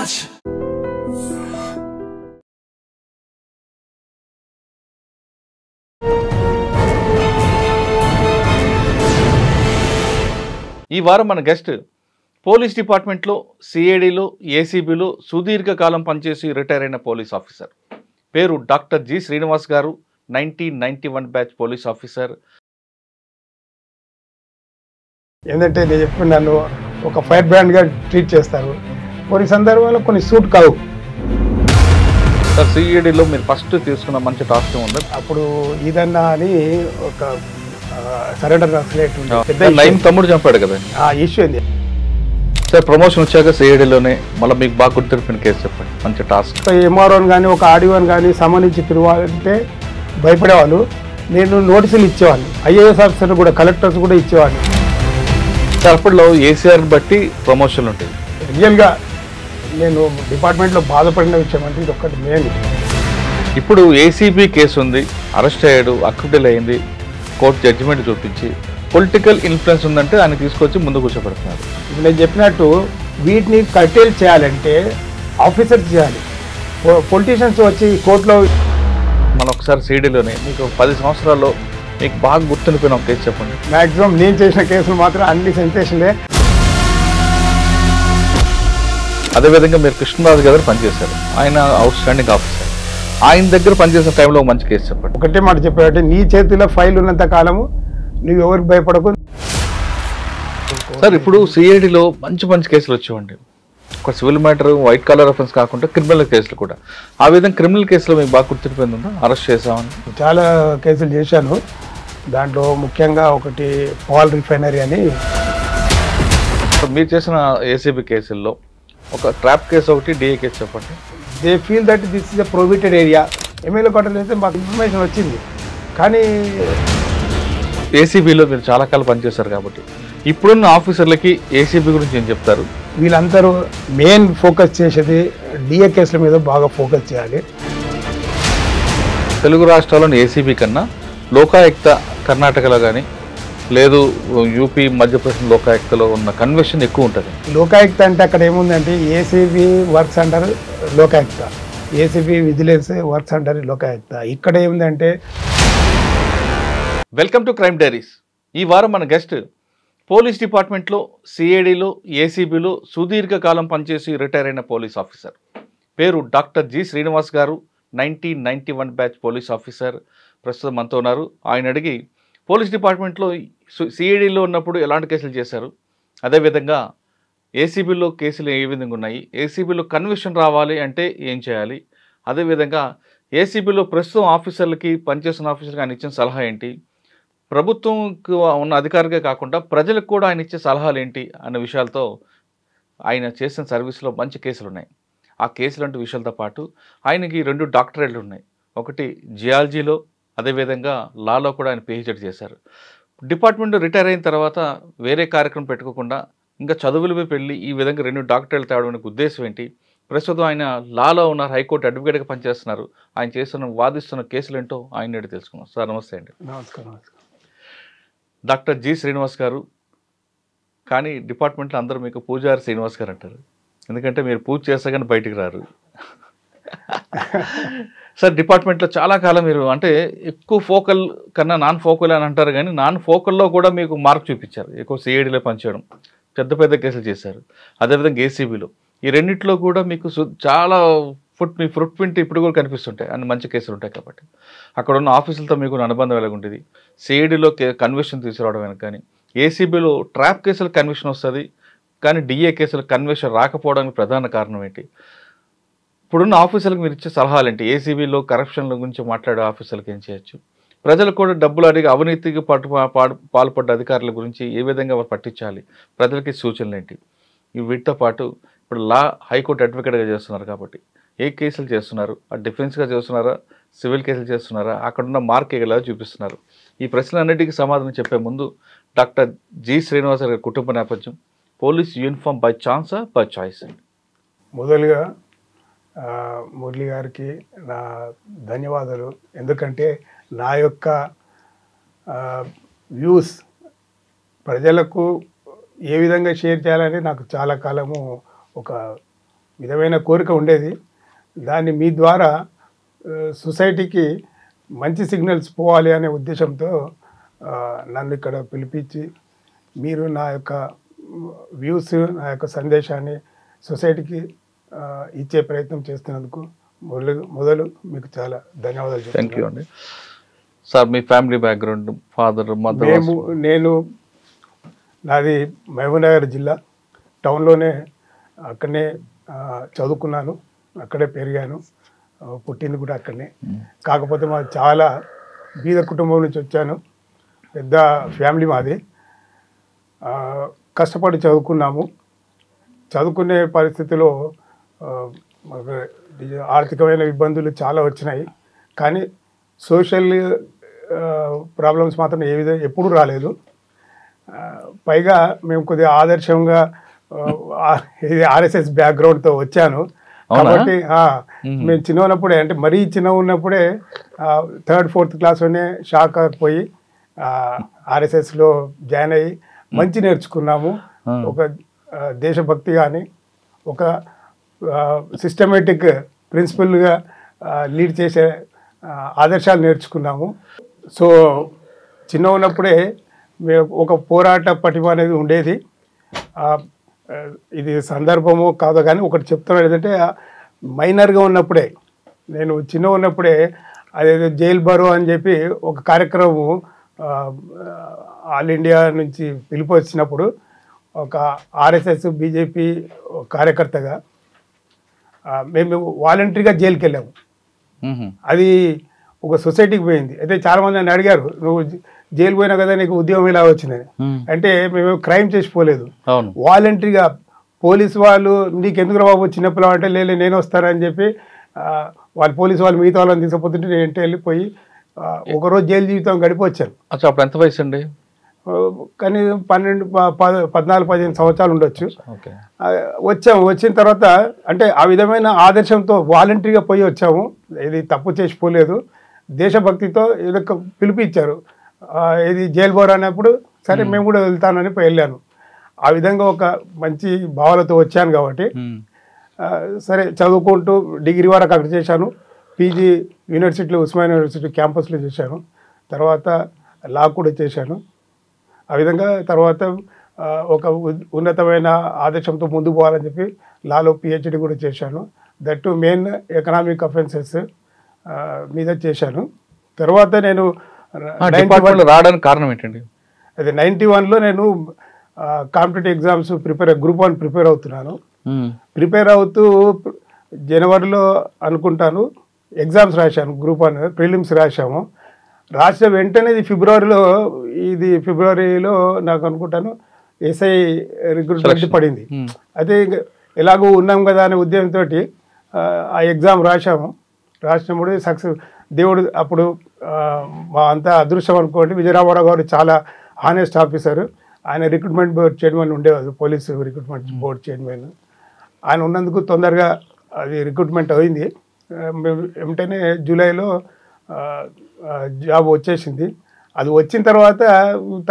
much. ఈ వారం మన గెస్ట్ పోలీస్ డిపార్ట్మెంట్లో సిఐడిలో ఏసీబీలో సుదీర్ఘకాలం పనిచేసి రిటైర్ అయిన పోలీస్ ఆఫీసర్. పేరు డాక్టర్ జి శ్రీనివాస్ గారు. 1991 బ్యాచ్ పోలీస్ ఆఫీసర్. ఏంటంటే నేను చెప్పిన నన్ను ఒక ఫైర్ బ్రాండ్గా ట్రీట్ చేస్తారు. కొన్ని సందర్భాల్లో కొన్ని సూట్ కావు. సార్, సిఐడిలో మీరు ఫస్ట్ తీసుకున్న మంచి టాస్క్ ఉంది. అప్పుడు ఇదన్నా అని ఒక సరెండర్ నక్సలైట్ తమ్ముడు చంపాడు కదా, ఆ ఇష్యూ ఏంది సార్. ప్రమోషన్ వచ్చాక సిఐడిలోనే మళ్ళీ మీకు బాగా గుర్తుపెట్టిన కేసు చెప్పండి, మంచి టాస్క్. ఎంఆర్ఓని కానీ ఒక ఆడియోని కానీ సంబంధించి పిలవాలంటే భయపడేవాళ్ళు. నేను నోటీసులు ఇచ్చేవాడిని, ఐఏఎస్ ఆఫీసర్ కూడా, కలెక్టర్స్ కూడా ఇచ్చేవాడిని. సార్, అప్పట్లో ఏసీఆర్ బట్టి ప్రమోషన్లు ఉంటాయి. రియల్గా నేను డిపార్ట్మెంట్లో బాధపడిన విషయం అంటే ఇది ఒక్కటి మెయిన్. ఇప్పుడు ఏసీబీ కేసు ఉంది, అరెస్ట్ అయ్యాడు, అక్విటల్ అయింది, కోర్టు జడ్జిమెంట్ చూపించి పొలిటికల్ ఇన్ఫ్లుయెన్స్ ఉందంటే ఆయన తీసుకొచ్చి ముందు కూర్చోబెడుతున్నారు. ఇప్పుడు నేను చెప్పినట్టు వీటిని కర్టైల్ చేయాలంటే ఆఫీసర్స్ చేయాలి. పొలిటీషియన్స్ వచ్చి కోర్టులో మనం ఒకసారి సిఐడిలోనే మీకు 10 సంవత్సరాల్లో మీకు బాగా గుర్తుండిపోయిన ఒక కేసు చెప్పండి. మ్యాక్సిమం నేను చేసిన కేసులు మాత్రం అన్ని సెన్సేషన్లే. అదేవిధంగా మీరు కృష్ణరాజు గారు పనిచేశారు, ఆయన అవుట్ స్టాండింగ్ ఆఫీసర్. ఆయన దగ్గర పనిచేసిన టైంలో ఒక మంచి కేసు చెప్పండి. ఒకటే మాట చెప్పాడంటే, నీ చేతిలో ఫైల్ ఉన్నంత కాలము నువ్వు ఎవరికి భయపడకు. సార్, ఇప్పుడు సిఐడిలో మంచి మంచి కేసులు వచ్చేవండి. ఒక civil matter, white collar offence కాకుండా క్రిమినల్ కేసులు కూడా. ఆ విధంగా క్రిమినల్ కేసులో మీకు బాగా గుర్తుండిపోయింది ఉందా? అరెస్ట్ చేసామని చాలా కేసులు చేశాను. దాంట్లో ముఖ్యంగా ఒకటి పాల్ రిఫైనరీ అని. మీరు చేసిన ఏసీబీ కేసుల్లో ఒక ట్రాప్ కేసు ఒకటి, డిఏ కేసు చెప్పండి. They feel that this is a prohibited area. MLA quarter అయితే మాకు ఇన్ఫర్మేషన్ వచ్చింది, కానీ ఏసీబీలో మీరు చాలా కాలం పనిచేశారు కాబట్టి ఇప్పుడున్న ఆఫీసర్లకి ఏసీబీ గురించి ఏం చెప్తారు? వీళ్ళందరూ మెయిన్ ఫోకస్ చేసేది డిఏ కేసుల మీద బాగా ఫోకస్ చేయాలి. తెలుగు రాష్ట్రాల్లోని ఏసీబీ కన్నా లోకాయుక్త కర్ణాటకలో కానీ లేదు యూపీ మధ్యప్రదేశ్ లోకాయుక్తలో ఉన్న కన్వెన్షన్ ఎక్కువ ఉంటుంది. లోకాయుక్త అంటే అక్కడ ఏముందంటే ACB works under Lokayukta, ACB vigilance works under Lokayukta. ఇక్కడ ఏముందంటే వెల్కమ్ టు క్రైమ్ డైరీస్. ఈ వారం మన గెస్ట్ పోలీస్ డిపార్ట్మెంట్లో సిఐడిలో ఏసీబీలో సుదీర్ఘకాలం పనిచేసి రిటైర్ అయిన పోలీస్ ఆఫీసర్. పేరు డాక్టర్ జి శ్రీనివాస్ గారు. 1991 బ్యాచ్ పోలీస్ ఆఫీసర్. ప్రస్తుతం మనతో ఉన్నారు. ఆయన అడిగి పోలీస్ డిపార్ట్మెంట్లో సిఐడిలో ఉన్నప్పుడు ఎలాంటి కేసులు చేశారు, అదేవిధంగా ఏసీబీలో కేసులు ఏ విధంగా ఉన్నాయి, ఏసీబీలో కన్విక్షన్ రావాలి అంటే ఏం చేయాలి, అదేవిధంగా ఏసీబీలో ప్రస్తుతం ఆఫీసర్లకి పనిచేస్తున్న ఆఫీసర్కి ఆయన ఇచ్చిన సలహా ఏంటి, ప్రభుత్వంకు ఉన్న అధికారిగా కాకుండా ప్రజలకు కూడా ఆయన ఇచ్చే సలహాలు ఏంటి అన్న విషయాలతో ఆయన చేసిన సర్వీస్లో మంచి కేసులు ఉన్నాయి. ఆ కేసులు అంటే విషయాలతో పాటు ఆయనకి 2 డాక్టరేట్లు ఉన్నాయి. ఒకటి జియాలజీలో, అదేవిధంగా లాలో కూడా ఆయన పిహెచ్డి చేశారు. డిపార్ట్మెంట్ రిటైర్ అయిన తర్వాత వేరే కార్యక్రమం పెట్టుకోకుండా ఇంకా చదువులపై పెళ్ళి ఈ విధంగా 2 డాక్టరేట్లు తేవడానికి ఉద్దేశం ఏంటి, ప్రస్తుతం ఆయన లాలో ఉన్నారు, హైకోర్టు అడ్వకేట్గా పనిచేస్తున్నారు, ఆయన చేస్తున్న వాదిస్తున్న కేసులు ఏంటో ఆయన అడిగి తెలుసుకున్నాం. సార్ నమస్తే అండి. నమస్కారం. డాక్టర్ జి శ్రీనివాస్ గారు. కానీ డిపార్ట్మెంట్లో అందరూ మీకు పూజారి శ్రీనివాస్ గారు అంటారు, ఎందుకంటే మీరు పూజ చేస్తే కానీ బయటికి రారు. సార్, డిపార్ట్మెంట్లో చాలా కాలం మీరు అంటే ఎక్కువ ఫోకల్ కన్నా నాన్ ఫోకల్ అని అంటారు, కానీ నాన్ ఫోకల్లో కూడా మీకు మార్క్ చూపించారు. ఎక్కువ సిఐడిలో పనిచేయడం, పెద్ద పెద్ద కేసులు చేశారు. అదేవిధంగా ఏసీబీలో ఈ రెండింటిలో కూడా మీకు చాలా మీ ఫుట్ ప్రింట్ ఇప్పుడు కూడా కనిపిస్తుంటాయి, అన్ని మంచి కేసులు ఉంటాయి కాబట్టి. అక్కడ ఉన్న ఆఫీసులతో మీకు అనుబంధం ఎలాగుంటుంది, సిఐడిలో కన్విక్షన్ తీసుకురావడం వెనక కానీ, ఏసీబీలో ట్రాప్ కేసులు కన్విక్షన్ వస్తుంది కానీ డిఏ కేసులు కన్విక్షన్ రాకపోవడానికి ప్రధాన కారణం ఏంటి, ఇప్పుడున్న ఆఫీసర్లకు మీరు ఇచ్చే సలహాలు ఏంటి, ఏసీబీలో కరప్షన్ల గురించి మాట్లాడే ఆఫీసర్లకు ఏం చేయొచ్చు, ప్రజలకు కూడా డబ్బులు అడిగి అవినీతికి పాల్పడ్డ అధికారుల గురించి ఏ విధంగా పట్టించాలి, ప్రజలకి సూచనలు ఏంటి, వీటితో పాటు ఇప్పుడు లా హైకోర్టు అడ్వకేట్గా చేస్తున్నారు కాబట్టి ఏ కేసులు చేస్తున్నారు, ఆ డిఫెన్స్గా చేస్తున్నారా, సివిల్ కేసులు చేస్తున్నారా, అక్కడున్న మార్క్ ఎలా చూపిస్తున్నారు, ఈ ప్రశ్నలన్నిటికీ సమాధానం చెప్పే ముందు డాక్టర్ జి శ్రీనివాస్ గారి కుటుంబ నేపథ్యం, పోలీస్ యూనిఫామ్ బై ఛాన్సా బై చాయిస్? మొదలుగా మురళి గారికి నా ధన్యవాదాలు. ఎందుకంటే నా యొక్క వ్యూస్ ప్రజలకు ఏ విధంగా షేర్ చేయాలని నాకు చాలా కాలము ఒక విధమైన కోరిక ఉండేది. దాన్ని మీ ద్వారా సొసైటీకి మంచి సిగ్నల్స్ పోవాలి అనే ఉద్దేశంతో నన్ను ఇక్కడ పిలిపించి మీరు నా యొక్క వ్యూస్, నా యొక్క సందేశాన్ని సొసైటీకి ఇచ్చే ప్రయత్నం చేస్తున్నందుకు మొదలు మీకు చాలా ధన్యవాదాలు. థ్యాంక్ యూ అండి. సార్ మీ ఫ్యామిలీ బ్యాక్గ్రౌండ్, ఫాదర్ మదర్? నాది మహబూబ్నగర్ జిల్లా, టౌన్లోనే అక్కడనే చదువుకున్నాను, అక్కడే పెరిగాను, పుట్టింది కూడా అక్కడనే. కాకపోతే మాది చాలా బీద కుటుంబం నుంచి వచ్చాను, పెద్ద ఫ్యామిలీ మాది. కష్టపడి చదువుకున్నాము. చదువుకునే పరిస్థితిలో ఆర్థికమైన ఇబ్బందులు చాలా వచ్చినాయి, కానీ సోషల్ ప్రాబ్లమ్స్ మాత్రం ఎప్పుడూ రాలేదు. పైగా మేము కొద్దిగా ఆదర్శంగా ఇది ఆర్ఎస్ఎస్ బ్యాక్గ్రౌండ్తో వచ్చాను కాబట్టి మేము చిన్న ఉన్నప్పుడే, అంటే మరీ చిన్న ఉన్నప్పుడే 3rd 4th క్లాస్లోనే షాక్ అయిపోయి ఆర్ఎస్ఎస్లో జాయిన్ అయ్యి మంచి నేర్చుకున్నాము. ఒక దేశభక్తి కానీ, ఒక సిస్టమేటిక్ ప్రిన్సిపల్గా లీడ్ చేసే ఆదర్శాలు నేర్చుకున్నాము. సో చిన్న ఉన్నప్పుడే మేము ఒక పోరాట పటిమ అనేది ఉండేది. ఇది సందర్భము కాదు కానీ ఒకటి చెప్తున్నాను, ఏంటంటే మైనర్గా ఉన్నప్పుడే, నేను చిన్న ఉన్నప్పుడే అదేదో జైల్ బరో అని చెప్పి ఒక కార్యక్రమం ఆల్ ఇండియా నుంచి పిలుపు వచ్చినప్పుడు ఒక ఆర్ఎస్ఎస్ బీజేపీ కార్యకర్తగా మేము వాలంటరీగా జైలుకి వెళ్ళాము. అది ఒక సొసైటీకి పోయింది. అయితే చాలామంది నన్ను అడిగారు, నువ్వు జైలు పోయినా కదా నీకు ఉద్యోగం ఇలా వచ్చిందని. అంటే మేము క్రైమ్ చేసిపోలేదు, వాలంటరీగా. పోలీసు వాళ్ళు నీకు ఎందుకు బాబు చిన్నపిల్లలు అంటే లేదు నేను వస్తానని చెప్పి వాళ్ళు పోలీసు వాళ్ళు మిగతా వాళ్ళని తీసుకుపోతుంటే నేను ఇంటి వెళ్ళిపోయి ఒకరోజు జైలు జీవితం గడిపి వచ్చాను. అప్పుడు ఎంత వయసు అండి? కానీ 14-15 సంవత్సరాలు ఉండొచ్చు. వచ్చిన తర్వాత అంటే ఆ విధమైన ఆదర్శంతో వాలంటరీగా పోయి వచ్చాము. ఇది తప్పు చేసిపోలేదు, దేశభక్తితో ఏదో పిలిపించారు. ఇది జైలు బోర్ అన్నప్పుడు సరే మేము కూడా వెళ్తానని వెళ్ళాను. ఆ విధంగా ఒక మంచి భావాలతో వచ్చాను కాబట్టి సరే చదువుకుంటూ డిగ్రీ వరకు అక్కడ చేశాను. పీజీ యూనివర్సిటీలో, ఉస్మానియా యూనివర్సిటీ క్యాంపస్లో చేశాను. తర్వాత లా కూడా చేశాను. ఆ విధంగా తర్వాత ఒక ఉన్నతమైన ఆదేశంతో ముందుకు పోవాలని చెప్పి లాలో పిహెచ్డి కూడా చేశాను. దట్ మెయిన్ ఎకనామిక్ అఫెన్సెస్ మీద చేశాను. తర్వాత నేను రావడానికి కారణం ఏంటండి? అదే 91లో నేను కాంపిటేటివ్ ఎగ్జామ్స్ గ్రూప్ 1 ప్రిపేర్ అవుతున్నాను. ప్రిపేర్ అవుతూ జనవరిలో అనుకుంటాను ఎగ్జామ్స్ రాశాను. గ్రూప్ 1 ప్రిలిమ్స్ రాశాము. రాసిన వెంటనే ఫిబ్రవరిలో నాకు అనుకుంటాను ఎస్ఐ రిక్రూట్మెంట్ పడింది. అయితే ఎలాగో ఉన్నాం కదా అనే ఉద్యమంతో ఆ ఎగ్జామ్ రాసినప్పుడు సక్సెస్. దేవుడు అప్పుడు మా అంతా అదృష్టం అనుకోండి, విజయరామారావు గారు చాలా హానెస్ట్ ఆఫీసర్. ఆయన రిక్రూట్మెంట్ బోర్డ్ చైర్మన్ ఉండేవారు, పోలీసు రిక్రూట్మెంట్ బోర్డ్ చైర్మన్. ఆయన ఉన్నందుకు తొందరగా అది రిక్రూట్మెంట్ అయింది. వెంటనే జూలైలో జాబ్ వచ్చేసింది. అది వచ్చిన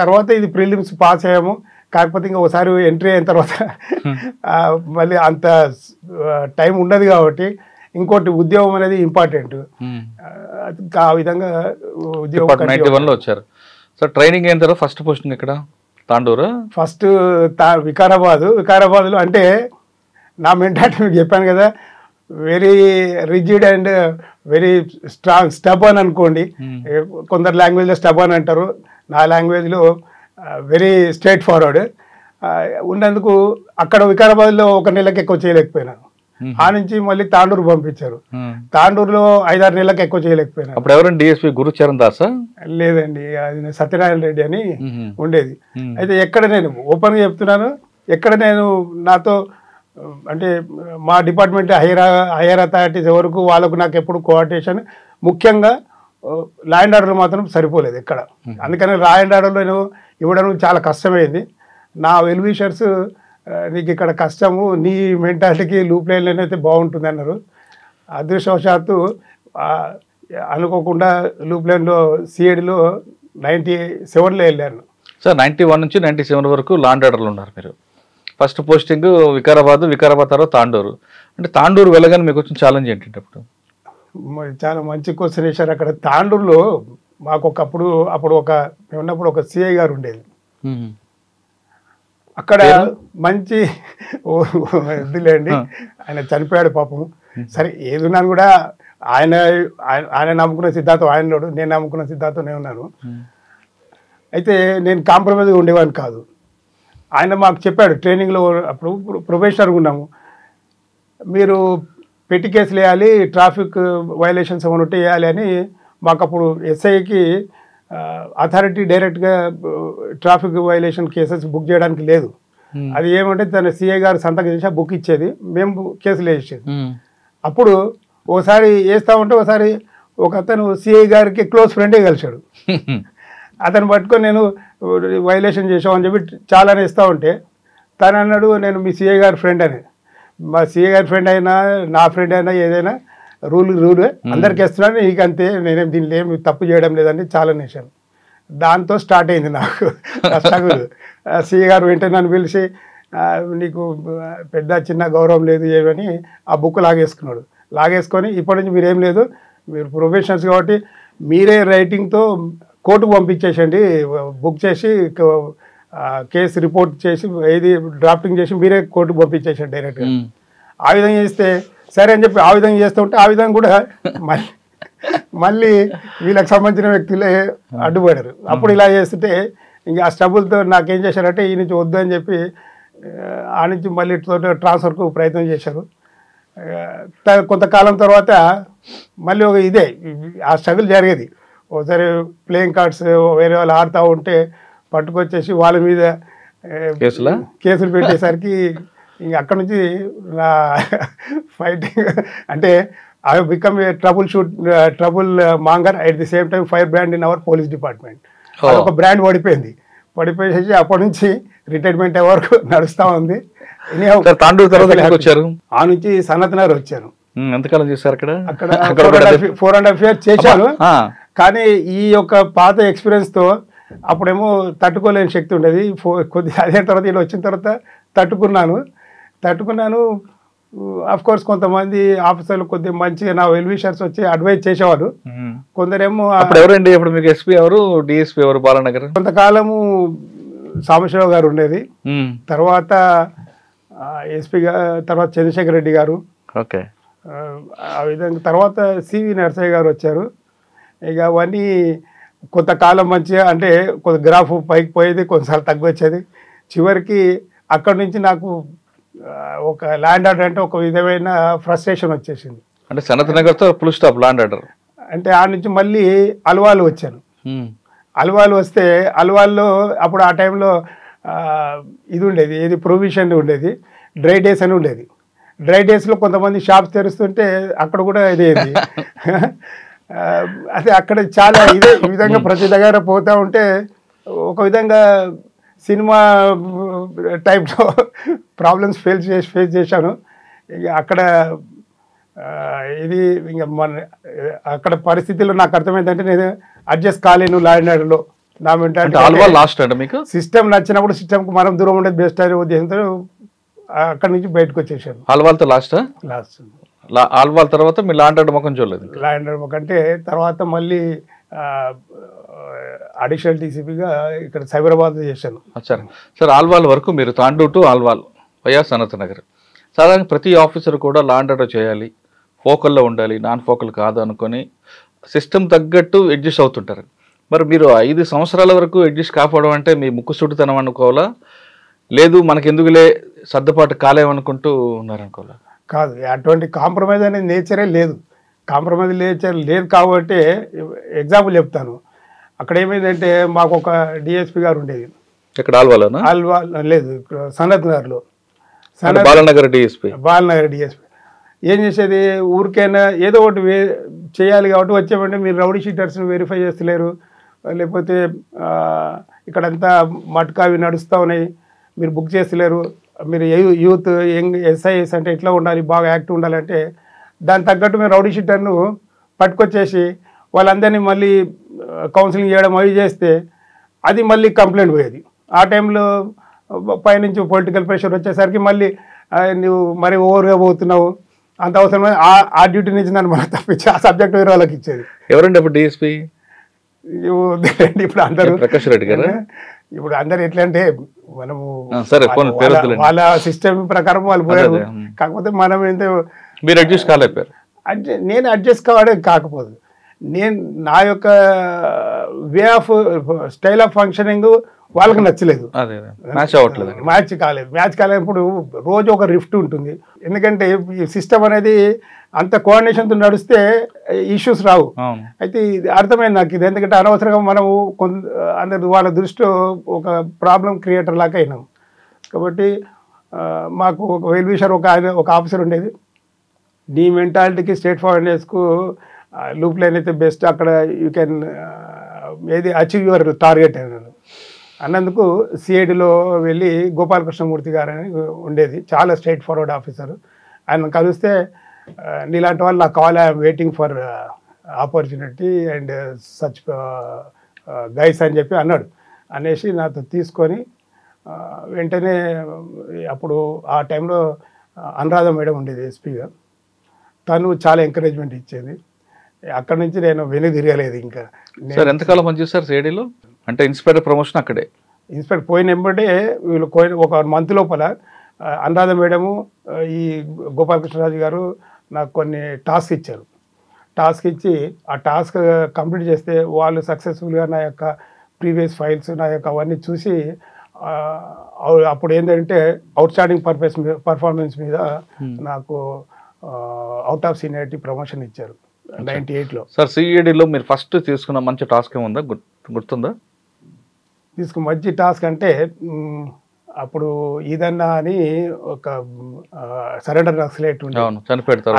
తర్వాత ఇది ప్రిలిమ్స్ పాస్ అయ్యాము. కాకపోతే ఇంకా ఒకసారి ఎంట్రీ అయిన తర్వాత మళ్ళీ అంత టైం ఉండదు కాబట్టి ఇంకోటి ఉద్యోగం అనేది ఇంపార్టెంట్. ఆ విధంగా ఉద్యోగం 91లో వచ్చారు. సో ట్రైనింగ్ అయిన తర్వాత ఫస్ట్ పోస్టింగ్ ఇక్కడ తాండూరు? ఫస్ట్ వికారాబాద్లో. అంటే నా మెంటాలిటీ మీకు చెప్పాను కదా, very rigid and very stubborn అనుకోండి. కొందరు లాంగ్వేజ్లో స్టబర్న్ అంటారు, నా లాంగ్వేజ్లో వెరీ స్ట్రైట్ ఫార్వర్డ్ ఉన్నందుకు అక్కడ వికారాబాద్లో 1 నెలకి ఎక్కువ చేయలేకపోయినాను. ఆ నుంచి మళ్ళీ తాండూరు పంపించారు. తాండూరులో 5-6 నెలలకు ఎక్కువ చేయలేకపోయినా. అప్పుడు ఎవరండి డిఎస్పీ? గురుచరణ్ దాసా? లేదండి, అది సత్యనారాయణ రెడ్డి అని ఉండేది. అయితే ఎక్కడ నేను ఓపెన్గా చెప్తున్నాను, ఎక్కడ నేను నాతో అంటే మా డిపార్ట్మెంట్ హైయర్ అథారిటీస్ ఎవరికి వాళ్ళకు నాకు ఎప్పుడు కోఆర్డినేషన్, ముఖ్యంగా లా అండ్ ఆర్డర్ మాత్రం సరిపోలేదు ఎక్కడ. అందుకని లా అండ్ ఆర్డర్లో నేను ఇవ్వడం చాలా కష్టమైంది. నా వెల్విషర్స్ నీకు ఇక్కడ కష్టము, నీ మెంటాలిటీకి లూప్ లైన్లోనే అయితే బాగుంటుంది అన్నారు. అదృష్టవశాత్తు అనుకోకుండా లూప్ లైన్లో సిఐడిలో 97లో వెళ్ళాను. సార్ 91 నుంచి 97 వరకు లా అండ్ ఆర్డర్లో ఉన్నారు మీరు. ఫస్ట్ పోస్టింగ్ వికారాబాద్ తర్వాత తాండూరు. అంటే తాండూరు వెళ్ళగానే మీకు వచ్చిన ఛాలెంజ్ ఏంటంటే అప్పుడు? చాలా మంచి క్వశ్చన్ వేశారు. అక్కడ తాండూరులో మాకు అప్పుడు మేము ఉన్నప్పుడు ఒక సిఐ గారు ఉండేది. అక్కడ మంచి వద్దులేండి, ఆయన చనిపోయాడు పాపం. సరే ఏదున్నా కూడా ఆయన నమ్ముకున్న సిద్ధాంతం ఆయనలోడు, నేను నమ్ముకున్న సిద్ధాంతం నేను ఉన్నాను. అయితే నేను కాంప్రమైజ్గా ఉండేవాడిని కాదు. ఆయన మాకు చెప్పాడు ట్రైనింగ్లో, అప్పుడు ప్రొఫెషనల్గా ఉన్నాము, మీరు పెట్టి కేసులు వేయాలి, ట్రాఫిక్ వైలేషన్స్ ఏమైనా ఉంటే వేయాలి అని మాకు అప్పుడు ఎస్ఐకి అథారిటీ డైరెక్ట్గా ట్రాఫిక్ వైలేషన్ కేసెస్ బుక్ చేయడానికి లేదు. అది ఏమంటే తన సిఐ గారు సంతకం చేసి బుక్ ఇచ్చేది, మేము కేసులు వేసేది. అప్పుడు ఒకసారి వేస్తూ ఉంటే ఒకసారి ఒక అతను సిఐ గారికి క్లోజ్ ఫ్రెండే కలిశాడు. అతను పట్టుకొని నేను వైలేషన్ చేసామని చెప్పి చాలానే ఇస్తూ ఉంటే తను అన్నాడు, నేను మీ సిఐ గారి ఫ్రెండ్ అని. మా సిఐ గారి ఫ్రెండ్ అయినా నా ఫ్రెండ్ అయినా ఏదైనా రూల్ అందరికి వేస్తున్నాను, నీకు అంతే, నేనేం దీనిలో ఏమి తప్పు చేయడం లేదని చాలా నేసాను. దాంతో స్టార్ట్ అయింది నాకు స్ట్రగుల్. సిఐ గారు వెంటనే నన్ను పిలిచి నీకు పెద్ద చిన్న గౌరవం లేదు ఏమని ఆ బుక్ లాగేసుకొని ఇప్పటి నుంచి మీరేం లేదు, మీరు ప్రొఫెషనల్స్ కాబట్టి మీరే రైటింగ్తో కోర్టుకు పంపించేసండి, బుక్ చేసి కేసు రిపోర్ట్ చేసి ఏది డ్రాఫ్టింగ్ చేసి మీరే కోర్టుకు పంపించేసండి డైరెక్ట్గా. ఆ విధంగా చేస్తే సరే అని చెప్పి ఆ విధంగా చేస్తూ ఉంటే ఆ విధంగా కూడా మళ్ళీ వీళ్ళకి సంబంధించిన వ్యక్తులే అడ్డుపడారు. అప్పుడు ఇలా చేస్తుంటే ఇంకా ఆ స్ట్రబుల్తో నాకేం చేశారంటే ఈ నుంచి వద్దు అని చెప్పి ఆ నుంచి మళ్ళీ ట్రాన్స్ఫర్కు ప్రయత్నం చేశారు. కొంతకాలం తర్వాత మళ్ళీ ఒక ఇదే ఆ స్ట్రగుల్ జరిగేది. ఒకసారి ప్లేయింగ్ కార్డ్స్ వేరే వాళ్ళు ఆడుతూ ఉంటే పట్టుకొచ్చేసి వాళ్ళ మీద కేసులు పెట్టేసరికి ఇంక అక్కడ నుంచి నా ఫైటింగ్ అంటే I become a trouble monger at the same time fire brand in our police department. ఒక బ్రాండ్ పడిపోయేసి అప్పటి నుంచి రిటైర్మెంట్ వరకు నడుస్తూ ఉంది. ఆ నుంచి సనత్ నగర్ వచ్చాను. ఎంతకాలం చేశారు అక్కడ? 4.5 years చేశాను. కానీ ఈ యొక్క పాత ఎక్స్పీరియన్స్తో అప్పుడేమో తట్టుకోలేని శక్తి ఉండేది. కొద్దిగా అదే తర్వాత ఇలా వచ్చిన తర్వాత తట్టుకున్నాను. అఫ్ కోర్స్ కొంతమంది ఆఫీసర్లు కొద్దిగా మంచిగా నా వెల్ విషర్స్ వచ్చి అడ్వైజ్ చేసేవారు. కొందరేమో ఎవరండి ఇప్పుడు మీకు ఎస్పీ ఎవరు, డిఎస్పీ ఎవరు బాలనగర్? కొంతకాలము సాంబశివరావు గారు ఉండేది, తర్వాత ఎస్పీ తర్వాత చంద్రశేఖర్ రెడ్డి గారు, ఓకే, ఆ విధంగా తర్వాత సివి నరసయ్య గారు వచ్చారు. ఇక అవన్నీ కొంతకాలం మంచిగా అంటే కొంత గ్రాఫ్ పైకి పోయేది, కొంతసార్లు తగ్గి వచ్చేది. చివరికి అక్కడి నుంచి నాకు ఒక ల్యాండ్ ఆర్డర్ అంటే ఒక విధమైన ఫ్రస్ట్రేషన్ వచ్చేసింది. అంటే సనత్ నగర్తో ఫుల్ స్టాప్ ల్యాండ్ ఆర్డర్. అంటే ఆ నుంచి మళ్ళీ అల్వాల్ వచ్చాను. అల్వాల్ వస్తే అల్వాల్లో అప్పుడు ఆ టైంలో ఇది ఉండేది, ఏది ప్రొవిజన్ ఉండేది, డ్రై డేస్ అని ఉండేది. డ్రై డేస్లో కొంతమంది షాప్స్ తెరుస్తుంటే అక్కడ కూడా ఇదేది అదే అక్కడ చాలా ఇదే ఈ విధంగా ప్రతి దగ్గర పోతూ ఉంటే ఒక విధంగా సినిమా టైప్లో ప్రాబ్లమ్స్ ఫేస్ చేశాను. ఇక అక్కడ ఇది ఇంకా అక్కడ పరిస్థితుల్లో నాకు అర్థమైందంటే నేను అడ్జస్ట్ కాలేను లా అండ్ ఆర్డర్లో. నా మెంటాలిటీ సిస్టమ్ నచ్చినప్పుడు సిస్టమ్కి మనం దూరం ఉండేది బెస్ట్ అనే ఉద్దేశంతో అక్కడి నుంచి బయటకు వచ్చేసాను. ఆల్వాల్తో లాస్ట్ ఆల్వాల్ తర్వాత మీ లా అండ్ ఆర్డర్ ముఖం చూడలేదు? లా అండ్ ఆర్డర్ ముఖం అంటే తర్వాత మళ్ళీ అడిషనల్ డీసీపీగా ఇక్కడ సైబరాబాద్ చేశాను. సార్ ఆల్వాల్ వరకు మీరు తాండూరు టు ఆల్వాల్ వయా సనత్ నగర్. సాధారణంగా ప్రతి ఆఫీసర్ కూడా లా అండ్ ఆర్డర్ చేయాలి, ఫోకల్లో ఉండాలి, నాన్ ఫోకల్ కాదు అనుకొని సిస్టమ్ తగ్గట్టు అడ్జస్ట్ అవుతుంటారు. మరి మీరు 5 సంవత్సరాల వరకు అడ్జస్ట్ కాకపోవడం అంటే మీ ముక్కుసూటితనం అనుకోవాలా, లేదు మనకెందుకులే సర్దుబాటు కాలేమనుకుంటూ ఉన్నారనుకోవాలా? కాదు, అటువంటి కాంప్రమైజ్ అనేది నేచరే లేదు. కాంప్రమైజ్ నేచర్ లేదు కాబట్టి ఎగ్జాంపుల్ చెప్తాను. అక్కడ ఏమైందంటే మాకు ఒక డిఎస్పీ గారు ఉండేది. ఇక్కడ ఆల్వాల్ లేదు, సనత్ నగర్లో బాలనగర్ డిఎస్పీ. ఏం చేసేది, ఊరికైనా ఏదో ఒకటి చేయాలి కాబట్టి వచ్చామంటే మీరు రౌడీ షీటర్స్ని వెరిఫై చేస్తలేరు, లేకపోతే ఇక్కడంతా మట్కావి నడుస్తూ ఉన్నాయి, మీరు బుక్ చేస్తలేరు, మీరు యూత్ యంగ్ ఎస్ఐఎస్ అంటే ఇట్లా ఉండాలి, బాగా యాక్టివ్ ఉండాలంటే దానికి తగ్గట్టు మేము రౌడీ షీటర్ను పట్టుకొచ్చేసి వాళ్ళందరినీ మళ్ళీ కౌన్సిలింగ్ చేయడం అవి చేస్తే అది మళ్ళీ కంప్లైంట్ పోయేది. ఆ టైంలో పైనుంచి పొలిటికల్ ప్రెషర్ వచ్చేసరికి మళ్ళీ నువ్వు మరి ఓవర్గా పోతున్నావు అంత అవసరమైన ఆ డ్యూటీ నుంచి నన్ను మనం తప్పించి ఆ సబ్జెక్ట్ వేరే వాళ్ళకి ఇచ్చేది. ఎవరండి అప్పుడు డిఎస్పీ? ఇప్పుడు అందరూ ప్రకాష్ రెడ్డి గారు. ఇప్పుడు అందరు ఎట్లా అంటే మనము వాళ్ళ సిస్టమ్ ప్రకారం వాళ్ళు పోయారు. కాకపోతే మనం ఏంటో మీరు అడ్జస్ట్ కాలేపారు. నేను అడ్జస్ట్ కావడం కాకపోదు, నేను నా యొక్క way of style of functioning వాళ్ళకి నచ్చలేదు, మ్యాచ్ కాలేనప్పుడు రోజు ఒక రిఫ్ట్ ఉంటుంది. ఎందుకంటే ఈ సిస్టమ్ అనేది అంత కోఆర్డినేషన్తో నడిస్తే ఇష్యూస్ రావు. అయితే ఇది అర్థమైంది నాకు ఇది, ఎందుకంటే అనవసరంగా మనము అందరు వాళ్ళ దృష్టిలో ఒక ప్రాబ్లం క్రియేటర్ లాగా అయినాం. కాబట్టి మాకు ఒక వెల్ విషర్ ఒక ఆఫీసర్ ఉండేది, నీ మెంటాలిటీకి స్ట్రేట్ ఫార్వర్డ్నెస్కు లూప్ లైన్ అయితే బెస్ట్, అక్కడ యూ కెన్ ఏది అచీవ్ యువర్ టార్గెట్ అన్నందుకు సిఐడిలో వెళ్ళి గోపాలకృష్ణమూర్తి గారు అని ఉండేది, చాలా స్ట్రైట్ ఫార్వర్డ్ ఆఫీసర్. ఆయన కలిస్తే నీలాంటి వాళ్ళు నాకు కావాలి, I'm waiting for opportunity and such guys అని చెప్పి అన్నాడు. అనేసి నాతో తీసుకొని వెంటనే అప్పుడు ఆ టైంలో అనురాధ మేడం ఉండేది ఎస్పీగా, తను చాలా ఎంకరేజ్మెంట్ ఇచ్చేది. అక్కడ నుంచి నేను వెనుక తిరగలేదు. ఇంకా సార్ ఎంతకాలం పనిచేస్తారు సిఐడిలో? అంటే ఇన్స్పెక్టర్ ప్రమోషన్ అక్కడే? ఇన్స్పెక్టర్ పోయిన వెంబడే వీళ్ళు ఒక మంత్ లోపల అనురాధ మేడము ఈ గోపాలకృష్ణరాజు గారు నాకు కొన్ని టాస్క్ ఇచ్చారు. టాస్క్ ఇచ్చి ఆ టాస్క్ కంప్లీట్ చేస్తే వాళ్ళు సక్సెస్ఫుల్గా నా యొక్క ప్రీవియస్ ఫైల్స్ నా యొక్క అవన్నీ చూసి అప్పుడు ఏంటంటే అవుట్ స్టాండింగ్ పర్ఫార్మెన్స్ మీద నాకు అవుట్ ఆఫ్ సీనియారిటీ ప్రమోషన్ ఇచ్చారు 98లో. సార్ సిఐడిలో మీరు ఫస్ట్ తీసుకున్న మంచి టాస్క్ ఏముందా, గుర్తుందా? మంచి టాస్క్ అంటే అప్పుడు ఈదన్నా అని ఒక సరెండర్ నక్సలైట్ ఉండే,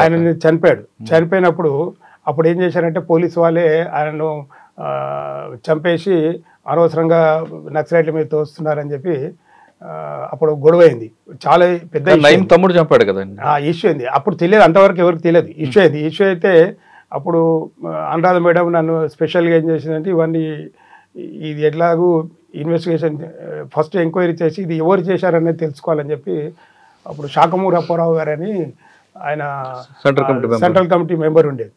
ఆయన చనిపోయాడు. చనిపోయినప్పుడు అప్పుడు ఏం చేశారంటే పోలీసు వాళ్ళే ఆయనను చంపేసి అనవసరంగా నక్సలైట్ల మీద తోస్తున్నారని చెప్పి అప్పుడు గొడవ అయింది. చాలా పెద్ద తమ్ముడు చంపాడు కదా ఇష్యూ అయింది. అప్పుడు తెలియదు, అంతవరకు ఎవరికి తెలియదు ఇష్యూ అయింది. ఇష్యూ అయితే అప్పుడు అనురాధ మేడం నన్ను స్పెషల్గా ఏం చేసిందంటే ఇవన్నీ ఇది ఎట్లాగూ ఇన్వెస్టిగేషన్ ఫస్ట్ ఎంక్వైరీ చేసి ఇది ఎవరు చేశారనేది తెలుసుకోవాలని చెప్పి అప్పుడు శాఖమూరి అప్పారావు గారని ఆయన సెంట్రల్ కమిటీ మెంబర్ ఉండేది,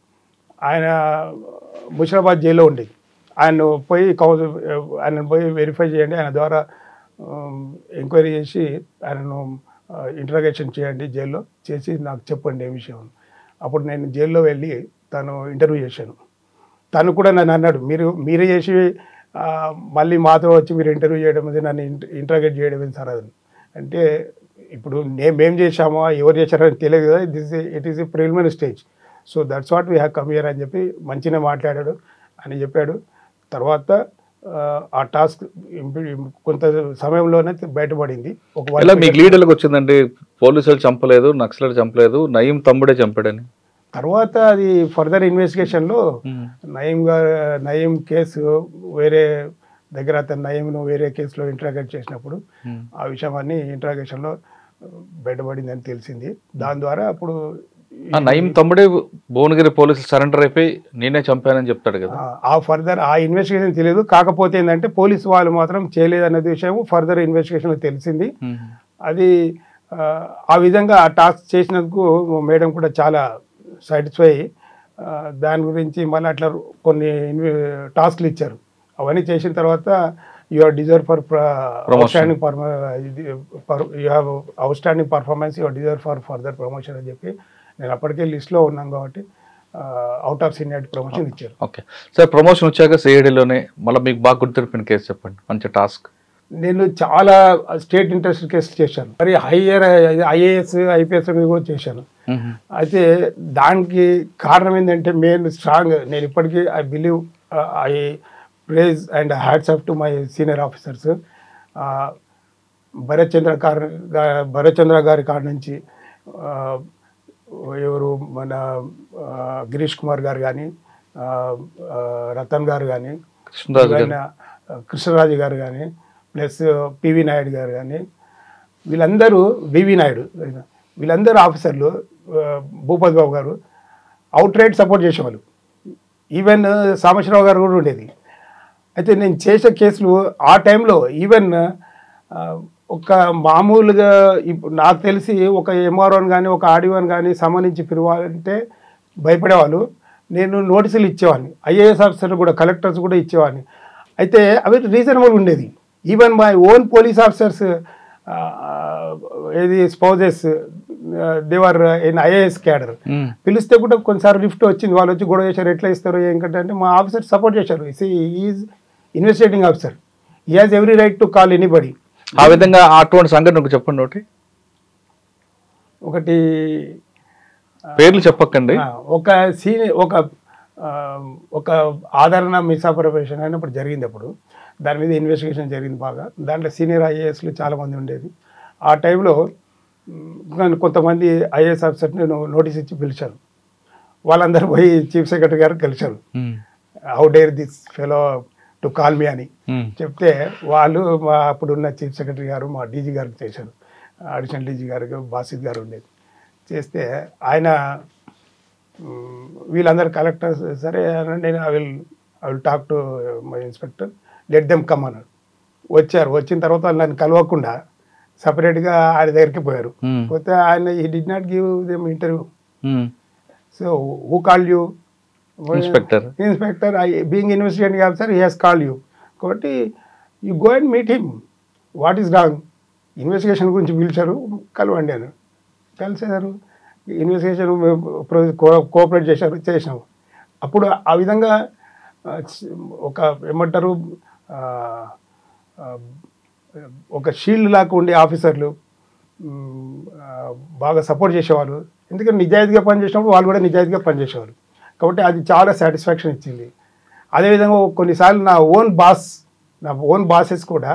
ఆయన ముషిరాబాద్ జైల్లో ఉండేది. ఆయన పోయి వెరిఫై చేయండి, ఆయన ద్వారా ఎంక్వైరీ చేసి ఆయనను ఇంటరాగేషన్ చేయండి జైల్లో, చేసి నాకు చెప్పండి ఏ విషయం. అప్పుడు నేను జైల్లో వెళ్ళి తను ఇంటర్వ్యూ చేశాను. తను కూడా నన్ను అన్నాడు, మీరే చేసి మళ్ళీ మాతో వచ్చి మీరు ఇంటర్వ్యూ చేయడం అది నన్ను ఇంటరాగేట్ చేయడం సార్ అది అంటే ఇప్పుడు మేం చేశామో ఎవరు చేశారని తెలియదు కదా, it is a preliminary stage, so that's what we have come here అని చెప్పి మంచిగా మాట్లాడాడు అని చెప్పాడు. తర్వాత ఆ టాస్క్ కొంత సమయంలోనే బయటపడింది. మీకు లీడర్లకు వచ్చిందండి పోలీసులు చంపలేదు, నక్సలైట్ చంపలేదు, నయీం తమ్ముడే చంపాడని. తర్వాత అది ఫర్దర్ ఇన్వెస్టిగేషన్లో నయీం కేసు వేరే దగ్గర అతను నయీంను వేరే కేసులో ఇంటరాగేట్ చేసినప్పుడు ఆ విషయం అన్ని ఇంటరాగేషన్లో బయటపడిందని తెలిసింది. దాని ద్వారా అప్పుడు నయీం తమ్ముడే భువనగిరి పోలీసులు సరెండర్ అయిపోయి నేనే చంపానని చెప్తాడు కదా. ఆ ఫర్దర్ ఆ ఇన్వెస్టిగేషన్ తెలియదు, కాకపోతే ఏంటంటే పోలీసు వాళ్ళు మాత్రం చేయలేదనేది విషయం ఫర్దర్ ఇన్వెస్టిగేషన్లో తెలిసింది. అది ఆ విధంగా ఆ టాస్క్ చేసినందుకు మేడం కూడా చాలా సాటిస్ఫై, దాని గురించి మళ్ళీ అట్లా కొన్ని టాస్క్లు ఇచ్చారు. అవన్నీ చేసిన తర్వాత you are deserve for outstanding you have outstanding performance, you are deserve for further promotion అని చెప్పి నేను అప్పటికే లిస్ట్లో ఉన్నాను కాబట్టి అవుట్ ఆఫ్ సీనియారిటీ ప్రమోషన్ ఇచ్చారు. ఓకే సార్, ప్రమోషన్ వచ్చాక సిఐడిలోనే మళ్ళీ మీకు బాగా గుర్తుపెట్టిన కేసు చెప్పండి, మంచి టాస్క్. నేను చాలా స్టేట్ ఇంట్రెస్ట్ కేసులు చేశాను, మరి హైయర్ ఐఏఎస్ ఐపీఎస్ మీద కూడా చేశాను. అయితే దానికి కారణం ఏంటంటే మెయిన్ స్ట్రాంగ్ నేను ఇప్పటికీ I believe I praise and hats off to my senior officers. Bharath Chandra గారి కాడ నుంచి ఎవరు మన గిరీష్ కుమార్ గారు కానీ, రతన్ గారు కానీ, కృష్ణరాజు గారు కానీ, ప్లస్ పివి నాయుడు గారు కానీ, వీళ్ళందరూ వివి నాయుడు, వీళ్ళందరూ ఆఫీసర్లు, భూపతి బాబు గారు అవుట్ రైట్ సపోర్ట్ చేసేవాళ్ళు. ఈవెన్ సాంబశివరావు గారు కూడా ఉండేది. అయితే నేను చేసే కేసులు ఆ టైంలో ఈవెన్ ఒక మామూలుగా ఇప్పుడు నాకు తెలిసి ఒక ఎంఆర్ఓని కానీ ఒక ఆర్డీఓని కానీ సంబంధించి పిలవాలంటే భయపడేవాళ్ళు. నేను నోటీసులు ఇచ్చేవాడిని, ఐఏఎస్ ఆఫీసర్ కూడా, కలెక్టర్స్ కూడా ఇచ్చేవాడిని. అయితే అవి రీజనబుల్ ఉండేది. Even my own police officers ఏది spouses they were in IAS cadre పిలిస్తే కూడా కొన్నిసార్లు లిఫ్ట్ వచ్చింది. వాళ్ళు వచ్చి గొడవ చేశారు, ఎట్లా ఇస్తారు ఏంటంటే అంటే మా ఆఫీసర్ సపోర్ట్ చేశారు. Is investigating officer, he has every right to call anybody. ఆ విధంగా అటువంటి సంఘటన చెప్పండి. ఒకటి పేర్లు చెప్పకండి. ఒక ఆదరణ మిస్అప్రపరేషన్ అయినప్పుడు జరిగింది. అప్పుడు దాని మీద ఇన్వెస్టిగేషన్ జరిగింది బాగా. దాంట్లో సీనియర్ ఐఏఎస్లు చాలామంది ఉండేది. ఆ టైంలో కొంతమంది ఐఏఎస్ ఆఫీసర్ని నోటీస్ ఇచ్చి పిలిచారు. వాళ్ళందరూ పోయి చీఫ్ సెక్రటరీ గారికి కలిశారు. How dare this fellow to call me అని చెప్తే వాళ్ళు అప్పుడున్న చీఫ్ సెక్రటరీ గారు మా డీజీ గారికి చేశారు. అడిషనల్ డీజీ గారికి బాసిత్ గారు ఉండేది. చేస్తే ఆయన వీళ్ళందరూ కలెక్టర్స్ సరే నేను I will talk to my inspector, let them come అన్నాడు. వచ్చారు. వచ్చిన తర్వాత వాళ్ళు నన్ను కలవకుండా సపరేట్గా ఆయన దగ్గరికి పోయారు. పోతే ఆయన he did not give them interview. So who call you? Inspector being investigating officer he has call you. కాబట్టి you go and meet him, what is wrong? Investigation గురించి పిలిచారు, కలవండి అని. కలిసేసారు, ఇన్వెస్టిగేషన్ కోఆపరేట్ చేసినాము. అప్పుడు ఆ విధంగా ఒక ఏమంటారు ఒక షీల్డ్ లాగా ఉండే ఆఫీసర్లు బాగా సపోర్ట్ చేసేవాళ్ళు. ఎందుకంటే నిజాయితీగా పనిచేసినప్పుడు వాళ్ళు కూడా నిజాయితీగా పనిచేసేవారు. కాబట్టి అది చాలా సాటిస్ఫాక్షన్ ఇచ్చింది. అదేవిధంగా కొన్నిసార్లు నా ఓన్ బాసెస్ కూడా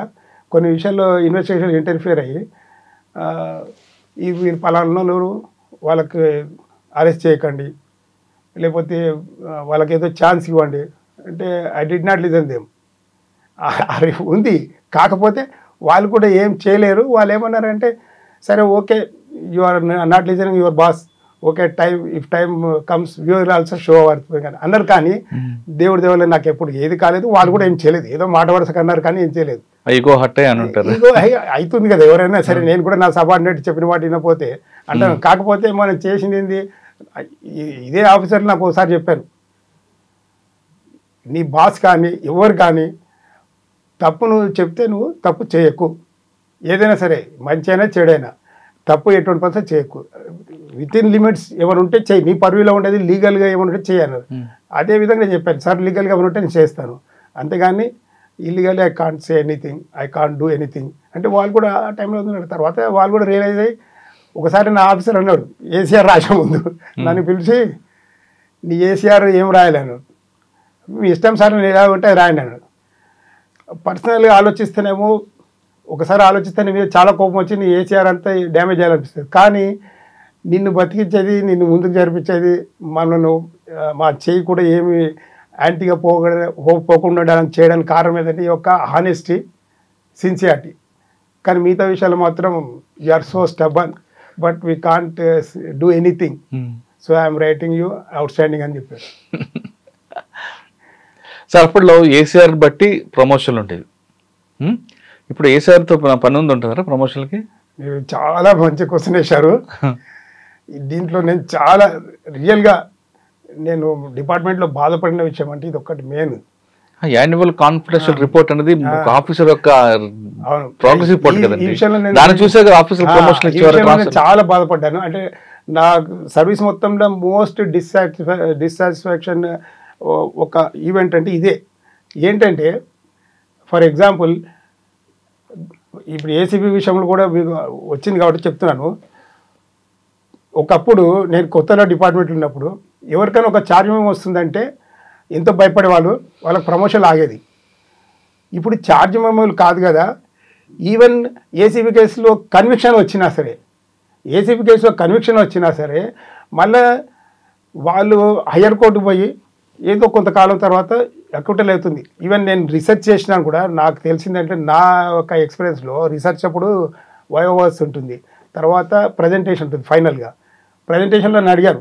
కొన్ని విషయాల్లో ఇన్వెస్టిగేషన్ ఇంటర్ఫియర్ అయ్యి ఈ వీరు పలానా వాళ్ళకి అరెస్ట్ చేయకండి, లేకపోతే వాళ్ళకి ఏదో ఛాన్స్ ఇవ్వండి అంటే I did not listen them. ఉంది, కాకపోతే వాళ్ళు కూడా ఏం చేయలేరు. వాళ్ళు ఏమన్నారంటే సరే okay, you are not listening your boss, okay if time comes you will also show our అన్నారు. కానీ దేవుడి దేవుళ్ళ నాకు ఎప్పుడు ఏది కాలేదు. వాళ్ళు కూడా ఏం చేయలేదు, ఏదో మాట వరుసకు అన్నారు కానీ ఏం చేయలేదు. ఈగో అవుతుంది కదా ఎవరైనా సరే. నేను కూడా నా సబార్డినేట్ చెప్పిన మాట వినపోతే అంటాను. కాకపోతే మనం చేసింది ఏంది, ఇదే ఆఫీసర్ నాకు ఒకసారి చెప్పారు, నీ బాస్ కానీ ఎవరు కానీ తప్పు నువ్వు చెప్తే నువ్వు తప్పు చేయకు, ఏదైనా సరే మంచి అయినా చెడైనా తప్పు ఎటువంటి పర్సెంట్ చేయకు, విత్ ఇన్ లిమిట్స్ ఏమైనా ఉంటే చేయి, నీ పర్వీలో ఉండేది లీగల్గా ఏమైనా ఉంటే చేయన్నారు. అదే విధంగా నేను చెప్పాను, సార్ లీగల్గా ఏమైనా ఉంటే నేను చేస్తాను, అంతేగాని illegally I can't say anything, I can't do anything అంటే వాళ్ళు కూడా ఆ టైంలో ఉన్నారు. తర్వాత వాళ్ళు కూడా రియలైజ్ అయ్యి ఒకసారి నా ఆఫీసర్ అన్నాడు, ఏసీఆర్ రాసే ముందు నన్ను పిలిచి నీ ఏసీఆర్ ఏం రాయలేను, మీ ఇష్టం సార్ నేను ఎలా ఉంటే రాయండి అన్నాడు. పర్సనల్గా ఆలోచిస్తేనేమో ఒకసారి ఆలోచిస్తే నీ మీద చాలా కోపం వచ్చి నీ ఏసీఆర్ అంతా డ్యామేజ్ చేయాలనిపిస్తుంది. కానీ నిన్ను బతికించేది, నిన్ను ముందుకు జరిపించేది, మనను మా చేయి కూడా ఏమి యాంటీగా పోకుండా చేయడానికి కారణం ఏదంటే ఈ యొక్క హానెస్టీ, సిన్సియారిటీ. కానీ మిగతా విషయాలు మాత్రం you are so stubborn, but we can't do anything, so I'm writing you outstanding అని చెప్పారు. సార్ అప్పట్లో ఏసీఆర్ బట్టి ప్రమోషన్లు ఉండేవి, ఇప్పుడు ఏసీఆర్తో పని ఉంది ఉంటుందా ప్రమోషన్లకి? మీరు చాలా మంచి క్వశ్చన్ వేశారు. దీంట్లో నేను చాలా రియల్గా నేను డిపార్ట్మెంట్లో బాధపడిన విషయం అంటే ఇది ఒక్కటి మెయిన్. యాన్యువల్ కాన్ఫిడెన్షియల్ రిపోర్ట్ అనేది ఆఫీసర్ యొక్క ప్రోగ్రెస్ రిపోర్ట్ కదండి, దాన్ని చూసే ఆఫీసర్ ప్రమోషన్ ఇచ్చేవారు. చాలా బాధపడ్డాను. అంటే నా సర్వీస్ మొత్తంలో మోస్ట్ డిస్సాటిస్ఫాక్షన్ ఒక ఈవెంట్ అంటే ఇదే. ఏంటంటే ఫర్ ఎగ్జాంపుల్ ఇప్పుడు ఏసీబీ విషయంలో కూడా వచ్చింది కాబట్టి చెప్తున్నాను. ఒకప్పుడు నేను కొత్తలో డిపార్ట్మెంట్లో ఉన్నప్పుడు ఎవరికైనా ఒక ఛార్జ్ మెమో వస్తుందంటే ఎంతో భయపడేవాళ్ళు, వాళ్ళకి ప్రమోషన్ ఆగేది. ఇప్పుడు ఛార్జ్ మెమోలు కాదు కదా, ఈవెన్ ఏసీబీ కేసులో కన్విక్షన్ వచ్చినా సరే మళ్ళీ వాళ్ళు హయ్యర్ కోర్టుకు పోయి ఏదో కొంతకాలం తర్వాత అక్యూటల్ అవుతుంది. ఈవెన్ నేను రీసెర్చ్ చేసినా కూడా నాకు తెలిసిందంటే నా యొక్క ఎక్స్పీరియన్స్లో రీసెర్చ్ అప్పుడు వయోవర్స్ ఉంటుంది, తర్వాత ప్రజెంటేషన్ ఉంటుంది. ఫైనల్గా ప్రజెంటేషన్లో నన్ను అడిగారు,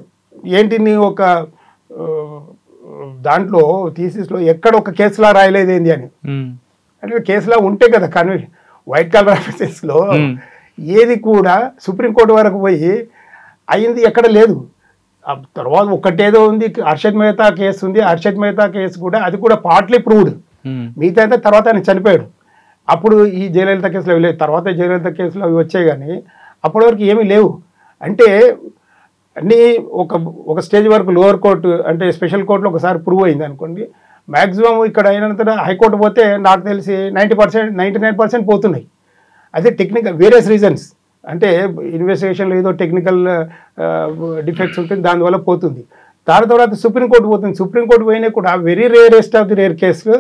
ఏంటి నీ ఒక దాంట్లో థీసిస్లో ఎక్కడ ఒక కేసులా రాయలేదు ఏంది అని. అంటే కేసులా ఉంటే కదా కన్విక్షన్, వైట్ కాలర్ ఆఫీసెస్లో ఏది కూడా సుప్రీంకోర్టు వరకు పోయి అయింది ఎక్కడ లేదు. తర్వాత ఒకటేదో ఉంది, హర్షద్ మెహతా కేసు ఉంది. హర్షద్ మెహతా కేసు కూడా అది కూడా పార్ట్లీ ప్రూవ్డ్, మిగతా అయితే తర్వాత ఆయన చనిపోయాడు. అప్పుడు ఈ జయలలిత కేసులో లేదు, తర్వాత జయలలిత కేసులో అవి వచ్చాయి, కానీ అప్పటి వరకు ఏమీ లేవు. అంటే అన్నీ ఒక స్టేజ్ వరకు లోవర్ కోర్టు అంటే స్పెషల్ కోర్టులో ఒకసారి ప్రూవ్ అయింది అనుకోండి, మ్యాక్సిమం ఇక్కడ అయినంత హైకోర్టు పోతే నాకు తెలిసి 99% పోతున్నాయి. అదే టెక్నికల్ వేరియస్ రీజన్స్, అంటే ఇన్వెస్టిగేషన్లో ఏదో టెక్నికల్ డిఫెక్ట్స్ ఉంటుంది, దానివల్ల పోతుంది. దాని తర్వాత సుప్రీంకోర్టు పోతుంది. సుప్రీంకోర్టు పోయినా కూడా very rarest of the rare కేసులు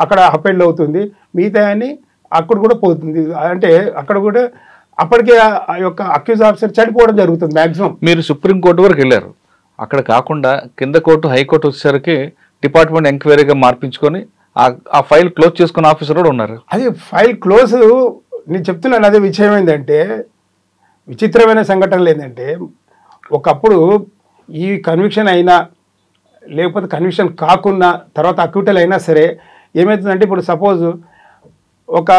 అక్కడ అపెండ్ అవుతుంది, మిగతా అని అక్కడ కూడా పోతుంది. అంటే అక్కడ కూడా అప్పటికే ఆ యొక్క అక్యూజ్ ఆఫీసర్ చనిపోవడం జరుగుతుంది మ్యాక్సిమం. మీరు సుప్రీంకోర్టు వరకు వెళ్ళారు, అక్కడ కాకుండా కింద కోర్టు హైకోర్టు వచ్చేసరికి డిపార్ట్మెంట్ ఎంక్వైరీగా మార్పించుకొని ఆ ఫైల్ క్లోజ్ చేసుకున్న ఆఫీసర్ కూడా ఉన్నారు. అది ఫైల్ క్లోజ్ నేను చెప్తున్నాను. అదే విషయం ఏంటంటే, విచిత్రమైన సంఘటనలు ఏంటంటే, ఒకప్పుడు ఈ కన్విక్షన్ అయినా లేకపోతే కన్విక్షన్ కాకున్నా తర్వాత అక్యూటల్ అయినా సరే ఏమవుతుందంటే, ఇప్పుడు సపోజ్ ఒక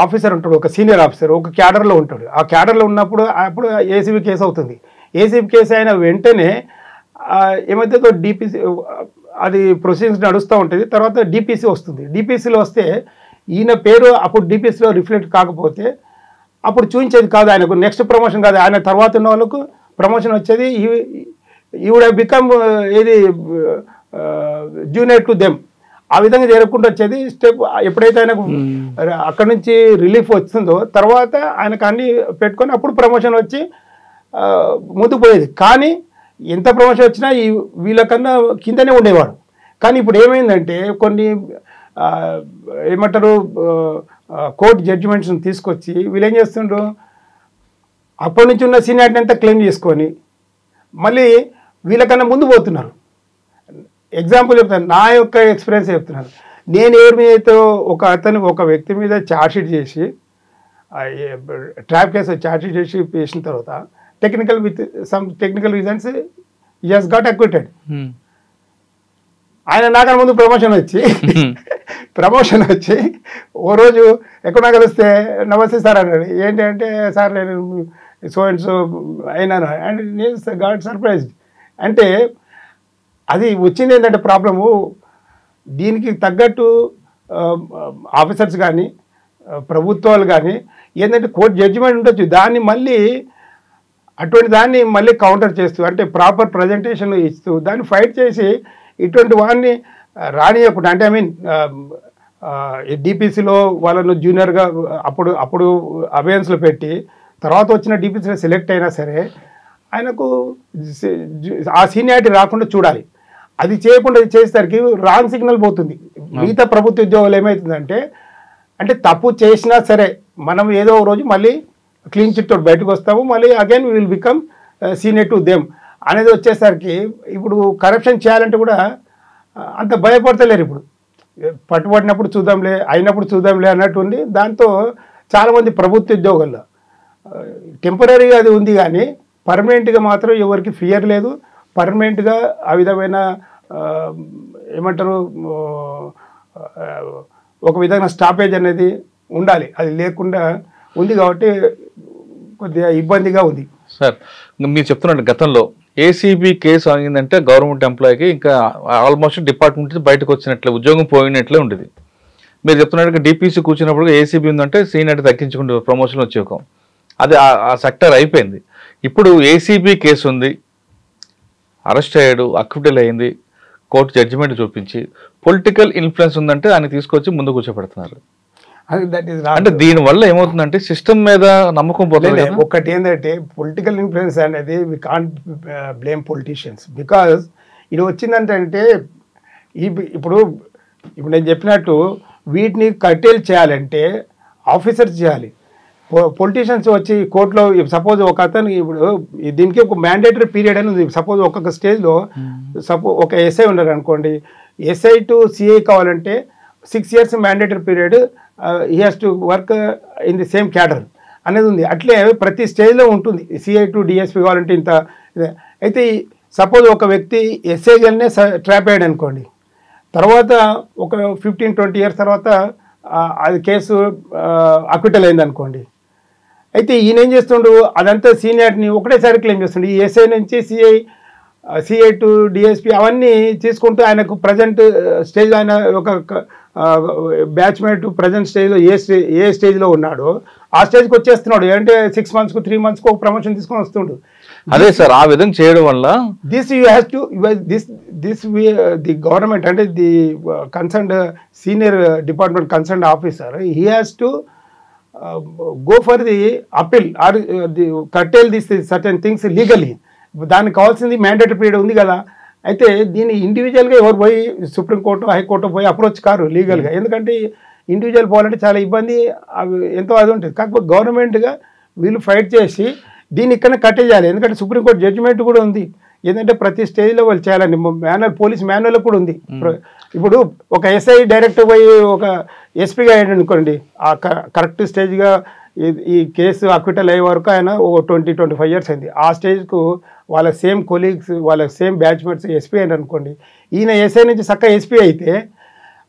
ఆఫీసర్ ఉంటాడు, ఒక సీనియర్ ఆఫీసర్ ఒక క్యాడర్లో ఉంటాడు. ఆ క్యాడర్లో ఉన్నప్పుడు అప్పుడు ఏసీబీ కేసు అవుతుంది. ఏసీబీ కేసు అయిన వెంటనే ఏమైతే డిపిసి అది ప్రొసీడింగ్స్ నడుస్తూ ఉంటుంది. తర్వాత డిపిసి వస్తుంది. డిపిసిలో వస్తే ఈయన పేరు అప్పుడు డిపిసిలో రిఫ్లెక్ట్ కాకపోతే అప్పుడు చూపించేది కాదు ఆయనకు, నెక్స్ట్ ప్రమోషన్ కాదు, ఆయన తర్వాత ఉన్న వాళ్ళకు ప్రమోషన్ వచ్చేది. ఈ వుడ్ హ్యావ్ బికమ్ ఏది జూనియర్ టు దెమ్, ఆ విధంగా జరగకుండా వచ్చేది. స్టెప్ ఎప్పుడైతే ఆయనకు అక్కడి నుంచి రిలీఫ్ వస్తుందో తర్వాత ఆయనకు అన్ని పెట్టుకొని అప్పుడు ప్రమోషన్ వచ్చి ముందుకు పోయేది. కానీ ఎంత ప్రమోషన్ వచ్చినా వీళ్ళకన్నా కిందనే ఉండేవాడు. కానీ ఇప్పుడు ఏమైందంటే కొన్ని ఏమంటారు కోర్టు జడ్జిమెంట్స్ని తీసుకొచ్చి వీళ్ళు ఏం చేస్తుండ్రు, అప్పటి నుంచి ఉన్న సీనియారిటీ అంతా క్లెయిమ్ చేసుకొని మళ్ళీ వీళ్ళకన్నా ముందు పోతున్నారు. ఎగ్జాంపుల్ చెప్తాను, నా యొక్క ఎక్స్పీరియన్స్ చెప్తున్నాను. నేను ఎవరి మీద అయితే ఒక వ్యక్తి మీద ఛార్జ్షీట్ చేసి ట్రాప్ కేసు ఛార్జ్షీట్ చేసి వేసిన తర్వాత with some technical reasons he has got acquitted. ఆయన నాకన్నా ముందు ప్రమోషన్ వచ్చి ఓ రోజు ఎక్కడా కలిస్తే నమస్తే సార్ అన్నాడు. ఏంటి అంటే, సార్ నేను సో అండ్ సో అయినాను అండ్ నేను గాట్ సర్ప్రైజ్డ్. అంటే అది వచ్చింది ఏంటంటే ప్రాబ్లము, దీనికి తగ్గట్టు ఆఫీసర్స్ కానీ ప్రభుత్వాలు కానీ ఏంటంటే కోర్టు జడ్జిమెంట్ ఉండొచ్చు, దాన్ని మళ్ళీ అటువంటి దాన్ని మళ్ళీ కౌంటర్ చేస్తూ అంటే ప్రాపర్ ప్రజెంటేషన్ ఇస్తూ దాన్ని ఫైట్ చేసి ఇటువంటి వాడిని రానియకుండా, అంటే ఐ మీన్ డిపిసిలో వాళ్ళను జూనియర్గా అప్పుడు అబయన్స్లో పెట్టి తర్వాత వచ్చిన డిపిసిలో సెలెక్ట్ అయినా సరే ఆయనకు ఆ సీనియారిటీ రాకుండా చూడాలి. అది చేయకుండా చేసేసరికి రాంగ్ సిగ్నల్ పోతుంది. మిగతా ప్రభుత్వ ఉద్యోగాలు ఏమవుతుందంటే, అంటే తప్పు చేసినా సరే మనం ఏదో ఒక రోజు మళ్ళీ క్లీన్ చిట్ తోటి బయటకు వస్తాము, మళ్ళీ again will become senior to them అనేది వచ్చేసరికి ఇప్పుడు కరప్షన్ చేయాలంటే కూడా అంత భయపడతలేరు. ఇప్పుడు పట్టుబడినప్పుడు చూద్దాంలే, అయినప్పుడు చూద్దాంలే అన్నట్టు ఉంది. దాంతో చాలామంది ప్రభుత్వ ఉద్యోగాల్లో టెంపరీగా అది ఉంది, కానీ పర్మనెంట్గా మాత్రం ఎవరికి ఫియర్ లేదు. పర్మనెంట్గా ఆ విధమైన ఏమంటారు ఒక విధంగా స్టాపేజ్ అనేది ఉండాలి. అది లేకుండా ఉంది కాబట్టి కొద్దిగా ఇబ్బందిగా ఉంది. సార్ మీరు చెప్తున్నట్టు గతంలో ఏసీబీ కేసు అయిందంటే గవర్నమెంట్ ఎంప్లాయీకి ఇంకా ఆల్మోస్ట్ డిపార్ట్మెంట్ బయటకు వచ్చినట్లే, ఉద్యోగం పోయినట్లే ఉండేది. మీరు చెప్తున్నట్టుగా డిపిసి కూర్చున్నప్పుడు ఏసీబీ ఉందంటే సీనియర్ తగ్గించుకుంటే ప్రమోషన్ వచ్చేకం, అది ఆ సెక్టర్ అయిపోయింది. ఇప్పుడు ఏసీబీ కేసు ఉంది, అరెస్ట్ అయ్యాడు, అక్విటల్ అయింది, కోర్టు జడ్జిమెంట్ చూపించి పొలిటికల్ ఇన్ఫ్లుయెన్స్ ఉందంటే ఆయన తీసుకొచ్చి ముందు కూర్చోబెడుతున్నారు. అంటే దీనివల్ల ఏమవుతుందంటే సిస్టమ్ మీద నమ్మకం పోతుంది. ఒకటి ఏంటంటే పొలిటికల్ ఇన్ఫ్లుయెన్స్ అనేది we can't blame politicians, because ఇది వచ్చిందంటే ఇప్పుడు నేను చెప్పినట్టు వీటిని కర్టైల్ చేయాలంటే ఆఫీసర్స్ చేయాలి. పొలిటీషియన్స్ వచ్చి కోర్టులో సపోజ్ ఒక అతను ఇప్పుడు దీనికి ఒక మ్యాండేటరీ పీరియడ్ అని ఉంది. సపోజ్ ఒక్కొక్క స్టేజ్లో ఒక ఎస్ఐ ఉన్నారు అనుకోండి, ఎస్ఐ టు సిఐ కావాలంటే 6 years mandatory period, he has to work in the same cadre అనేది ఉంది. అట్లే ప్రతి స్టేజ్లో ఉంటుంది. సిఐ టు డిఎస్పీ కావాలంటే ఇంత. అయితే సపోజ్ ఒక వ్యక్తి ఎస్ఐగానే ట్రాప్ అయ్యాడు అనుకోండి, తర్వాత ఒక 15-20 years తర్వాత అది కేసు అక్విటల్ అయింది అనుకోండి. అయితే ఈయన ఏం చేస్తుండు, అదంతా సీనియారిటీని ఒకటేసారి క్లెయిమ్ చేస్తుండు. ఈ ఎస్ఐ నుంచి సిఐ టు డిఎస్పీ అవన్నీ తీసుకుంటూ ఆయనకు ప్రజెంట్ స్టేజ్, ఆయన ఒక బ్యాచ్మేట్ ప్రజెంట్ స్టేజ్లో ఏ స్టేజ్లో ఉన్నాడో ఆ స్టేజ్కి వచ్చేస్తున్నాడు. అంటే 6 monthsకు 3 monthsకు ఒక ప్రమోషన్ తీసుకొని వస్తుండు. అదే సార్, ఆ విధంగా చేయడం వల్ల this you has to the government అంటే the concerned senior department concerned officer he has to go for the appeal or the curtail these certain things legally. దానికి కావాల్సింది మ్యాండేటరీ పీరియడ్ ఉంది కదా. అయితే దీన్ని ఇండివిజువల్గా ఎవరు పోయి సుప్రీంకోర్టు హైకోర్టు పోయి అప్రోచ్ కారు లీగల్గా, ఎందుకంటే ఇండివిజువల్ పోవాలంటే చాలా ఇబ్బంది, అవి ఎంతో అది ఉంటుంది. కాకపోతే గవర్నమెంట్గా వీళ్ళు ఫైట్ చేసి దీన్ని ఇక్కడనే కట్టేయాలి. ఎందుకంటే సుప్రీంకోర్టు జడ్జిమెంట్ కూడా ఉంది, ఏంటంటే ప్రతి స్టేజ్లో వాళ్ళు చేయాలని పోలీస్ మాన్యువల్ కూడా ఉంది. ఇప్పుడు ఒక ఎస్ఐ డైరెక్ట్ పోయి ఒక ఎస్పీగా అయ్యాడు అనుకోండి, ఆ కరెక్ట్ స్టేజ్గా ఈ కేసు అక్విటల్ అయ్యే వరకు ఆయన ఓ 20-25 years అయింది. ఆ స్టేజ్కు వాళ్ళ సేమ్ కొలీగ్స్, వాళ్ళ సేమ్ బ్యాచ్మేట్స్ ఎస్పీ అయ్యాడు అనుకోండి, ఈయన ఎస్ఐ నుంచి చక్కగా ఎస్పీ అయితే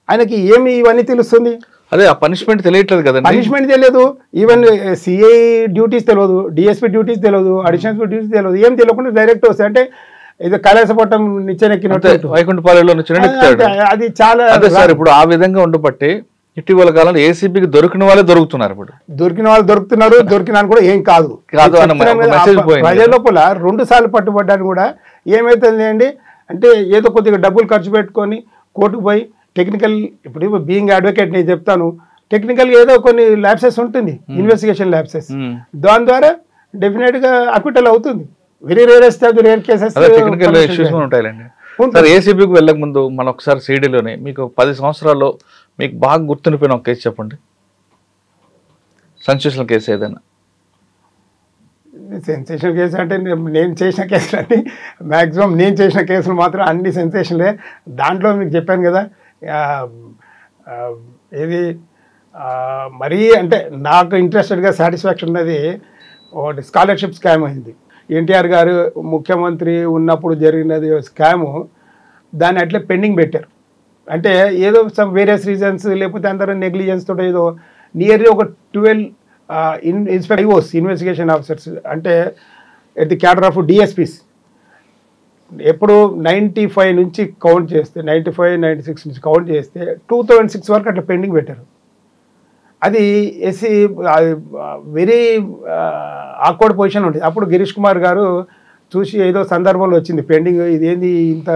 ఆయనకి ఏమి ఇవన్నీ తెలుస్తుంది? అదే ఆ పనిష్మెంట్ తెలియట్లేదు కదా, పనిష్మెంట్ తెలియదు, ఈవెన్ సిఐ డ్యూటీస్ తెలియదు, డిఎస్పీ డ్యూటీస్ తెలియదు, అడిషనల్ డ్యూటీస్ తెలియదు, ఏం తెలియకుండా డైరెక్ట్ వస్తాయి. అంటే ఇది కైలాసపట్నం నిచ్చెనెక్కినట్టు వైకుంఠపాలెంలో అది చాలా. అదే సార్, ఇప్పుడు ఆ విధంగా ఉండబట్టి ఇటీవల కాలంలో ఏసీబీకి దొరికిన వాళ్ళే దొరుకుతున్నారు. ఇప్పుడు దొరికిన వాళ్ళు దొరుకుతున్నారు, దొరికిన కూడా ఏం కాదు. ప్రజల లోపల 2 సార్లు పట్టుబడ్డాను కూడా ఏమైతుంది అండి అంటే, ఏదో కొద్దిగా డబ్బులు ఖర్చు పెట్టుకొని కోర్టుకు పోయి టెక్నికల్, ఇప్పుడు బీయింగ్ అడ్వకేట్ నేను చెప్తాను, టెక్నికల్ ఏదో కొన్ని ల్యాబ్సెస్ ఉంటుంది, ఇన్వెస్టిగేషన్ ల్యాబ్సెస్, దాని ద్వారా డెఫినెట్గా అక్విటల్ అవుతుంది. Very rarest of the rare cases technical issues ఉంటాయండి. సార్, ఏసీబీకి వెళ్ళక ముందు మనం ఒకసారి సిడీలోనే మీకు 10 సంవత్సరాల్లో మీకు బాగా గుర్తుండిపోయిన ఒక కేసు చెప్పండి, సెన్సేషనల్ కేసు ఏదైనా. సెన్సేషనల్ కేసు అంటే నేను చేసిన కేసులు అన్నీ మ్యాక్సిమం, నేను చేసిన కేసులు మాత్రం అన్ని సెన్సేషన్లే. దాంట్లో మీకు చెప్పాను కదా, ఇది మరీ అంటే నాకు ఇంట్రెస్టెడ్గా సాటిస్ఫాక్షన్ ఉన్నది ఒకటి, స్కాలర్షిప్ స్కామ్ అయింది. ఎన్టీఆర్ గారు ముఖ్యమంత్రి ఉన్నప్పుడు జరిగినది స్కాము, దాన్ని అట్లే పెండింగ్ పెట్టారు. అంటే ఏదో సమ్ వేరియస్ రీజన్స్, లేకపోతే అందరూ నెగ్లిజెన్స్ తోటి ఏదో నియర్లీ ఒక 12 ఇన్స్పెక్టర్స్ ఇన్వెస్టిగేషన్ ఆఫీసర్స్, అంటే at the cadre of DSPs, ఎప్పుడు 95 నుంచి కౌంట్ చేస్తే, 95-96 నుంచి కౌంట్ చేస్తే 2006 వరకు అట్లా పెండింగ్ పెట్టారు. అది వెరీ ఆక్వర్డ్ పొజిషన్ ఉంటుంది. అప్పుడు గిరీష్ కుమార్ గారు చూసి ఏదో సందర్భంలో వచ్చింది పెండింగ్, ఇదేంది ఇంత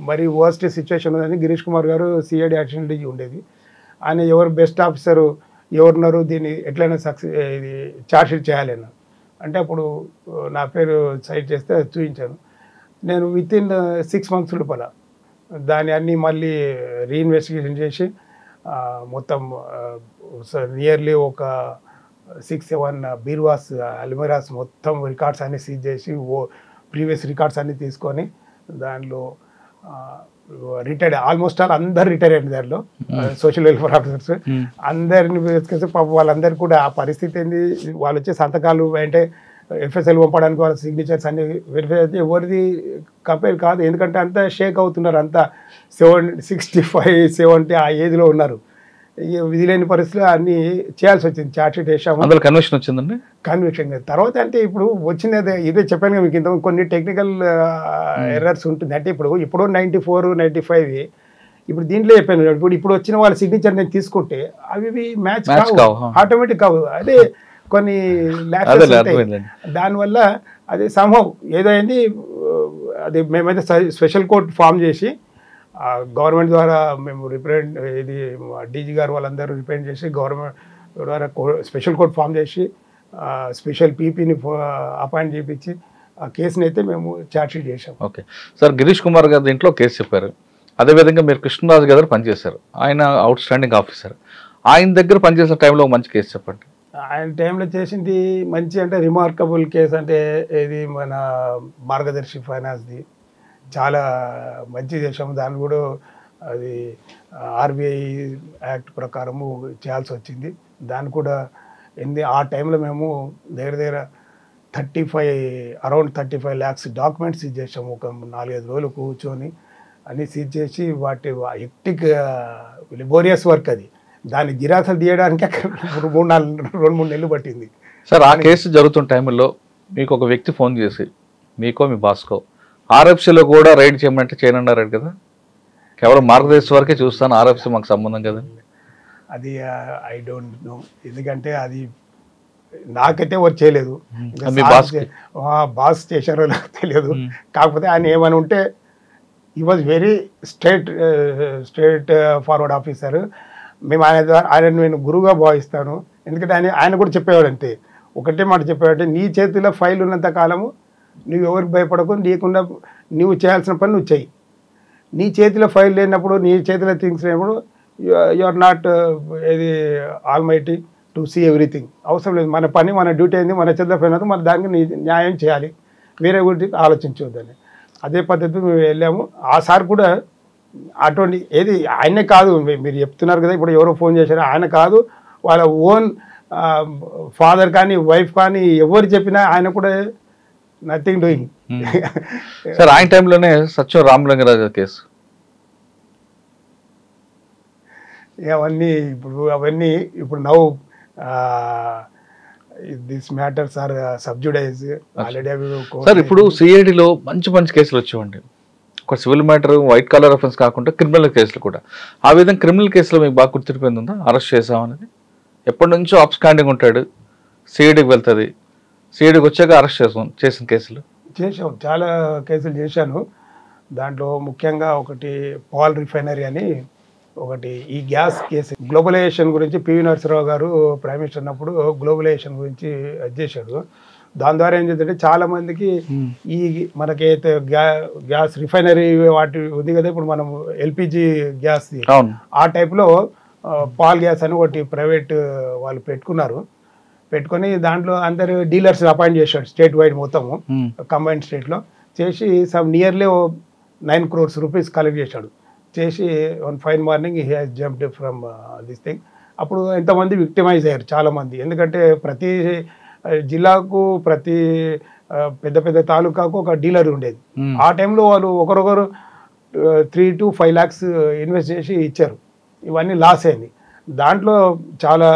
మరి వర్స్ట్ సిచ్యువేషన్ ఉందని గిరీష్ కుమార్ గారు సిఐడి అడిషనల్ డీజీ ఉండేది. ఆయన ఎవరు బెస్ట్ ఆఫీసరు ఎవరున్నారు, దీన్ని ఎట్లయినా ఇది ఛార్జ్షీట్ చేయాలి అన్న అంటే, అప్పుడు నా పేరు సైట్ చేస్తే చూపించాను. నేను వితిన్ 6 months లోపల దాన్ని అన్నీ మళ్ళీ రీఇన్వెస్టిగేషన్ చేసి మొత్తం నియర్లీ ఒక 6-7 బీర్వాస్, అల్మిరాస్ మొత్తం రికార్డ్స్ అన్నీ సీజ్ చేసి, ప్రీవియస్ రికార్డ్స్ అన్నీ తీసుకొని దానిలో రిటైర్డ్ ఆల్మోస్ట్ ఆల్ అందరు రిటైర్ అయ్యింది. దానిలో సోషల్ వెల్ఫేర్ ఆఫీసర్స్ అందరిని తీసుకొస్తే పాపం వాళ్ళందరూ కూడా ఆ పరిస్థితి ఏంది, వాళ్ళు వచ్చే సంతకాలు అంటే ఎఫ్ఎస్ఎల్ పంపడానికి వాళ్ళ సిగ్నేచర్స్ అన్ని వెరిఫై అయితే ఎవరిది కంపేర్ కాదు. ఎందుకంటే అంతా షేక్ అవుతున్నారు, అంతా 65-70 ఆ ఏజ్లో ఉన్నారు. విధి లేని పరిస్థితులు అన్నీ చేయాల్సి వచ్చింది. ఛార్జ్షీట్ వేసాము, అందులో కన్విక్షన్ వచ్చిందండి. కన్విక్షన్ తర్వాత అంటే ఇప్పుడు వచ్చినది ఇదే చెప్పాను కదా మీకు, ఇంత కొన్ని టెక్నికల్ ఎర్రర్స్ ఉంటుంది. అంటే ఇప్పుడు 94-95 ఇప్పుడు దీంట్లో చెప్పాను, ఇప్పుడు వచ్చిన వాళ్ళ సిగ్నేచర్ నేను తీసుకుంటే అవి మ్యాచ్ కావు, ఆటోమేటిక్ కావు. అదే కొన్ని ల్యాప్స్ ఉంటాయి, దానివల్ల అది సంభవం ఏదో అయింది. అది మేమైతే స్పెషల్ కోర్ట్ ఫామ్ చేసి గవర్నమెంట్ ద్వారా మేము ఇది డీజీ గారు వాళ్ళందరూ రిప్రజెంట్ చేసి గవర్నమెంట్ ద్వారా స్పెషల్ కోర్ట్ ఫామ్ చేసి స్పెషల్ పీపీని అపాయింట్ చేయించి ఆ కేసుని అయితే మేము ఛార్జ్షీట్ చేసాం. ఓకే సార్, గిరీష్ కుమార్ గారు దీంట్లో కేసు చెప్పారు. అదేవిధంగా మీరు కృష్ణరాజు గారు పనిచేశారు, ఆయన అవుట్ స్టాండింగ్ ఆఫీసర్. ఆయన దగ్గర పనిచేసిన టైంలో మంచి కేసు చెప్పండి. ఆయన టైంలో చేసింది మంచి అంటే రిమార్కబుల్ కేసు అంటే ఇది మన మార్గదర్శి ఫైనాన్స్ది చాలా మంచి చేసాము. దాన్ని కూడా అది ఆర్బీఐ యాక్ట్ ప్రకారము చేయాల్సి వచ్చింది. దాన్ని కూడా ఆ టైంలో మేము దగ్గర 35 lakhs డాక్యుమెంట్స్ సీజ్ చేసాము. ఒక 4-5 రోజులు కూర్చొని అన్నీ సీజ్ చేసి వాటి హెక్టిక్ లెబోరియస్ వర్క్ అది. దాని జిరాక్సులు తీయడానికి అక్కడ 2-3 నెలలు పట్టింది. సార్ ఆ కేసు జరుగుతున్న టైంలో మీకు ఒక వ్యక్తి ఫోన్ చేసి మీకో మీ బాస్కో ఆర్ఎఫ్సీలో కూడా రైడ్ చేయమంటే చేయనన్నారు కదా, కేవలం మార్గదర్శి వరకే చూస్తాను, ఆర్ఎఫ్సీ మాకు సంబంధం కదా. అది ఐ డోంట్ నో, ఎందుకంటే అది నాకైతే వర్క్ చేయలేదు, బాస్ చేశారో నాకు తెలియదు. కాకపోతే ఆయన ఏమని ఉంటే ఈ was very straight forward officer. మేము ఆయన నేను గురువుగా భావిస్తాను. ఎందుకంటే ఆయన కూడా చెప్పేవాడు అంతే, ఒకటే మాట చెప్పేవాడంటే నీ చేతిలో ఫైల్ ఉన్నంత కాలము నువ్వు ఎవరికి భయపడకు, నీకుండా నువ్వు చేయాల్సిన పని నువ్వు చెయ్యి. నీ చేతిలో ఫైల్ లేనప్పుడు, నీ చేతిలో థింగ్స్ లేనప్పుడు యు ఆర్ నాట్ ఇది almighty to see everything. అవసరం లేదు, మన పని మన డ్యూటీ అయింది, మన చేతిలో ఫైల్ అయితే మన దానికి న్యాయం చేయాలి, వేరే గురించి ఆలోచించవద్దని. అదే పద్ధతి మేము వెళ్ళాము. ఆ సార్ కూడా అటువంటి ఏది ఆయనే కాదు, మీరు చెప్తున్నారు కదా ఇప్పుడు ఎవరో ఫోన్ చేశారో, ఆయన కాదు, వాళ్ళ ఓన్ ఫాదర్ కానీ వైఫ్ కానీ ఎవరు చెప్పినా ఆయన కూడా నథింగ్ డూయింగ్. సార్ ఆయన టైంలోనే సత్యం రామలింగరాజు కేసు అవన్నీ ఇప్పుడు now this matters are sub judice already. Sir ఇప్పుడు సిఐడిలో మంచి కేసులు వచ్చేవండి, ఒక civil matter white collar reference కాకుండా క్రిమినల్ కేసులు కూడా. ఆ విధంగా క్రిమినల్ కేసులో మీకు బాగా గుర్తిరిపోయింది ఉందా, అరెస్ట్ చేసామనేది? ఎప్పటి నుంచో అబ్స్కాండింగ్ ఉంటాడు, సిఐడికి వెళ్తుంది, సిఐడికి వచ్చాక అరెస్ట్ చేసిన కేసులు చేసాం, చాలా కేసులు చేశాను. దాంట్లో ముఖ్యంగా ఒకటి పాల్ రిఫైనరీ అని ఒకటి, ఈ గ్యాస్ కేసు గ్లోబలైజేషన్ గురించి పివి నరసింహరావు గారు ప్రైమ్ మినిస్టర్ ఉన్నప్పుడు గ్లోబలైజేషన్ గురించి చేశాడు. దాని ద్వారా ఏం చేద్దంటే చాలా మందికి ఈ మనకైతే గ్యాస్ రిఫైనరీ వాటి ఉంది కదా, ఇప్పుడు మనం ఎల్పిజి గ్యాస్ ఆ టైప్లో పాల్ గ్యాస్ అని ఒకటి ప్రైవేట్ వాళ్ళు పెట్టుకొని దాంట్లో అందరు డీలర్స్ అపాయింట్ చేశాడు స్టేట్ వైడ్ మొత్తము, కంబైన్డ్ స్టేట్లో చేసి some nearly 9 crores rupees collect చేశాడు. చేసి one fine morning he has jumped from this thing. అప్పుడు ఎంతమంది విక్టిమైజ్ అయ్యారు చాలామంది, ఎందుకంటే ప్రతి జిల్లాకు ప్రతి పెద్ద తాలూకాకు ఒక డీలర్ ఉండేది. ఆ టైంలో వాళ్ళు ఒకరొకరు 3 to 5 lakhs ఇన్వెస్ట్ చేసి ఇచ్చారు. ఇవన్నీ లాస్ అయింది. దాంట్లో చాలా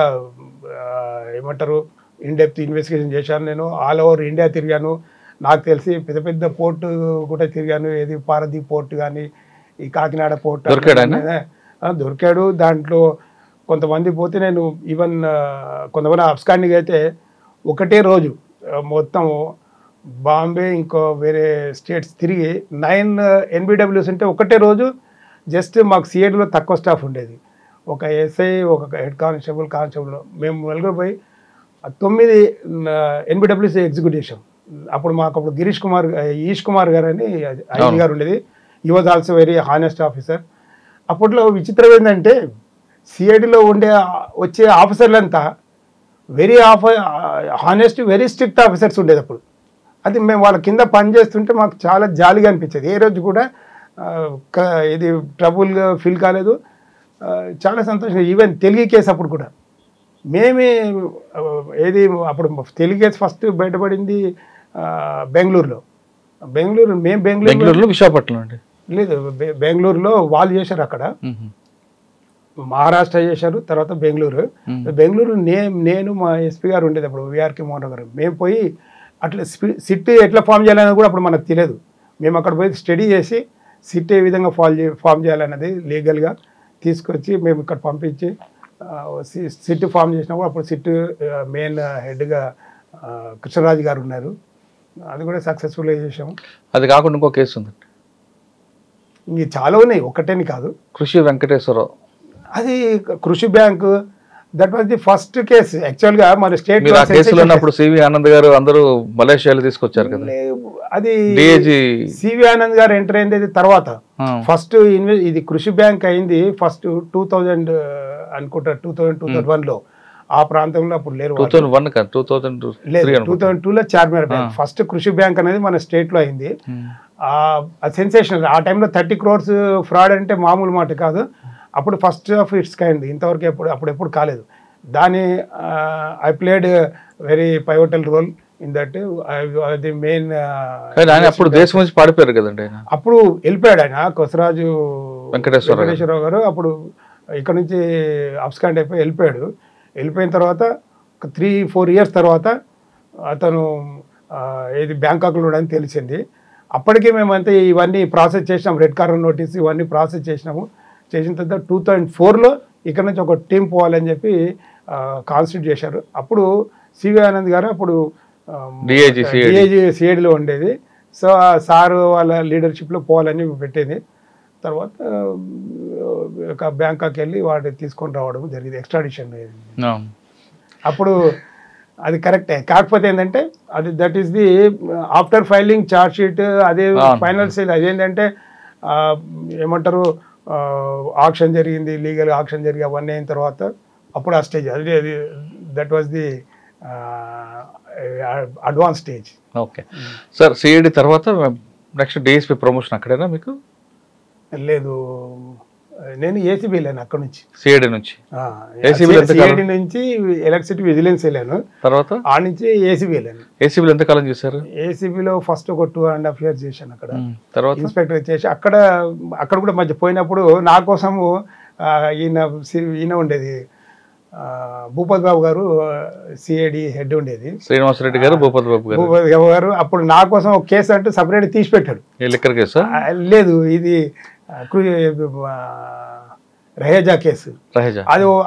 ఏమంటారు ఇన్డెప్త్ ఇన్వెస్టిగేషన్ చేశాను. నేను ఆల్ ఓవర్ ఇండియా తిరిగాను. నాకు తెలిసి పెద్ద పోర్టు కూడా తిరిగాను, ఏది పారదీప్ పోర్టు కానీ ఈ కాకినాడ పోర్ట్ దొరికాడు. దాంట్లో కొంతమంది పోతే నేను ఈవెన్ కొంతమంది అబ్స్కాండింగ్ అయితే ఒకటే రోజు మొత్తం బాంబే ఇంకో వేరే స్టేట్స్ తిరిగి 9 NBWs ఉంటే ఒకటే రోజు జస్ట్ మాకు సిఐడిలో తక్కువ స్టాఫ్ ఉండేది, ఒక ఎస్ఐ ఒక హెడ్ కానిస్టేబుల్ మేము నలుగురు పోయి 9 NBWs ఎగ్జిక్యూట్ చేసాం. అప్పుడు ఈష్ కుమార్ గారు అని ఐజీ గారు ఉండేది. He was also very honest officer. అప్పట్లో విచిత్రం ఏంటంటే సిఐడిలో వచ్చే ఆఫీసర్లంతా very honest very strict officers ఉండేది అప్పుడు. అది మేము వాళ్ళ కింద పనిచేస్తుంటే మాకు చాలా జాలీగా అనిపించేది. ఏ రోజు కూడా ఇది ట్రబుల్గా ఫీల్ కాలేదు, చాలా సంతోషంగా. ఈవెన్ తెలుగు కేసు అప్పుడు కూడా మేమే అప్పుడు తెలుగు కేసు ఫస్ట్ బయటపడింది బెంగళూరులో. బెంగళూరులో విశాఖపట్నం అండి లేదు, బెంగళూరులో వాళ్ళు చేశారు, అక్కడ మహారాష్ట్ర చేశారు, తర్వాత బెంగళూరు నేను మా ఎస్పీ గారు ఉండేది అప్పుడు విఆర్కే మోహన్ గారు. మేము పోయి అట్లా సిట్ ఎట్లా ఫామ్ చేయాలనేది కూడా అప్పుడు మనకు తెలియదు. మేము అక్కడ పోయి స్టడీ చేసి సిట్ ఏ విధంగా ఫామ్ చేయాలన్నది లీగల్గా తీసుకొచ్చి మేము ఇక్కడ పంపించి సిట్ ఫామ్ చేసినప్పుడు అప్పుడు సిట్ మెయిన్ హెడ్గా కృష్ణరాజు గారు ఉన్నారు. అది కూడా సక్సెస్ఫుల్గా చేసాము. అది కాకుండా ఇంకో కేసు ఉందండి, ఇంక చాలా ఉన్నాయి, ఒకటేని కాదు. కృషి వెంకటేశ్వరరావు, అది కృషి bank, that was the first case యాక్చువల్గా మన స్టేట్ కేసులో ఉన్నప్పుడు సివి ఆనంద్ గారు అందరూ మలేషియాలో తీసుకొచ్చారు కదా. అది సివి ఆనంద్ గారు ఎంటర్ అయింది తర్వాత. ఫస్ట్ ఇది కృషి బ్యాంక్ అయింది ఫస్ట్ 2000 అనుకుంటా, 2001లో. ఆ ప్రాంతంలో అప్పుడు లేరు, 2002లో చార్మినార్ బ్యాంక్. ఫస్ట్ కృషి బ్యాంక్ అనేది మన స్టేట్ లో అయింది. సెన్సేషనల్. ఆ టైంలో 30 crores ఫ్రాడ్ అంటే మామూలు మాట కాదు. అప్పుడు ఫస్ట్ ఆఫ్ ఇట్స్ కైండ్, ఇంతవరకు ఎప్పుడు కాలేదు. దాని I played very pivotal role in that. అది మెయిన్. అప్పుడు దేశం నుంచి పాడిపోయారు కదండి, అప్పుడు వెళ్ళిపోయాడు ఆయన, కొసరాజు వెంకటేశ్వరరావు గారు. అప్పుడు ఇక్కడ నుంచి అబ్స్కాండ్ అయిపోయి వెళ్ళిపోయిన తర్వాత ఒక 3-4 ఇయర్స్ తర్వాత అతను ఏది బ్యాంకాక్లో అని తెలిసింది. అప్పటికే మేమంతా ఇవన్నీ ప్రాసెస్ చేసినాం, రెడ్ కార్నర్ నోటీస్ ఇవన్నీ ప్రాసెస్ చేసినాము. చేసిన తర్వాత 2004లో ఇక్కడ నుంచి ఒక టీం పోవాలని చెప్పి కాన్స్టిట్యూట్ చేశారు. అప్పుడు సివి ఆనంద్ గారు అప్పుడు డిఐజీ సిఐడిలో ఉండేది. సో ఆ సారు వాళ్ళ లీడర్షిప్లో పోవాలని పెట్టింది. తర్వాత ఒక బ్యాంకాక్ వెళ్ళి వాడు తీసుకొని రావడం జరిగింది, ఎక్స్ట్రాడిషన్. అప్పుడు అది కరెక్టే. కాకపోతే ఏంటంటే అది that is the after filing charge sheet, అదే ఫైనల్ స్టేజ్. అదేంటంటే ఏమంటారు, ఆక్షన్ జరిగింది, లీగల్ ఆక్షన్ జరిగి అవన్నీ అయిన తర్వాత అప్పుడు ఆ స్టేజ్ అది that was the advance stage. Okay sir, CID తర్వాత నెక్స్ట్ డిఎస్పీ ప్రమోషన్ అక్కడేనా మీకు? లేదు, నేను ఏసీబీ వెళ్ళాను అక్కడ నుంచి, సిఐడి నుంచి. సిఐడి నుంచి ఎలక్ట్రిసిటీ విజిలెన్స్ వెళ్ళాను, తర్వాత ఆ నుంచి ఏసీబీ వెళ్ళాను. ఏసీబీలో ఎంతకాలం చేశారు? ఏసీబీలో ఫస్ట్ ఒక 2.5 years చేశాను అక్కడ, తర్వాత ఇన్స్పెక్టర్ చేసి అక్కడ కూడా మధ్య పోయినప్పుడు నా కోసము ఈయన ఉండేది, భూపత్ బాబు గారు సిఐడి హెడ్ ఉండేది, శ్రీనివాసరెడ్డి గారు, భూపత్ బాబు గారు. అప్పుడు నా కోసం ఒక కేసు అంటూ సపరేట్ తీసి పెట్టాడు. Liquor case? లేదు, ఇది రహేజా కేసు.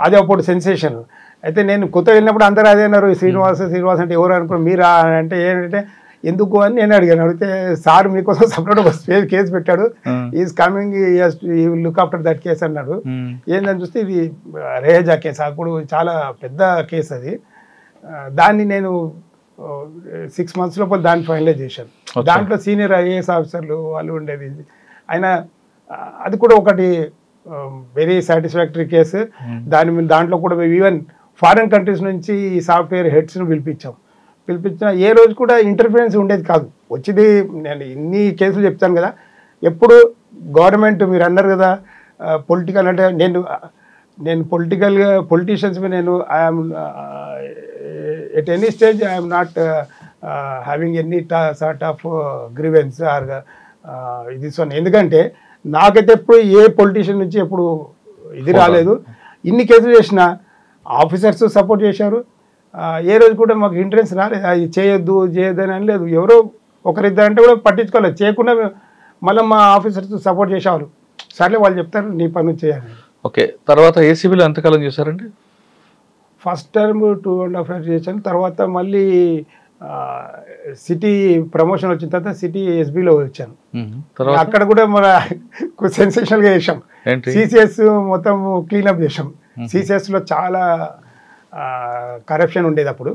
అది అప్పుడు సెన్సేషన్. అయితే నేను కొత్త వెళ్ళినప్పుడు అందరూ అదే అన్నారు, శ్రీనివాస్ అంటే ఎవరు అనుకో మీరా అంటే ఏంటంటే ఎందుకు అని నేను అడిగాను. అడిగితే సార్ మీకోసం సపరేట్ ఒక కేసు పెట్టాడు, is coming look after that case అన్నాడు. ఏందని చూస్తే ఇది రహేజా కేసు, అప్పుడు చాలా పెద్ద కేసు అది. దాన్ని నేను 6 months లోపల దాన్ని ఫైనలైజ్ చేశాను. దాంట్లో సీనియర్ ఐఏఎస్ ఆఫీసర్లు వాళ్ళు ఉండేది. అయినా అది కూడా ఒకటి వెరీ సాటిస్ఫాక్టరీ కేసు. దాంట్లో కూడా ఈవెన్ ఫారిన్ కంట్రీస్ నుంచి ఈ సాఫ్ట్వేర్ హెడ్స్ను పిలిపించిన ఏ రోజు కూడా ఇంటర్ఫిరెన్స్ ఉండేది కాదు. వచ్చేది నేను ఇన్ని కేసులు చెప్తాను కదా, ఎప్పుడు గవర్నమెంట్ మీరు అన్నారు కదా పొలిటికల్ అంటే నేను పొలిటీషియన్స్ నేను I'm at any stage I'm not having any sort of grievance or ఇది సో. ఎందుకంటే నాకైతే ఎప్పుడు ఏ పొలిటీషియన్ నుంచి ఎప్పుడు ఇది రాలేదు. ఇన్ని కేసులు చేసిన ఆఫీసర్స్ సపోర్ట్ చేశారు, ఏ రోజు కూడా మాకు ఇంట్రెస్ట్ రాలేదు, అది చేయొద్దు అని అనలేదు. ఎవరో ఒకరిద్దరు అంటే కూడా పట్టించుకోలేదు, చేయకుండా మళ్ళీ మా ఆఫీసర్స్ సపోర్ట్ చేసేవారు. సర్లే వాళ్ళు చెప్తారు నీ పని చేయాలి. ఓకే, తర్వాత ఏసీబీలో ఎంతకాలం చేశారండి? ఫస్ట్ టర్మ్ 2.5 years చేశాను. తర్వాత మళ్ళీ సిటీ ప్రమోషన్ వచ్చిన తర్వాత సిటీ ఎస్బీలో వచ్చాను. అక్కడ కూడా మన సెన్సేషనల్గా చేసాం, సిసిఎస్ మొత్తం క్లీనప్ చేసాం. సిసిఎస్లో చాలా కరప్షన్ ఉండేది అప్పుడు.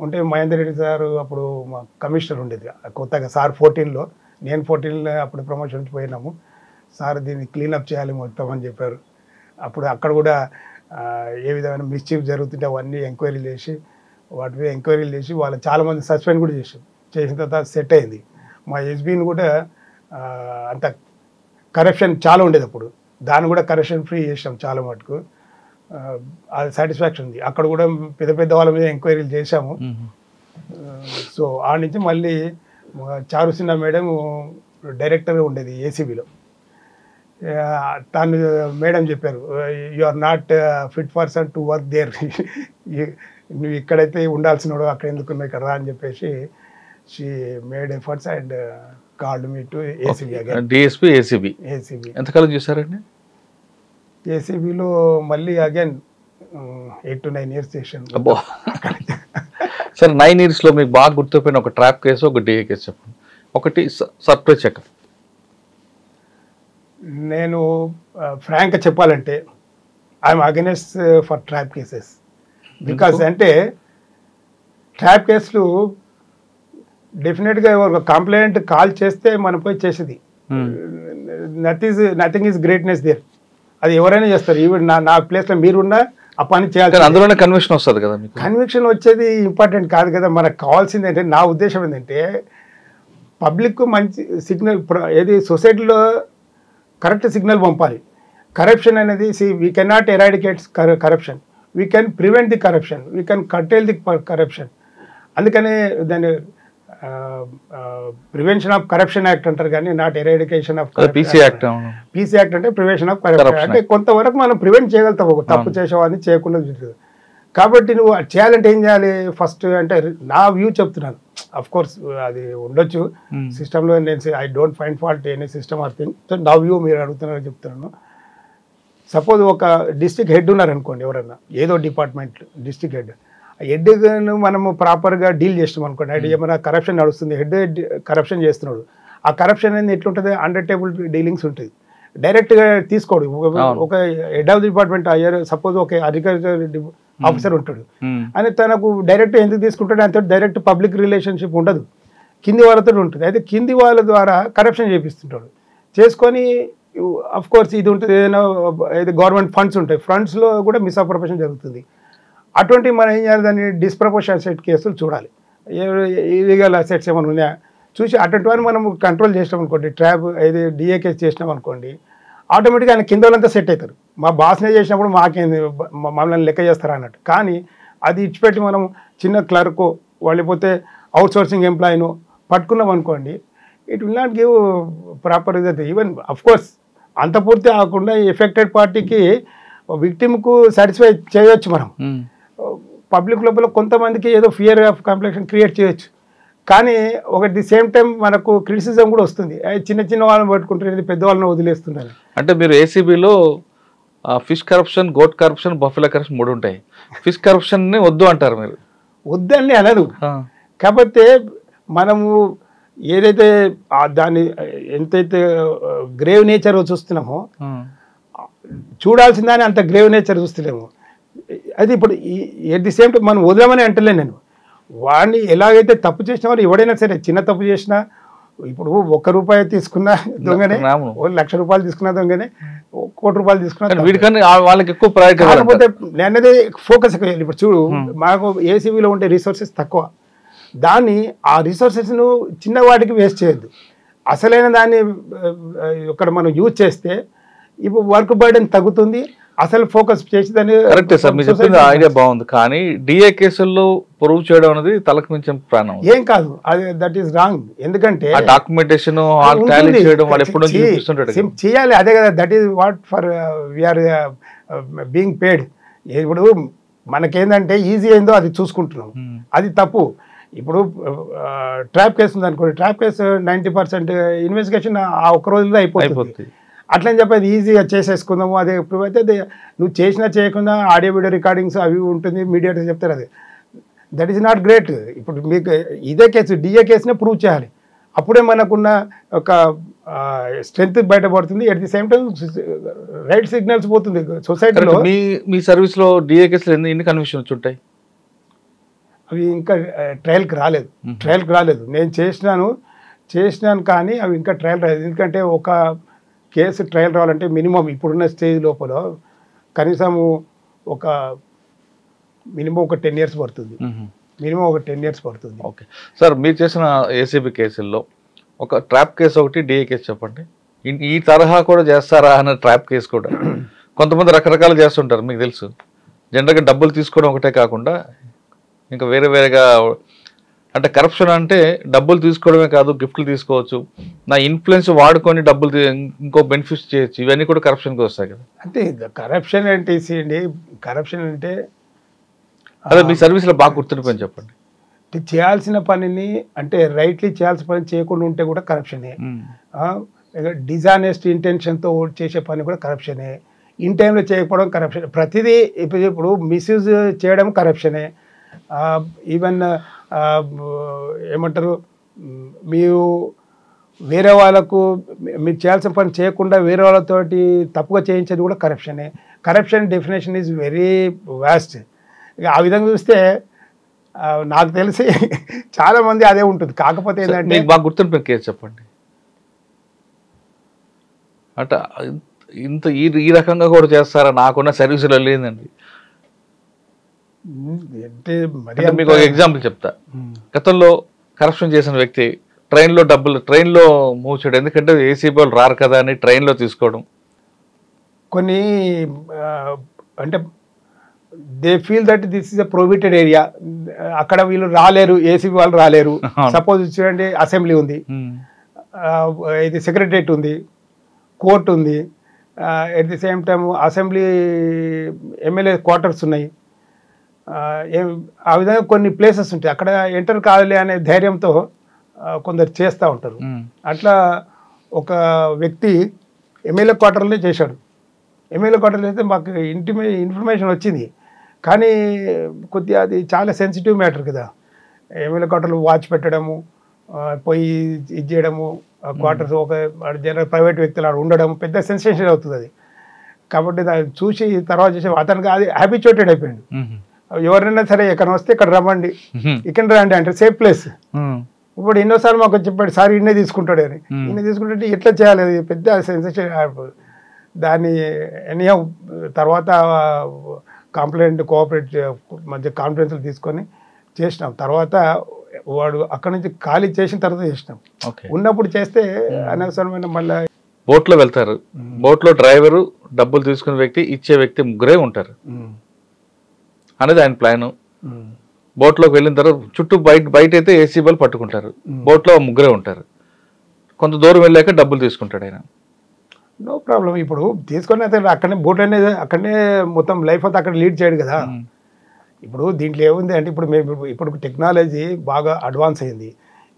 ఉంటే మహేందర్ రెడ్డి సార్ అప్పుడు మా కమిషనర్ ఉండేది కొత్తగా, సార్ 14లో, నేను 14లో అప్పుడు ప్రమోషన్ పోయినాము. సార్ దీన్ని క్లీనప్ చేయాలి మొత్తం అని చెప్పారు. అప్పుడు అక్కడ కూడా ఏ విధమైన మిస్చీఫ్ జరుగుతుంటే అవన్నీ ఎంక్వైరీలు చేసి వాటిపై ఎంక్వైరీలు చేసి వాళ్ళు చాలామంది సస్పెండ్ కూడా చేసిన తర్వాత సెట్ అయింది. మా ఎస్బీని కూడా అంత కరప్షన్ చాలా ఉండేది అప్పుడు, దాన్ని కూడా కరప్షన్ ఫ్రీ చేసాం చాలా మటుకు. అది సాటిస్ఫాక్షన్ ఉంది. అక్కడ కూడా పెద్ద వాళ్ళ మీద ఎంక్వైరీలు చేశాము. సో ఆ నుంచి మళ్ళీ చారు సిన్హా మేడం డైరెక్టర్గా ఉండేది ఏసీబీలో. తను మేడం చెప్పారు, you are not fit person to work there, నువ్వు ఇక్కడైతే ఉండాల్సినోడు అక్కడ ఎందుకున్నావు ఇక్కడ రా అని చెప్పేసి she made efforts and called me to ACB again. DSP ACB ఎంతకాలం చేశారండి? ఏసీబీలో మళ్ళీ అగైన్ 8 to 9 years చేశాను. అబ్బో సార్, 9 yearsలో మీకు బాగా గుర్తుపోయిన ఒక ట్రాప్ కేసు, ఒక డిఏ కేసు చెప్పండి. ఒకటి సర్ప్రైజ్ చెకప్. నేను ఫ్రాంక్గా చెప్పాలంటే I'm against for trap cases. Because అంటే ట్రాప్ కేసులు డెఫినెట్గా ఒక కంప్లైంట్ కాల్ చేస్తే మనం పోయి చేసేది, నథింగ్ ఈజ్ గ్రేట్నెస్ దేర్. అది ఎవరైనా చేస్తారు. ఈవెన్ నా ప్లేస్లో మీరున్నా ఆ పని చేయాలి. అందులోనే కన్విక్షన్ వస్తుంది కదా. కన్విక్షన్ వచ్చేది ఇంపార్టెంట్ కాదు కదా. మనకు కావాల్సింది అంటే, నా ఉద్దేశం ఏంటంటే పబ్లిక్ మంచి సిగ్నల్, ఏది సొసైటీలో కరెక్ట్ సిగ్నల్ పంపాలి. కరప్షన్ అనేది we cannot eradicate corruption, we can prevent the corruption, we can curtail the corruption. అందుకనే దాన్ని ప్రివెన్షన్ ఆఫ్ కరప్షన్ యాక్ట్ అంటారు కానీ not eradication of PC act. PC act అంటే ప్రివెన్షన్ ఆఫ్ కరప్షన్ అంటే కొంతవరకు మనం ప్రివెంట్ చేయగలుగుతాం ఒక తప్పు చేసేవాడిని చేయకుండా చూస్తుంది. కాబట్టి నువ్వు చేయాలంటే ఏం చేయాలి ఫస్ట్ అంటే నా వ్యూ చెప్తున్నాను. అఫ్ కోర్స్ అది ఉండొచ్చు సిస్టంలో, నేను I don't find fault any system or thing. So నా వ్యూ మీరు అడుగుతున్నారని చెప్తున్నాను. సపోజ్ ఒక డిస్ట్రిక్ట్ హెడ్ ఉన్నారనుకోండి, ఎవరన్నా ఏదో డిపార్ట్మెంట్ డిస్ట్రిక్ట్ హెడ్, హెడ్ను మనము ప్రాపర్గా డీల్ చేస్తాం అనుకోండి. అది ఏమైనా కరప్షన్ నడుస్తుంది, హెడ్ కరప్షన్ చేస్తున్నాడు, ఆ కరప్షన్ అనేది ఎట్లుంటుంది, అండర్ టేబుల్ డీలింగ్స్ ఉంటుంది, డైరెక్ట్గా తీసుకోడు. ఒక హెడ్ ఆఫ్ ది డిపార్ట్మెంట్ అయ్యారు సపోజ్ ఒక అగ్రికల్చర్ ఆఫీసర్ ఉంటాడు అని తనకు డైరెక్ట్ ఎందుకు తీసుకుంటాడు, అంత డైరెక్ట్ పబ్లిక్ రిలేషన్షిప్ ఉండదు, కింది వాళ్ళతో ఉంటుంది. అయితే కింది వాళ్ళ ద్వారా కరప్షన్ చేపిస్తుంటాడు. చేసుకొని అఫ్ కోర్స్ ఇది ఉంటుంది, ఏదైనా ఏదో గవర్నమెంట్ ఫండ్స్ ఉంటాయి, ఫండ్స్లో కూడా మిస్అప్రోప్రియేషన్ జరుగుతుంది. అటువంటి మనం ఏం చేయాలి, దాన్ని డిస్ప్రపోర్షన్ అసెట్ కేసులు చూడాలి, ఇల్లీగల్ అసెట్స్ ఏమైనా ఉన్నాయా చూసి అటువంటి వారిని మనం కంట్రోల్ చేసినాం అనుకోండి, ట్రాప్ ఇది డిఏ కేసు చేసినాం అనుకోండి, ఆటోమేటిక్గా ఆయన కింద వాళ్ళంతా సెట్ అవుతారు. మా బాస్నే చేసినప్పుడు మాకేంది మమ్మల్ని లెక్క చేస్తారా అన్నట్టు. కానీ అది ఇచ్చిపెట్టి మనం చిన్న క్లర్కో లేకపోతే అవుట్ సోర్సింగ్ ఎంప్లాయీను పట్టుకున్నాం అనుకోండి, it will not give proper result. Even of course అంత పూర్తి కాకుండా ఎఫెక్టెడ్ పార్టీకి విక్టిమ్కు సాటిస్ఫై చేయవచ్చు. మనం పబ్లిక్ లోపల కొంతమందికి ఏదో ఫియర్ ఆఫ్ కాంప్లెక్షన్ క్రియేట్ చేయొచ్చు, కానీ ఒకటి ది సేమ్ టైం మనకు క్రిటిసిజం కూడా వస్తుంది, చిన్న చిన్న వాళ్ళని పట్టుకుంటారు, పెద్దవాళ్ళని వదిలేస్తున్నారు. అంటే మీరు ఏసీబీలో fish corruption, goat corruption, buffalo corruption 3 ఉంటాయి. ఫిష్ కరప్షన్ని వద్దు అంటారు మీరు? వద్దని అనదు, కాకపోతే మనము ఏదైతే దాన్ని ఎంతైతే గ్రేవ్ నేచర్ చూస్తున్నామో చూడాల్సిందని అంత గ్రేవ్ నేచర్ చూస్తలేము. అది ఇప్పుడు ఎట్ ది సేమ్ టైం మనం వదలమని అంటలేను నేను. వాడిని ఎలాగైతే తప్పు చేసిన వాడు ఎవడైనా సరే, చిన్న తప్పు చేసినా, ఇప్పుడు ₹1 తీసుకున్న దొంగనే, ₹1,00,000 తీసుకున్న దొంగనే, ₹1,00,00,000 తీసుకున్న వీటికన్నా వాళ్ళకి ఎక్కువ ప్రయారిటీ. కాకపోతే నేనది ఫోకస్ ఎక్కువ. ఇప్పుడు చూడు, మాకు ఏసీబీలో ఉండే రిసోర్సెస్ తక్కువ, దాన్ని ఆ రిసోర్సెస్ను చిన్న వాటికి వేస్ట్ చేయొద్దు. అసలైన దాన్ని ఇక్కడ మనం యూజ్ చేస్తే ఇప్పుడు వర్క్ బర్డెన్ తగ్గుతుంది, అసలు ఫోకస్ చేసి దాన్ని. కరెక్టే సార్, మీరు చెప్పింది ఐడియా బాగుంది, కానీ డిఏ కేసుల్లో ప్రూవ్ చేయడం అనేది తలకు మించిన ప్రాణం. ఏం కాదు, అది దట్ ఈస్ రాంగ్. ఎందుకంటే డాక్యుమెంటేషన్ చేయాలి, అదే కదా, that is what for we're being paid. ఇప్పుడు మనకేందంటే ఈజీ అయిందో అది చూసుకుంటున్నాం, అది తప్పు. ఇప్పుడు ట్రాప్ కేసు ఉంది అనుకోండి, ట్రాప్ కేసు 90% ఇన్వెస్టిగేషన్ ఆ ఒక్క రోజులో అయిపోతుంది. అట్లని చెప్పి అది ఈజీగా చేసేసుకుందాము. అదే ఇప్పుడు అయితే నువ్వు చేసినా చేయకుండా ఆడియో వీడియో రికార్డింగ్స్ అవి ఉంటుంది, మీడియాటర్స్ చెప్తారు, అది దట్ ఈస్ నాట్ గ్రేట్. ఇప్పుడు మీకు ఇదే కేసు డిఏ కేసునే ప్రూవ్ చేయాలి, అప్పుడే మనకున్న ఒక స్ట్రెంగ్త్ బయటపడుతుంది. At the same time right signals పోతుంది సొసైటీలో. మీ సర్వీస్లో డిఏ కేసులు ఎన్ని కన్విషన్స్ ఉంటాయి? అవి ఇంకా ట్రయల్కి రాలేదు. నేను చేసినాను కానీ అవి ఇంకా ట్రయల్ రాలేదు. ఎందుకంటే ఒక కేసు ట్రయల్ రావాలంటే మినిమం ఇప్పుడున్న స్టేజ్ లోపల కనీసం ఒక 10 years పడుతుంది. మినిమం ఒక 10 years పడుతుంది. ఓకే సార్, మీరు చేసిన ఏసీబీ కేసుల్లో ఒక ట్రాప్ కేసు ఒకటి, డిఏ కేసు చెప్పండి. ఈ తరహా కూడా చేస్తారా అన్న ట్రాప్ కేసు కూడా కొంతమంది రకరకాలు చేస్తుంటారు, మీకు తెలుసు. జనరల్గా డబ్బులు తీసుకోవడం ఒకటే కాకుండా ఇంకా వేరేగా, అంటే కరప్షన్ అంటే డబ్బులు తీసుకోవడమే కాదు, గిఫ్ట్లు తీసుకోవచ్చు, నా ఇన్ఫ్లుయెన్స్ వాడుకొని డబ్బులు ఇంకో బెనిఫిట్స్ చేయొచ్చు, ఇవన్నీ కూడా కరప్షన్కి వస్తాయి కదా. అంటే కరప్షన్ అంటే కరప్షన్ అంటే అదే మీ సర్వీస్లో బాగా గుర్తుండిపోయింది చెప్పండి. చేయాల్సిన పనిని అంటే రైట్లీ చేయాల్సిన పని చేయకుండా ఉంటే కూడా కరప్షనే. డిజానెస్ట్ ఇంటెన్షన్తో చేసే పని కూడా కరప్షనే. ఇన్ టైంలో చేయకపోవడం కరప్షన్. ప్రతిదీ ఇప్పుడు మిస్యూజ్ చేయడం కరప్షనే. ఈవెన్ ఏమంటారు, మీరు వేరే వాళ్ళకు మీరు చేయాల్సిన పని చేయకుండా వేరే వాళ్ళతోటి తప్పుగా చేయించేది కూడా కరప్షనే. Corruption definition is very vast. ఇక ఆ విధంగా చూస్తే నాకు తెలిసి చాలామంది అదే ఉంటుంది. కాకపోతే ఏంటంటే బాగా గుర్తుండిపోయిన కేసు చెప్పండి. అంటే ఇంత ఈ రకంగా కూడా చేస్తారా? నాకున్న సర్వీసులో లేదండి. అంటే మీకు ఒక ఎగ్జాంపుల్ చెప్తా. గతంలో కరప్షన్ చేసిన వ్యక్తి ట్రైన్లో మూవ్ చేయడం, ఎందుకంటే ఏసీబీ వాళ్ళు రారు కదా అని ట్రైన్లో తీసుకోవడం. కొన్ని అంటే they feel that this is a prohibited area. అక్కడ వీళ్ళు రాలేరు, ఏసీబీ వాళ్ళు రాలేరు. సపోజ్ చూడండి, అసెంబ్లీ ఉంది, ఇది సెక్రటరియట్ ఉంది, కోర్టు ఉంది, at the same time assembly MLA quarters ఉన్నాయి. ఆ విధంగా కొన్ని ప్లేసెస్ ఉంటాయి. అక్కడ ఎంటర్ కావాలి అనే ధైర్యంతో కొందరు చేస్తూ ఉంటారు. అట్లా ఒక వ్యక్తి ఎమ్మెల్యే క్వార్టర్లో చేశాడు. ఎమ్మెల్యే క్వార్టర్లో అయితే మాకు ఇన్ఫర్మేషన్ వచ్చింది, కానీ కొద్దిగా అది చాలా సెన్సిటివ్ మ్యాటర్ కదా. ఎమ్మెల్యే క్వార్టర్లో వాచ్ పెట్టడము, పోయి ఇది చేయడము, క్వార్టర్స్ ఒక జనరల్ ప్రైవేట్ వ్యక్తులు ఉండడం పెద్ద సెన్సేషన్ అవుతుంది అది. కాబట్టి దాన్ని చూసి తర్వాత చేసే అతనికి అది హ్యాబిచుయేటెడ్ అయిపోయింది. ఎవరైనా సరే ఎక్కడ వస్తే ఇక్కడ రమ్మండి, ఇక్కడ రండి అంటే సేఫ్ ప్లేస్. ఇప్పుడు ఎన్నోసార్లు మాకు చెప్పాడు, సార్ ఇన్నే తీసుకుంటాడు అని. ఇన్నే తీసుకుంటే ఎట్లా చేయాలి, అది పెద్ద సెన్సేషన్. దాన్ని ఎనీ తర్వాత కంప్లైంట్ కోఆపరేట్ మధ్య కాన్ఫరెన్స్లు తీసుకొని చేసినాం. తర్వాత వాడు అక్కడ నుంచి ఖాళీ చేసిన తర్వాత చేసినాం. ఉన్నప్పుడు చేస్తే అనవసరమైన మళ్ళీ బోట్లో వెళ్తారు, బోట్లో డ్రైవరు, డబ్బులు తీసుకునే వ్యక్తి, ఇచ్చే వ్యక్తి ముగ్గురే ఉంటారు అనేది ఆయన ప్లాను. బోట్లోకి వెళ్ళిన తర్వాత చుట్టూ బయట అయితే ఏసీబీలు పట్టుకుంటారు, బోట్లో ముగ్గురే ఉంటారు. కొంత దూరం వెళ్ళాక డబ్బులు తీసుకుంటాడు ఆయన. No problem. ఇప్పుడు తీసుకొని అతను అక్కడనే బోట్ అనేది అక్కడనే మొత్తం లైఫ్ అంతా అక్కడ లీడ్ చేయడు కదా. ఇప్పుడు దీంట్లో ఏముంది అంటే ఇప్పుడు టెక్నాలజీ బాగా అడ్వాన్స్ అయింది.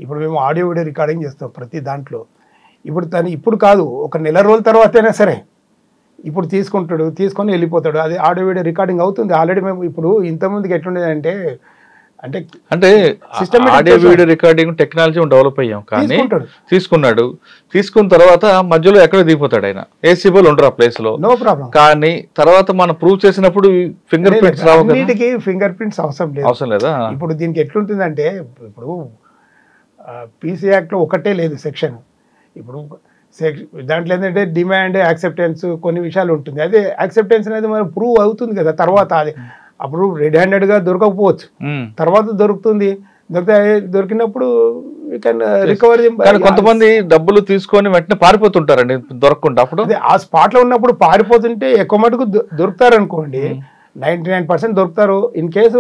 ఇప్పుడు మేము ఆడియో వీడియో రికార్డింగ్ చేస్తాం ప్రతి దాంట్లో. ఇప్పుడు కాదు, ఒక నెల రోజుల తర్వాతైనా సరే ఇప్పుడు తీసుకొని వెళ్ళిపోతాడు. అది ఆడియో వీడియో రికార్డింగ్ అవుతుంది ఆల్రెడీ. మేము ఇప్పుడు ఇంతకుముందుకు ఎట్లుండేది అంటే audio video recording technology develop అయ్యాం, కానీ తీసుకున్న తర్వాత మధ్యలో ఎక్కడ దిగిపోతాడు ఆయన. ఏసీబీలు ఉండరు ఆ ప్లేస్ లో, నో ప్రాబ్లం. కానీ తర్వాత మనం ప్రూవ్ చేసినప్పుడు ఫింగర్ ప్రింట్స్ ఫింగర్ ప్రింట్స్ అవసరం లేదా. ఇప్పుడు దీనికి ఎట్లుంటుందంటే, ఇప్పుడు పీసీ యాక్ట్ లో ఒకటే లేదు సెక్షన్. ఇప్పుడు దాంట్లో ఏంటంటే డిమాండ్, యాక్సెప్టెన్స్ కొన్ని విషయాలు ఉంటుంది. అదే యాక్సెప్టెన్స్ అనేది మనం ప్రూవ్ అవుతుంది కదా తర్వాత. అది అప్పుడు రెడ్ హ్యాండెడ్గా దొరకకపోవచ్చు, తర్వాత దొరికినప్పుడు రికవరీ. కొంతమంది డబ్బులు తీసుకొని వెంటనే పారిపోతుంటారండి దొరకకుండా. అప్పుడు ఆ స్పాట్ లో ఉన్నప్పుడు పారిపోతుంటే ఎక్కువ మటుకు దొరుకుతారు అనుకోండి, 99% దొరుకుతారు. ఇన్ కేసు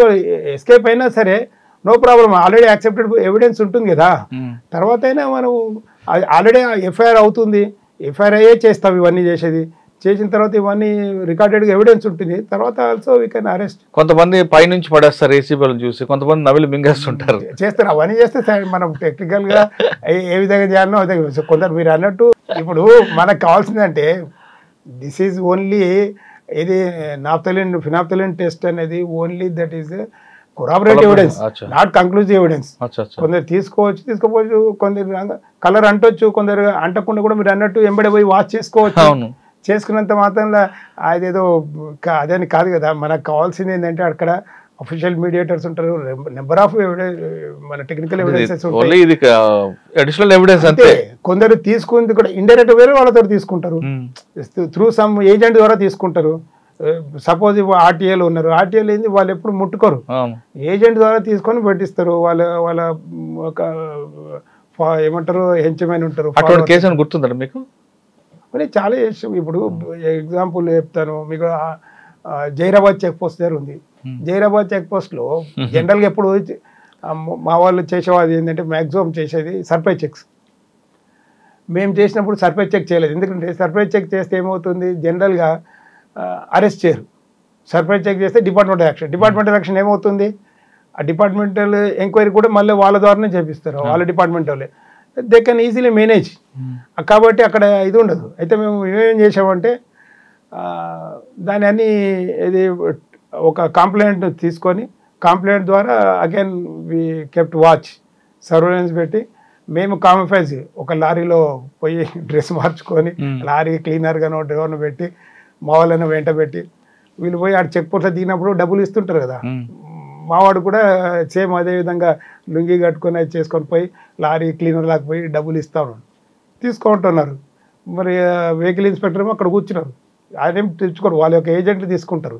ఎస్కేప్ అయినా సరే no problem, already accepted evidence ఉంటుంది కదా. తర్వాత అయినా మనం ఆల్రెడీ ఎఫ్ఐఆర్ అవుతుంది, ఎఫ్ఐఆర్ అయ్యే చేస్తాం ఇవన్నీ చేసిన తర్వాత ఇవన్నీ రికార్డెడ్ ఎవిడెన్స్ ఉంటుంది. తర్వాత ఆల్సో వీ కెన్ అరెస్ట్. కొంతమంది పైనుంచి పడేస్తారు ఏసీబీలను చూసి, కొంతమంది నవిలి మింగేస్తుంటారు. చేస్తారు, అవన్నీ చేస్తే మనం టెక్నికల్ గా ఏ విధంగా చేయాలనో అదే. కొందరు మీరు అన్నట్టు ఇప్పుడు మనకు కావాల్సిందంటే దిస్ ఈజ్ ఓన్లీ ఇది ఫినాప్థలిన్ టెస్ట్ అనేది only that is corroborative evidence, not conclusive evidence. కొందరు తీసుకోవచ్చు, కొందరు కలర్ అంటొచ్చు, కొందరు అంటకుండా కూడా మీరు అన్నట్టు ఎంబడే పోయి వాచ్ చేసుకోవచ్చు. చేసుకున్నంత మాత్రంలో అదేదో అదని కాదు కదా. మనకు కావాల్సింది ఏంటంటే అక్కడ అఫీషియల్ మీడియేటర్స్ ఉంటారు, నెంబర్ ఆఫ్ మన టెక్నికల్ ఎవిడెన్సెస్ ఉంటాయి. కొందరు తీసుకుంది కూడా ఇండైరెక్ట్ వేరే వాళ్ళతో తీసుకుంటారు, త్రూ సమ్ ఏజెంట్ ద్వారా తీసుకుంటారు. సపోజ్ ఆర్టీఏలు ఉన్నారు, ఆర్టీఏలు ఏంది వాళ్ళు ఎప్పుడు ముట్టుకోరు, ఏజెంట్ ద్వారా తీసుకొని పెట్టిస్తారు. వాళ్ళ ఒక ఏమంటారు హెంచమైన ఉంటారు. కేసు గుర్తుందండి మీకు? చాలా చేసాం. ఇప్పుడు ఎగ్జాంపుల్ చెప్తాను మీకు, జైరాబాద్ చెక్ పోస్ట్ దగ్గర ఉంది. జైరాబాద్ చెక్ పోస్ట్ లో జనరల్గా ఎప్పుడు మా వాళ్ళు చేసేవాది ఏంటంటే మ్యాక్సిమం చేసేది సర్ప్రైజ్ చెక్స్. మేము చేసినప్పుడు సర్ప్రైజ్ చెక్ చేయలేదు, ఎందుకంటే సర్ప్రైజ్ చెక్ చేస్తే ఏమవుతుంది, జనరల్గా అరెస్ట్ చేయరు. సర్ప్రైజ్ చెక్ చేస్తే డిపార్ట్మెంటల్ యాక్షన్ ఏమవుతుంది, ఆ డిపార్ట్మెంటల్ ఎంక్వైరీ కూడా మళ్ళీ వాళ్ళ ద్వారానే చేపిస్తారు, వాళ్ళ డిపార్ట్మెంట్ వాళ్ళే. They can easily manage. కాబట్టి అక్కడ ఇది ఉండదు. అయితే మేము ఏమేం చేసామంటే దాని అన్ని ఇది ఒక కంప్లైంట్ తీసుకొని, కంప్లైంట్ ద్వారా again we kept watch, surveillance పెట్టి మేము కాంఫైజ్ ఒక లారీలో పోయి డ్రెస్ మార్చుకొని లారీ క్లీనర్గానో డ్రైవర్ను పెట్టి మా వాళ్ళను వెంట పెట్టి వీళ్ళు పోయి ఆడ చెక్ పోస్ట్లో దిగినప్పుడు డబ్బులు ఇస్తుంటారు కదా, మావాడు కూడా సేమ్ అదే విధంగా లుంగి కట్టుకొని అది చేసుకొని పోయి లారీ క్లీనర్ లాగా పోయి డబ్బులు ఇస్తా ఉన్నాడు, తీసుకుంటున్నారు. మరి వెహికల్ ఇన్స్పెక్టర్ ఏమో అక్కడ కూర్చున్నారు, ఆయన ఏం తెచ్చుకోరు, వాళ్ళ యొక్క ఏజెంట్లు తీసుకుంటారు.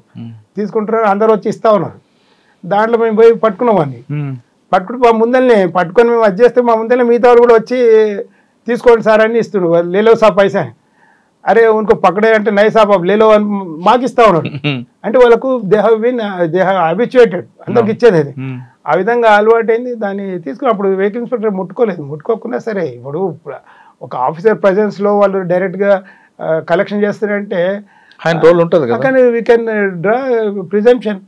అందరూ వచ్చి ఇస్తా ఉన్నారు. దాంట్లో మేము పోయి పట్టుకున్నామని పట్టుకుని మా ముందల్ని పట్టుకొని మేము అది చేస్తే మా ముందల్ని మిగతా వాళ్ళు కూడా వచ్చి తీసుకోండి సార్ అని ఇస్తుండ్రు. లేలో సా పైసా అరే ఉनको పక్కడే అంటే నై సాబ్ అబ్ లేలో అని మాకు ఇస్తా ఉన్నారు. అంటే వాళ్ళకు దే హ్యావ్ హ్యాబిచుయేటెడ్, అందరికి ఇచ్చేది అది. ఆ విధంగా అలవాటైంది. దాన్ని తీసుకుని అప్పుడు వెహికల్ ఇన్స్పెక్టర్ ముట్టుకోకుండా సరే ఇప్పుడు ఒక ఆఫీసర్ ప్రెజెన్స్లో వాళ్ళు డైరెక్ట్గా కలెక్షన్ చేస్తారంటే రోల్ ఉంటుంది కదా, కానీ వీ కెన్ డ్రా ప్రిజంప్షన్.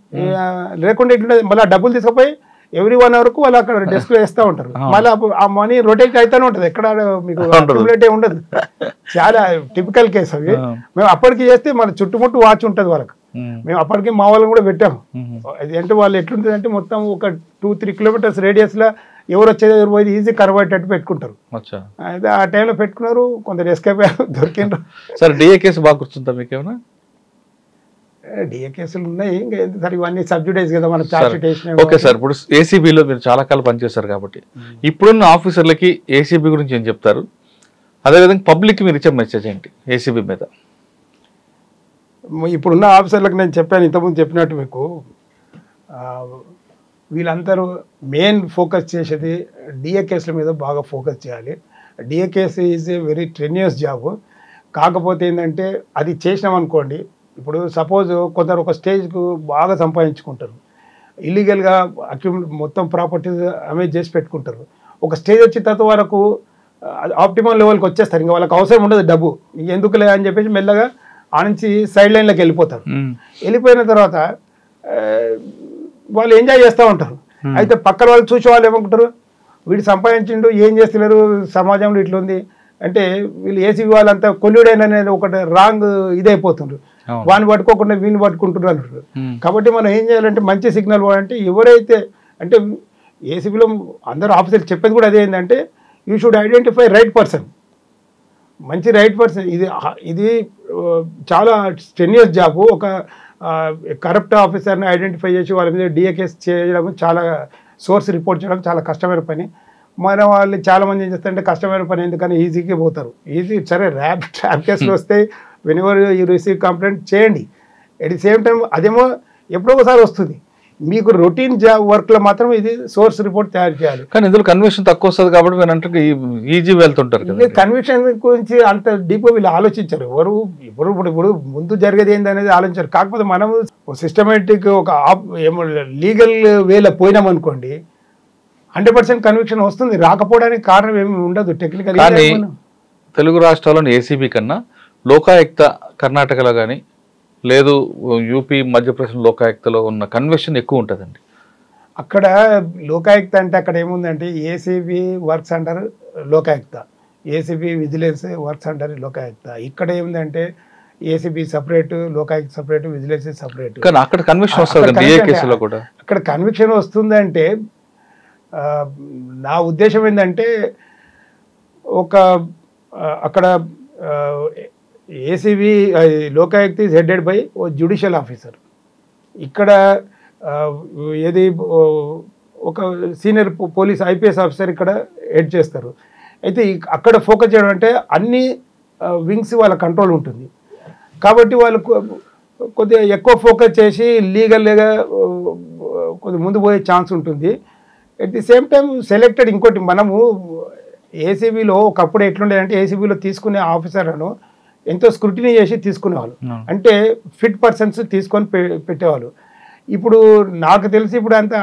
లేకుండా ఇట్లుంటుంది. మళ్ళీ డబ్బులు తీసుకుపోయి ఎవ్రీ 1 hour వాళ్ళు అక్కడ డెస్క్లో వేస్తూ ఉంటారు. మళ్ళీ ఆ మనీ రొటేట్ అవుతూనే ఉంటుంది, ఎక్కడ మీకు అక్యుములేట్ ఉండదు. చాలా టిపికల్ కేసు అవి. మేము అప్పటికి చేస్తే మన చుట్టుముట్టు వాచ్ ఉంటుంది వాళ్ళకి. మేము అప్పటికి మా వాళ్ళని కూడా పెట్టాము. అది అంటే వాళ్ళు ఎట్లుంటుంది అంటే మొత్తం ఒక 2-3 kilometers రేడియస్లో ఎవరు వచ్చేది ఎవరు పోయి ఈజీ కరవయ్యేటట్టు పెట్టుకుంటారు. అయితే ఆ టైంలో పెట్టుకున్నారు, కొందరు ఎస్కేప్ అయ్యారు, దొరికినారు. సార్ డిఏ కేసు బాగా గుర్తుందా మీకు ఏమైనా? డిఏ కేసులు ఉన్నాయి, ఇంకా సరే ఇవన్నీ సబ్జుడైజ్ కదా మనం చార్జ్ షీట్ వేసినా. ఓకే సార్, ఇప్పుడు ఏసీబీలో మీరు చాలా కాలం పనిచేస్తారు కాబట్టి ఇప్పుడున్న ఆఫీసర్లకి ఏసీబీ గురించి ఏం చెప్తారు? అదేవిధంగా పబ్లిక్కి మీరు ఇచ్చే మెసేజ్ ఏంటి ఏసీబీ మీద? ఇప్పుడున్న ఆఫీసర్లకు నేను చెప్పాను ఇంతకుముందు చెప్పినట్టు మీకు, వీళ్ళందరూ మెయిన్ ఫోకస్ చేసేది డిఏ కేసుల మీద బాగా ఫోకస్ చేయాలి. DA case is a very strenuous job. కాకపోతే ఏంటంటే అది చేసినామనుకోండి, ఇప్పుడు సపోజ్ కొందరు ఒక స్టేజ్కు బాగా సంపాదించుకుంటారు, ఇల్లీగల్గా మొత్తం ప్రాపర్టీస్ అమేజ్ చేసి పెట్టుకుంటారు. ఒక స్టేజ్ వచ్చిన తర్వాత వరకు ఆప్టిమల్ లెవెల్కి వచ్చేస్తారు, ఇంకా వాళ్ళకి అవసరం ఉండదు డబ్బు, ఎందుకులే అని చెప్పేసి మెల్లగా ఆ నుంచి సైడ్ లైన్లోకి వెళ్ళిపోతారు. వెళ్ళిపోయిన తర్వాత వాళ్ళు ఎంజాయ్ చేస్తూ ఉంటారు. అయితే పక్కన వాళ్ళు చూసే వాళ్ళు ఏమనుకుంటారు, వీడు సంపాదించిండు ఏం చేస్తున్నారు, సమాజంలో ఇట్లా ఉంది అంటే వీళ్ళు ఏసీబీ వాళ్ళంతా కొల్లుడైన ఒకటి రాంగ్ ఇదైపోతుండ్రు, వాడిని పట్టుకోకుండా వీళ్ళని పట్టుకుంటున్నారు అంటారు. కాబట్టి మనం ఏం చేయాలంటే మంచి సిగ్నల్ అంటే ఎవరైతే అంటే ఏసీబీలో అందరూ ఆఫీసర్లు చెప్పేది కూడా అదే ఏంటంటే you should identify right person, మంచి రైట్ పర్సన్. ఇది చాలా స్టెన్యూస్ జాబ్. ఒక కరప్ట్ ఆఫీసర్ని ఐడెంటిఫై చేసి వాళ్ళ మీద డిఏ కేసు చేయడం, చాలా సోర్స్ రిపోర్ట్ చేయడం చాలా కష్టమైన పని. మన వాళ్ళు చాలామంది ఏం చేస్తారంటే కష్టమైన పని ఎందుకని ఈజీగా పోతారు. ఈజీ సరే ట్రాప్ కేసులు వస్తాయి, వెనెవర్ యూ రిసీవ్ కంప్లైంట్ చేయండి. ఎట్ ది సేమ్ టైం అదేమో ఎప్పుడో ఒకసారి వస్తుంది. మీకు రొటీన్ జాబ్ వర్క్లో మాత్రం ఇది సోర్స్ రిపోర్ట్ తయారు చేయాలి. కానీ ఇందులో కన్విక్షన్ తక్కువ వస్తుంది కాబట్టి మీరు అంటే ఈజీ వెళ్తుంటారు. కన్విక్షన్ గురించి అంత డీప్గా వీళ్ళు ఆలోచించారు. ఇప్పుడు ముందు జరిగేది ఏంది అనేది ఆలోచించారు. కాకపోతే మనము సిస్టమేటిక్ ఒక లీగల్ వేలో పోయినామనుకోండి 100% కన్విక్షన్ వస్తుంది. రాకపోవడానికి కారణం ఏమి ఉండదు టెక్నికల్. కానీ తెలుగు రాష్ట్రాల్లోని ఏసీబీ కన్నా లోకాయుక్త కర్ణాటకలో కానీ లేదు యూపీ మధ్యప్రదేశ్ లోకాయుక్తలో ఉన్న కన్విక్షన్ ఎక్కువ ఉంటుందండి. అక్కడ లోకాయుక్త అంటే అక్కడ ఏముందంటే ACB works under Lokayukta, ACB vigilance works under Lokayukta. ఇక్కడ ఏముందంటే ACB separate, Lokayukta separate, vigilance separate. కానీ అక్కడ కన్విక్షన్ వస్తుంది డిఏ కేసులో కూడా. అక్కడ కన్విక్షన్ వస్తుందంటే నా ఉద్దేశం ఏంటంటే ఒక అక్కడ ACB Lokayukta is headed by ఓ జ్యుడిషియల్ ఆఫీసర్. ఇక్కడ ఏది ఒక సీనియర్ పోలీస్ ఐపీఎస్ ఆఫీసర్ ఇక్కడ హెడ్ చేస్తారు. అయితే అక్కడ ఫోకస్ చేయడం అంటే అన్ని వింగ్స్ వాళ్ళ కంట్రోల్ ఉంటుంది కాబట్టి వాళ్ళు కొద్దిగా ఎక్కువ ఫోకస్ చేసి లీగల్గా కొద్దిగా ముందు పోయే ఛాన్స్ ఉంటుంది. At the same time selected ఇంకోటి మనము ఏసీబీలో ఒకప్పుడు ఎట్లుండేదంటే ఏసీబీలో తీసుకునే ఆఫీసర్లను ఎంతో స్క్రూటినీ చేసి తీసుకునేవాళ్ళు, అంటే ఫిట్ పర్సన్స్ తీసుకొని పెట్టేవాళ్ళు. ఇప్పుడు నాకు తెలిసి ఇప్పుడు అంత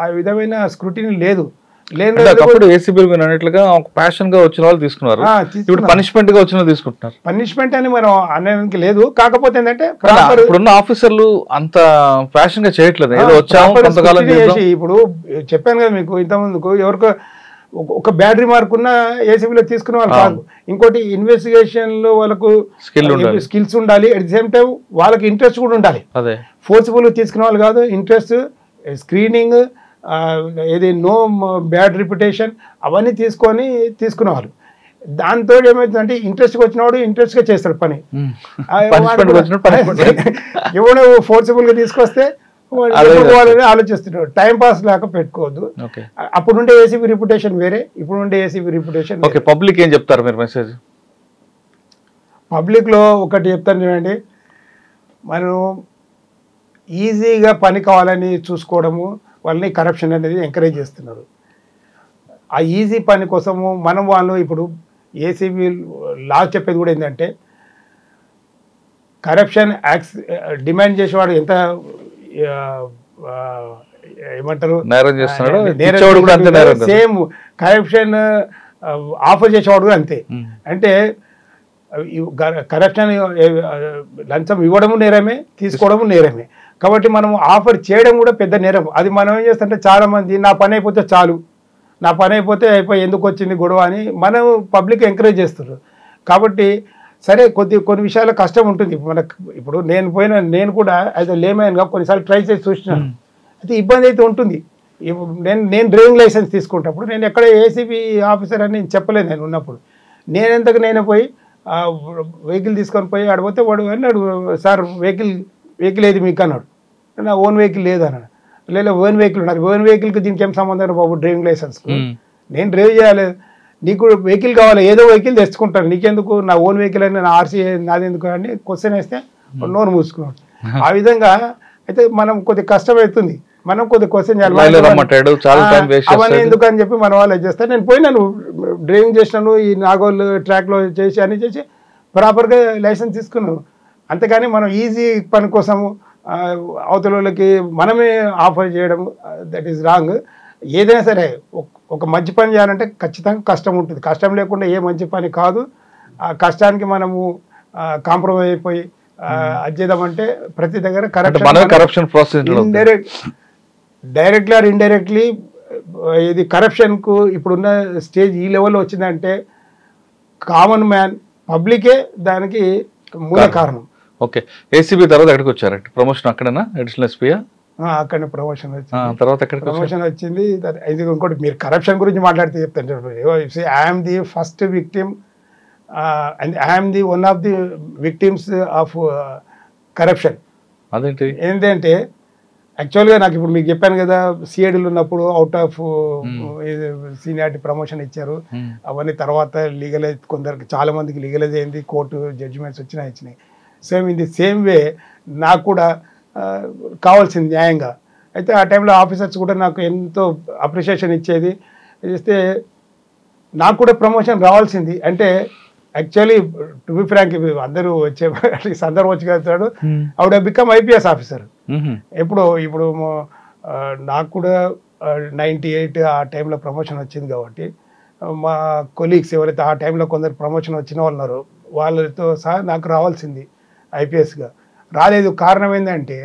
ఆ విధమైన స్క్రూటినీ లేదు. అన్నట్లుగా ప్యాషన్ గా వచ్చిన వాళ్ళు తీసుకున్నారు, ఇప్పుడు పనిష్మెంట్ గా వచ్చిన తీసుకుంటున్నారు. పనిష్మెంట్ అని మనం అనడానికి లేదు. కాకపోతే ఏంటంటే ఇప్పుడున్న ఆఫీసర్లు అంత ప్యాషన్ గా చేయట్లేదు. ఇప్పుడు చెప్పాను కదా మీకు ఇంతకుముందుకు, ఎవరికో ఒక బ్యాడ్ రిమార్క్ ఉన్న ఏసీబీలో తీసుకునే వాళ్ళు కాదు. ఇంకోటి ఇన్వెస్టిగేషన్ లో వాళ్ళకు స్కిల్స్ ఉండాలి, అట్ ది సేమ్ టైం వాళ్ళకి ఇంట్రెస్ట్ కూడా ఉండాలి. ఫోర్స్ఫుల్ తీసుకునే వాళ్ళు కాదు, ఇంట్రెస్ట్, స్క్రీనింగ్, ఏది నో బ్యాడ్ రిప్యుటేషన్ అవన్నీ తీసుకునేవాళ్ళు. దాంతో ఏమవుతుందంటే ఇంట్రెస్ట్గా వచ్చినవాడు ఇంట్రెస్ట్గా చేస్తాడు పని. ఎవడో ఫోర్స్ఫుల్గా తీసుకొస్తే ఆలోచిస్తున్నాడు, టైం పాస్ లేక పెట్టుకోవద్దు. అప్పుడు ఉండే ఏసీబీ రిప్యుటేషన్ వేరే, ఇప్పుడు ఉండే ఏసీబీ రిప్యుటేషన్. పబ్లిక్ ఏం చెప్తారు మీరు మెసేజ్? పబ్లిక్లో ఒకటి చెప్తాను చూడండి, మనం ఈజీగా పని కావాలని చూసుకోవడము వాళ్ళని కరప్షన్ అనేది ఎంకరేజ్ చేస్తున్నారు. ఆ ఈజీ పని కోసము మనం వాళ్ళు ఇప్పుడు ఏసీబీ లా చెప్పేది కూడా ఏంటంటే కరప్షన్ డిమాండ్ చేసేవాడు ఎంత ఏమంటారు నేరం చేస్తున్నాడు, ఇచ్చేవాడు కూడా అంతే నేరం కదా. సేమ్ కరప్షన్ ఆఫర్ చేసేవాడు కూడా అంతే. అంటే కరప్షన్ లంచం ఇవ్వడము నేరమే, తీసుకోవడము నేరమే. కాబట్టి మనం ఆఫర్ చేయడం కూడా పెద్ద నేరం. అది మనం ఏం చేస్తుంటే చాలా మంది నా పని అయిపోతే చాలు, నా పని అయిపోతే అయిపోయి ఎందుకు వచ్చింది గొడవ అని మనం పబ్లిక్ ఎంకరేజ్ చేస్తున్నారు. కాబట్టి సరే కొన్ని విషయాల్లో కష్టం ఉంటుంది. ఇప్పుడు నేను కూడా యాజ్ అ లేమ్యాన్గా కొన్నిసార్లు ట్రై చేసి చూసినాను. అయితే ఇబ్బంది అయితే ఉంటుంది. నేను డ్రైవింగ్ లైసెన్స్ తీసుకుంటప్పుడు నేను ఎక్కడ ఏసీబీ ఆఫీసర్ అని నేను చెప్పలేదు. నేను ఉన్నప్పుడు నేనే పోయి వెహికల్ తీసుకొని పోయి ఆడిపోతే వాడు అన్నాడు, సార్ వెహికల్ ఏది మీకు అన్నాడు. నా ఓన్ వెహికల్ లేదు అన్నాడు. లేదా ఓన్ వెహికల్ ఉన్నారు, ఓన్ వెహికల్కి దీనికి ఏం సంబంధం బాబు డ్రైవింగ్ లైసెన్స్కు, నేను డ్రైవ్ చేయాలి, నీకు వెహికల్ కావాలి, ఏదో వెహికల్ తెచ్చుకుంటాను, నీకెందుకు నా ఓన్ వెహికల్ అని నా ఆర్సీ నాది ఎందుకు అని క్వశ్చన్ వేస్తే నోరు మూసుకున్నాడు. ఆ విధంగా అయితే మనం కొద్దిగా కష్టమవుతుంది, మనం కొద్దిగా క్వశ్చన్ చేయాలి అవన్నీ ఎందుకు అని చెప్పి మన వాళ్ళు చేస్తారు. నేను పోయినాను, డ్రైవింగ్ చేసినాను, ఈ నాగోల్ ట్రాక్లో చేసి అన్ని చేసి ప్రాపర్గా లైసెన్స్ తీసుకున్నాను. అంతేగాని మనం ఈజీ పని కోసము అవతల వాళ్ళకి మనమే ఆఫర్ చేయడం దట్ ఈస్ రాంగ్. ఏదైనా సరే ఒక మంచి పని చేయాలంటే ఖచ్చితంగా కష్టం ఉంటుంది. కష్టం లేకుండా ఏ మంచి పని కాదు. ఆ కష్టానికి మనము కాంప్రమైజ్ అయిపోయి అది చేద్దామంటే ప్రతి దగ్గర కరప్షన్ డైరెక్ట్లీ ఆర్ ఇండైరెక్ట్లీ ఇది కరప్షన్కు ఇప్పుడున్న స్టేజ్ ఈ లెవెల్లో వచ్చిందంటే కామన్ మ్యాన్ పబ్లికే దానికి మూల కారణం. ఓకే, ఏసీబీ తర్వాత ఎక్కడికి వచ్చారంటే ప్రమోషన్ అక్కడనా అడిషనల్ ఎస్పీయా? అక్కడనే ప్రమోషన్ వచ్చింది. తర్వాత ప్రమోషన్ వచ్చింది. ఇది ఇంకోటి మీరు కరప్షన్ గురించి మాట్లాడితే చెప్తాను. I'm the first victim and I'm the one of the victims of corruption. అదేంటి ఏంటంటే యాక్చువల్గా నాకు ఇప్పుడు మీకు చెప్పాను కదా, సిఐడీలు ఉన్నప్పుడు అవుట్ ఆఫ్ సీనియారిటీ ప్రమోషన్ ఇచ్చారు. అవన్నీ తర్వాత లీగలైజ్, కొందరికి చాలా మందికి లీగలైజ్ అయింది, కోర్టు జడ్జిమెంట్స్ ఇచ్చినాయి. Same in the same way నాకు కూడా కావాల్సింది న్యాయంగా. అయితే ఆ టైంలో ఆఫీసర్స్ కూడా నాకు ఎంతో అప్రిషియేషన్ ఇచ్చేది. ఇస్తే నాకు కూడా ప్రమోషన్ రావాల్సింది. అంటే యాక్చువల్లీ టు బి ఫ్రాంక్, అందరూ వచ్చే సందర్భం వచ్చి కలుగుతాడు, ఆవిడ బికమ్ ఐపీఎస్ ఆఫీసర్. ఇప్పుడు నాకు కూడా 98 ఆ టైంలో ప్రమోషన్ వచ్చింది. కాబట్టి మా కొలీగ్స్ ఎవరైతే ఆ టైంలో కొందరు ప్రమోషన్ వచ్చిన వాళ్ళు ఉన్నారో వాళ్ళతో సహా నాకు రావాల్సింది ఐపీఎస్గా. రాలేదు. కారణం ఏంటంటే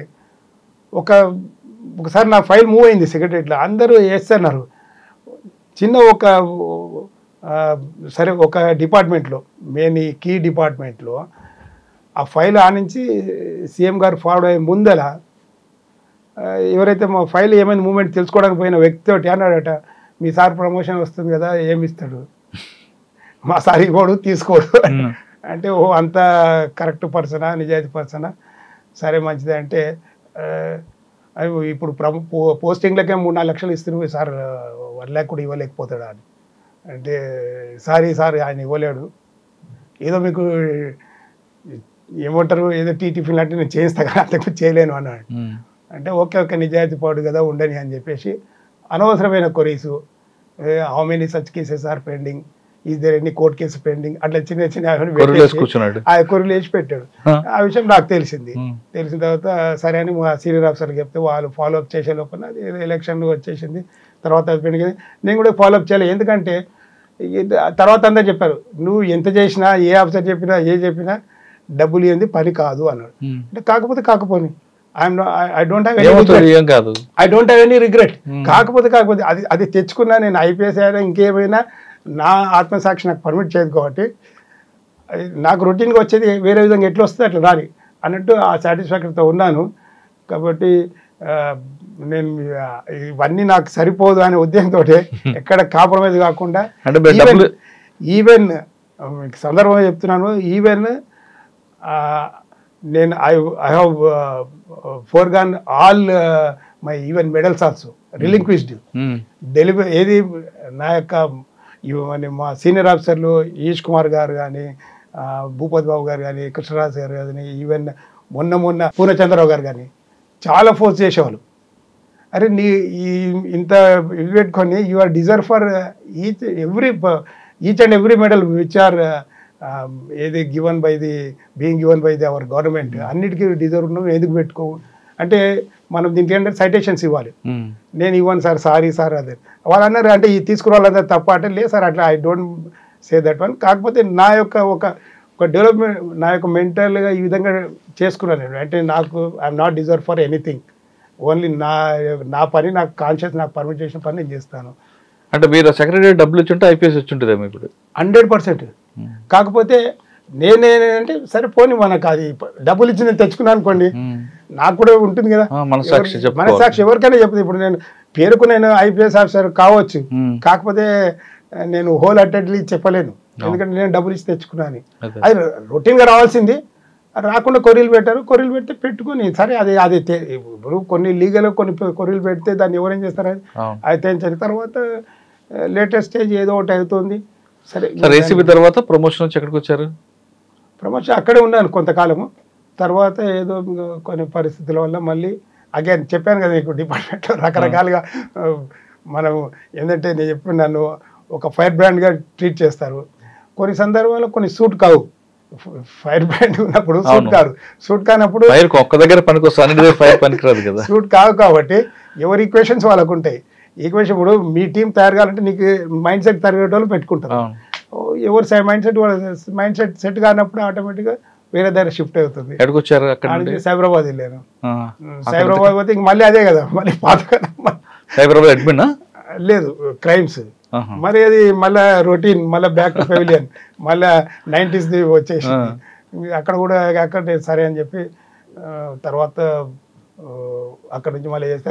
ఒకసారి నా ఫైల్ మూవ్ అయింది సెక్రటరీలో, అందరూ వేస్తున్నారు. చిన్న ఒక డిపార్ట్మెంట్లో, మెయిన్ ఈ కీ డిపార్ట్మెంట్లో ఆ ఫైల్ నుంచి సీఎం గారు ఫార్వర్డ్ అయ్యే ముందల ఎవరైతే మా ఫైల్ ఏమైనా మూమెంట్ తెలుసుకోవడానికి పోయిన వ్యక్తితోటి అన్నాడట, మీ సార్ ప్రమోషన్ వస్తుంది కదా ఏమి ఇస్తాడు, మా సార్ ఇవ్వడు తీసుకోడు అంటే ఓ అంత కరెక్ట్ పర్సనా, నిజాయితీ పర్సనా, సరే మంచిదే అంటే ఇప్పుడు పోస్టింగ్లకే 3-4 లక్షలు ఇస్తున్నావు సార్, 1 lakh కూడా ఇవ్వలేకపోతాడా అని అంటే, సార్ ఆయన ఇవ్వలేడు, ఏదో మీకు ఏమంటారు ఏదో టిఫిన్ అంటే నేను చేయిస్తా కదా, అంతకు చేయలేను అన్నాడు. అంటే ఓకే నిజాయితీ పాడు కదా ఉండని అని చెప్పేసి అనవసరమైన queries, how many such cases are pending, is there any court case pending, అట్లా చిన్న కొర్రులు వేసి పెట్టాడు. ఆ విషయం నాకు తెలిసిన తర్వాత సరే అని మా సీనియర్ ఆఫీసర్కి చెప్తే వాళ్ళు ఫాలోఅప్ చేసే లోపల అది ఎలక్షన్ వచ్చేసింది. తర్వాత అది పెండింగ్, నేను కూడా ఫాలోఅప్ చేయలేదు. ఎందుకంటే తర్వాత అందరు చెప్పారు, నువ్వు ఎంత చేసినా, ఏ ఆఫీసర్ చెప్పినా, చెప్పినా డబ్బులు ఇవ్వండి పని కాదు అన్నాడు. అంటే కాకపోని I don't have any regret. కాకపోతే అది తెచ్చుకున్నా నేను ఐపీఎస్ అయినా ఇంకేమైనా నా ఆత్మసాక్షి నాకు పర్మిట్ చేయదు. కాబట్టి నాకు రొటీన్గా వచ్చేది వేరే విధంగా ఎట్లా వస్తుంది అట్లా రాని అన్నట్టు ఆ సాటిస్ఫాక్షన్తో ఉన్నాను. కాబట్టి నేను ఇవన్నీ నాకు సరిపోదు అనే ఉద్దేశంతో ఎక్కడ కాంప్రమైజ్ కాకుండా, ఈవెన్ మీకు సందర్భంగా చెప్తున్నాను, ఈవెన్ నేను I have foregone all my even medals also relinquished. Delivery ఏది నా యొక్క మా సీనియర్ ఆఫీసర్లు ఈష్ కుమార్ గారు కానీ, భూపతి బాబు గారు కానీ, కృష్ణరాజు గారు కానీ, ఈవెన్ మొన్న పూర్ణచంద్రరావు గారు కానీ చాలా ఫోర్స్ చేసేవాళ్ళు. అరే ఇంత ఇవి పెట్టుకొని you are deserve for each and every medal which are ఏది being given by the our government అన్నిటికీ డిజర్వ్ ఉన్నాం ఎందుకు పెట్టుకోవు అంటే మనం దీనికి ఏంటంటే సైటేషన్స్ ఇవ్వాలి. నేను ఇవ్వను సార్, సారీ సార్ అదే వాళ్ళు అన్నారు. అంటే ఈ తీసుకురావాలంటే తప్ప అంటే లేదు సార్ అట్లా I don't say that one. కాకపోతే నా యొక్క ఒక డెవలప్మెంట్ నా యొక్క మెంటల్గా ఈ విధంగా చేసుకున్నాను నేను. అంటే నాకు I'm not deserve for anything, only నా పని నాకు కాన్షియస్ నాకు పర్మిట్ చేసిన పని నేను చేస్తాను. అంటే మీరు సెక్రటరీ డబ్బులు ఇచ్చి ఉంటే ఐపీఎస్ వచ్చి ఉంటుందేమో ఇప్పుడు 100%. కాకపోతే నేనేంటే సరే పోనీ మనకు అది డబ్బులు ఇచ్చి నేను తెచ్చుకున్నాను అనుకోండి, నాకు కూడా ఉంటుంది కదా మనసాక్షి, ఎవరికైనా చెప్తుంది. ఇప్పుడు నేను పేరుకు నేను ఐపీఎస్ ఆఫీసర్ కావచ్చు, కాకపోతే నేను హోల్ హార్టెడ్లీ చెప్పలేను, ఎందుకంటే నేను డబ్బులు ఇచ్చి తెచ్చుకున్నాను. అది రొటీన్గా రావాల్సింది, రాకుండా కొర్రీలు పెట్టారు. కొర్రీలు పెడితే పెట్టుకుని సరే అది ఇప్పుడు కొన్ని లీగల్ కొన్ని కొర్రీలు పెడితే దాన్ని ఎవరేం చేస్తారు, అది తెంచిన తర్వాత లేటెస్ట్ స్టేజ్ ఏదో ఒకటి అవుతుంది. సరే ఏసీబీ తర్వాత ప్రమోషన్ వచ్చి ఎక్కడికి వచ్చారు? ప్రమోషన్ అక్కడే ఉన్నాను కొంతకాలము. తర్వాత ఏదో కొన్ని పరిస్థితుల వల్ల మళ్ళీ అగైన్ చెప్పాను కదా నీకు, డిపార్ట్మెంట్లో రకరకాలుగా మనం ఏంటంటే నేను చెప్పి నన్ను ఒక ఫైర్ బ్రాండ్గా ట్రీట్ చేస్తారు. కొన్ని సందర్భాల్లో కొన్ని సూట్ కావు, ఫైర్ బ్రాండ్ ఉన్నప్పుడు సూట్ కాదు, సూట్ కానప్పుడు ఒక్క దగ్గర పనికిరాదు కదా, సూట్ కావు. కాబట్టి ఎవరి ఈక్వేషన్స్ వాళ్ళకు ఉంటాయి. ఈక్వేషన్ ఇప్పుడు మీ టీం తయారు కావాలంటే నీకు మైండ్ సెట్ తయారు వాళ్ళు పెట్టుకుంటారు. ఎవరు మైండ్ సెట్ సెట్ కానప్పుడు ఆటోమేటిక్గా వేరే దగ్గర షిఫ్ట్ అవుతుంది. సైబరాబాద్ వెళ్ళాను. సైబరాబాద్ పోతే ఇంక మళ్ళీ అదే కదా, మళ్ళీ పాత కదా. సైబరాబాద్ అడ్మిన్ లేదు, క్రైమ్స్. మరి అది మళ్ళీ రొటీన్, మళ్ళీ బ్యాక్ టు పెవిలియన్, మళ్ళీ 90s వచ్చేసి అక్కడ కూడా అక్కడ సరే అని చెప్పి తర్వాత అక్కడ నుంచి మళ్ళీ చేస్తే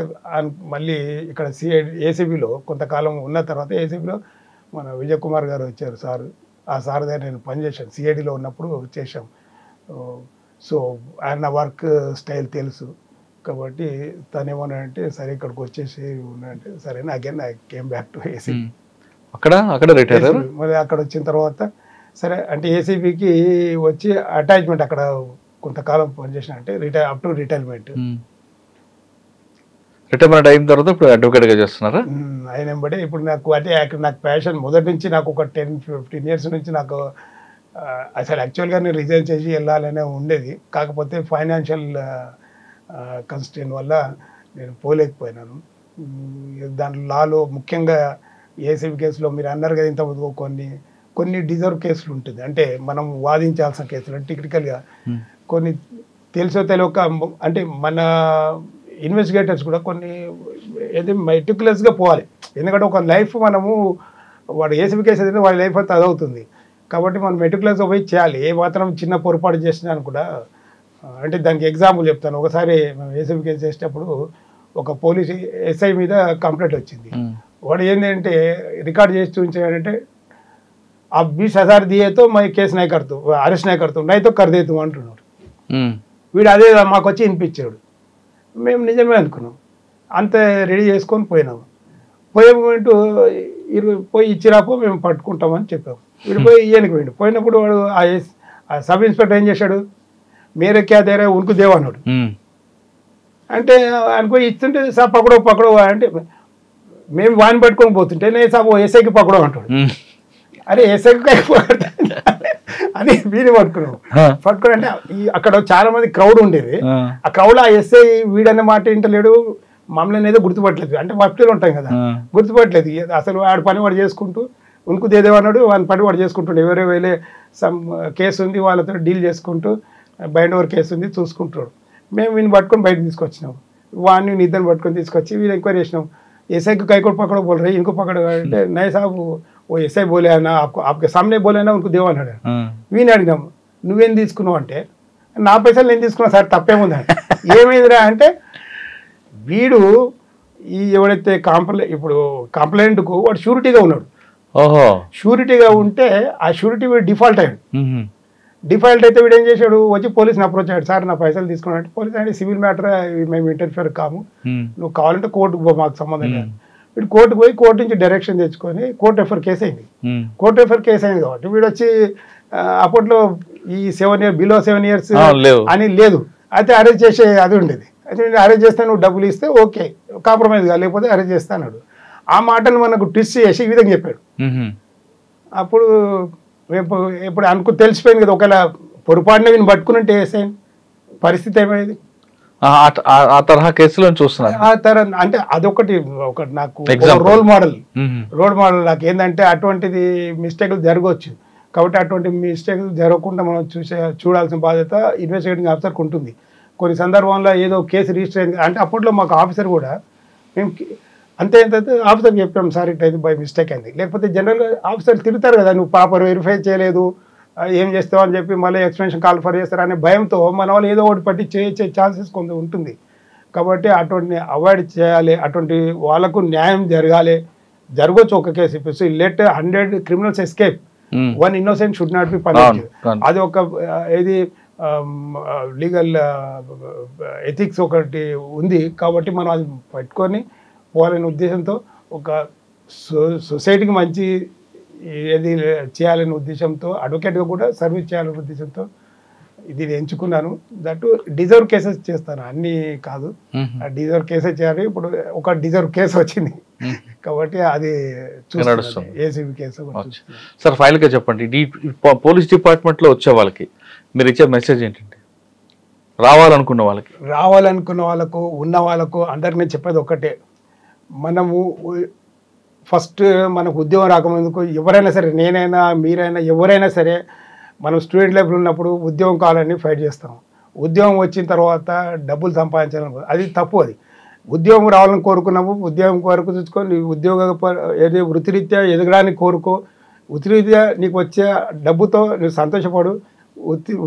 మళ్ళీ ఇక్కడ ఏసీబీలో కొంతకాలం ఉన్న తర్వాత ఏసీబీలో మన విజయ్ కుమార్ గారు వచ్చారు సార్. ఆ సార్ దగ్గర నేను పనిచేశాను, సిఐడిలో ఉన్నప్పుడు చేశాం. సో ఆయన వర్క్ స్టైల్ తెలుసు కాబట్టి తను ఏమన్నాడంటే సరే ఇక్కడికి వచ్చేసి ఉన్నాడంటే సరే again I came back to ACB. అక్కడ రిటైర్ మళ్ళీ అక్కడ వచ్చిన తర్వాత సరే అంటే ఏసీబీకి వచ్చి అటాచ్మెంట్ అక్కడ కొంతకాలం పనిచేసిన అంటే అప్ టు రిటైర్మెంట్ అయిన తర్వాత ఇప్పుడు అడ్వకేట్గా చేస్తున్నారా? ఆయన బట్టి ఇప్పుడు నాకు అంటే నాకు ప్యాషన్ మొదటి నుంచి నాకు ఒక 10-15 years నుంచి నాకు అసలు యాక్చువల్గా నేను రిజైన్ చేసి వెళ్ళాలనే ఉండేది. కాకపోతే ఫైనాన్షియల్ కన్స్ట్రెయిన్ వల్ల నేను పోలేకపోయినాను. దాంట్లో లాలో ముఖ్యంగా ఏసీబీ కేసులో మీరు అన్నారు కదా ఇంతకుముందు కొన్ని డిజర్వ్ కేసులు ఉంటుంది, అంటే మనం వాదించాల్సిన కేసులు టెక్నికల్గా కొన్ని తెలుసో తెలియక అంటే మన ఇన్వెస్టిగేటర్స్ కూడా కొన్ని ఏది మెటిక్యులస్గా పోవాలి. ఎందుకంటే ఒక లైఫ్ మనము వాడు ఏసీబీ కేసు అయితే వాడి లైఫ్ అంతా అదవుతుంది. కాబట్టి మనం మెటిక్యులస్గా పోయి చేయాలి. ఏ మాత్రం చిన్న పొరపాటు చేసినాను కూడా అంటే దానికి ఎగ్జాంపుల్ చెప్తాను. ఒకసారి మేము ఏసీబీ కేసు చేసేటప్పుడు ఒక పోలీస్ ఎస్ఐ మీద కంప్లైంట్ వచ్చింది. వాడు ఏంటంటే రికార్డ్ చేసి చూపించాడంటే ఆ 20,000 दिए तो मैं केस नहीं करता, अरेस्ट नहीं करता, नहीं तो कर देता అంటున్నాడు. వీడు అదే మాకు వచ్చి వినిపించాడు. మేము నిజమే అనుకున్నాం, అంత రెడీ చేసుకొని పోయినాము. పోయే మూమెంట్ పోయి ఇచ్చిరాపో మేము పట్టుకుంటామని చెప్పాము. వీడు పోయి ఈయనకి పోయిండు. పోయినప్పుడు వాడు ఆ సబ్ ఇన్స్పెక్టర్ ఏం చేశాడు, మేరే క్యా దేరా ఉనికి దేవ అన్నాడు. అంటే అనుకో ఇస్తుంటే సార్ పకడో అంటే మేము వాని పట్టుకొని పోతుంటే నేను సాబ్ ఎస్ఐకి పకడో అంటాడు. అరే ఎస్ఐకి అని వీడిని పట్టుకుని అంటే అక్కడ చాలా మంది క్రౌడ్ ఉండేది. ఆ క్రౌడ్ ఆ ఎస్ఐ వీడన్న మాట వింటలేడు, మమ్మల్ని ఏదో గుర్తుపట్టలేదు. అంటే మఫ్టీలు ఉంటాం కదా, గుర్తుపట్టలేదు అసలు. వాడు పని వాడు చేసుకుంటూ ఉనుకు దేదేవన్నాడు, వాని పని వాడు చేసుకుంటాడు. ఎవరో వేలే సమ్ కేసు ఉంది వాళ్ళతో డీల్ చేసుకుంటూ బైండ్ ఓవర్ కేసు ఉంది చూసుకుంటాడు. మేము వీని పట్టుకొని బయట తీసుకొచ్చినాం. వాడిని ఇద్దరిని పట్టుకొని తీసుకొచ్చి వీళ్ళు ఎంక్వైరీ చేసినాం. एसआई को कई को पकड़ो बोल रहे इनको पकड़ो नहीं साहब वो एसआई बोले ना आपको आपके सामने बोले ना उनको देवा అన్నాడు. వీని అడిగినాము నువ్వేం తీసుకున్నావు అంటే నా పైసలు నేను తీసుకున్నా సార్ తప్పేముందని. ఏమైందిరా అంటే వీడు ఈ ఎవడైతే ఇప్పుడు కంప్లైంట్కు వాడు షూరిటీగా ఉన్నాడు. షూరిటీగా ఉంటే ఆ షూరిటీ వీడు డిఫాల్ట్ అయ్యాడు. డిఫాల్ట్ అయితే వీడు ఏం చేశాడు, వచ్చి పోలీస్ని అప్రోచ్ అయ్యాడు. సార్ నా పైసలు తీసుకున్నాడు. పోలీస్ అంటే సివిల్ మ్యాటర్ మేము ఇంటర్ఫియర్ కాము, నువ్వు కావాలంటే కోర్టుకు పో, మాకు సంబంధం లేదు. వీడు కోర్టుకు పోయి కోర్టు నుంచి డైరెక్షన్ తెచ్చుకొని కోర్టు ఎఫ్ఐఆర్ కేసు అయింది. కోర్టు ఎఫ్ఐఆర్ కేసు అయింది కాబట్టి వీడు వచ్చి అప్పట్లో ఈ 7 years బిలో 7 years అని లేదు, అయితే అరెస్ట్ చేసే అది ఉండేది. అయితే నేను అరెస్ట్ చేస్తే నువ్వు డబ్బులు ఇస్తే ఓకే కాంప్రమైజ్ గా, లేకపోతే అరెస్ట్ చేస్తాడు. ఆ మాటలు మనకు ట్విస్ట్ చేసి ఈ విధంగా చెప్పాడు. అప్పుడు ఇప్పుడు తెలిసిపోయింది కదా, ఒకవేళ పొరపాటున వీని పట్టుకున్నట్టు వేసాను పరిస్థితి ఏమైంది? ఆ తరహా కేసులను చూస్తున్నారు. ఆ తర అంటే అదొకటి నాకు రోల్ మోడల్ నాకు ఏంటంటే అటువంటిది మిస్టేక్లు జరగవచ్చు. కాబట్టి అటువంటి మిస్టేక్లు జరగకుండా మనం చూడాల్సిన బాధ్యత ఇన్వెస్టిగేటింగ్ ఆఫీసర్కి ఉంటుంది. కొన్ని సందర్భంలో ఏదో కేసు రిజిస్టర్ అయింది అంటే అప్పట్లో మాకు ఆఫీసర్ కూడా మేము అంతే ఆఫీసర్కి చెప్పాం, సార్ ఇట్ అయింది బై మిస్టేక్ అయింది. లేకపోతే జనరల్గా ఆఫీసర్ తిరుగుతారు కదా, నువ్వు ప్రాపర్ వెరిఫై చేయలేదు ఏం చేస్తావు అని చెప్పి మళ్ళీ ఎక్స్ప్లెనేషన్ కాల్ ఫర్ చేస్తారు అనే భయంతో మన వాళ్ళు ఏదో ఒకటి పట్టి చేయించే ఛాన్సెస్ కొంత ఉంటుంది. కాబట్టి అటువంటి అవాయిడ్ చేయాలి, అటువంటి వాళ్ళకు న్యాయం జరగవచ్చు. ఒక కేసు ఇప్పుడు let 100 criminals escape, 1 innocent should not be punished. అది ఒక ఇది లీగల్ ఎథిక్స్ ఒకటి ఉంది. కాబట్టి మనం అది పట్టుకొని పోవాలనే ఉద్దేశంతో ఒక సొసైటీకి మంచి ఏది చేయాలనే ఉద్దేశంతో అడ్వకేట్గా కూడా సర్వీస్ చేయాలనే ఉద్దేశంతో ఇది ఎంచుకున్నాను. దట్ డిజర్వ్ కేసెస్ చేస్తాను, అన్నీ కాదు. డిజర్వ్ కేసెస్ చేయాలి. ఇప్పుడు ఒక డిజర్వ్ కేసు వచ్చింది కాబట్టి అది ఏసీబీ కేసు. సార్ ఫైనల్గా చెప్పండి, పోలీస్ డిపార్ట్మెంట్లో వచ్చే వాళ్ళకి మీరు ఇచ్చే మెసేజ్ ఏంటంటే రావాలనుకున్న వాళ్ళకు ఉన్న వాళ్ళకు అందరికి నేను చెప్పేది ఒకటే, మనము ఫస్ట్ మనకు ఉద్యోగం రాకముందుకు ఎవరైనా సరే, నేనైనా మీరైనా ఎవరైనా సరే, మనం స్టూడెంట్ లైఫ్లో ఉన్నప్పుడు ఉద్యోగం కావాలని ఫైట్ చేస్తాం. ఉద్యోగం వచ్చిన తర్వాత డబ్బులు సంపాదించాలని అది తప్పు. అది ఉద్యోగం రావాలని కోరుకున్నాము, ఉద్యోగం కొరకు చూసుకొని ఏది వృత్తిరీత్యా ఎదగడానికి కోరుకో, వృత్తిరీత్యా నీకు వచ్చే డబ్బుతో నువ్వు సంతోషపడు,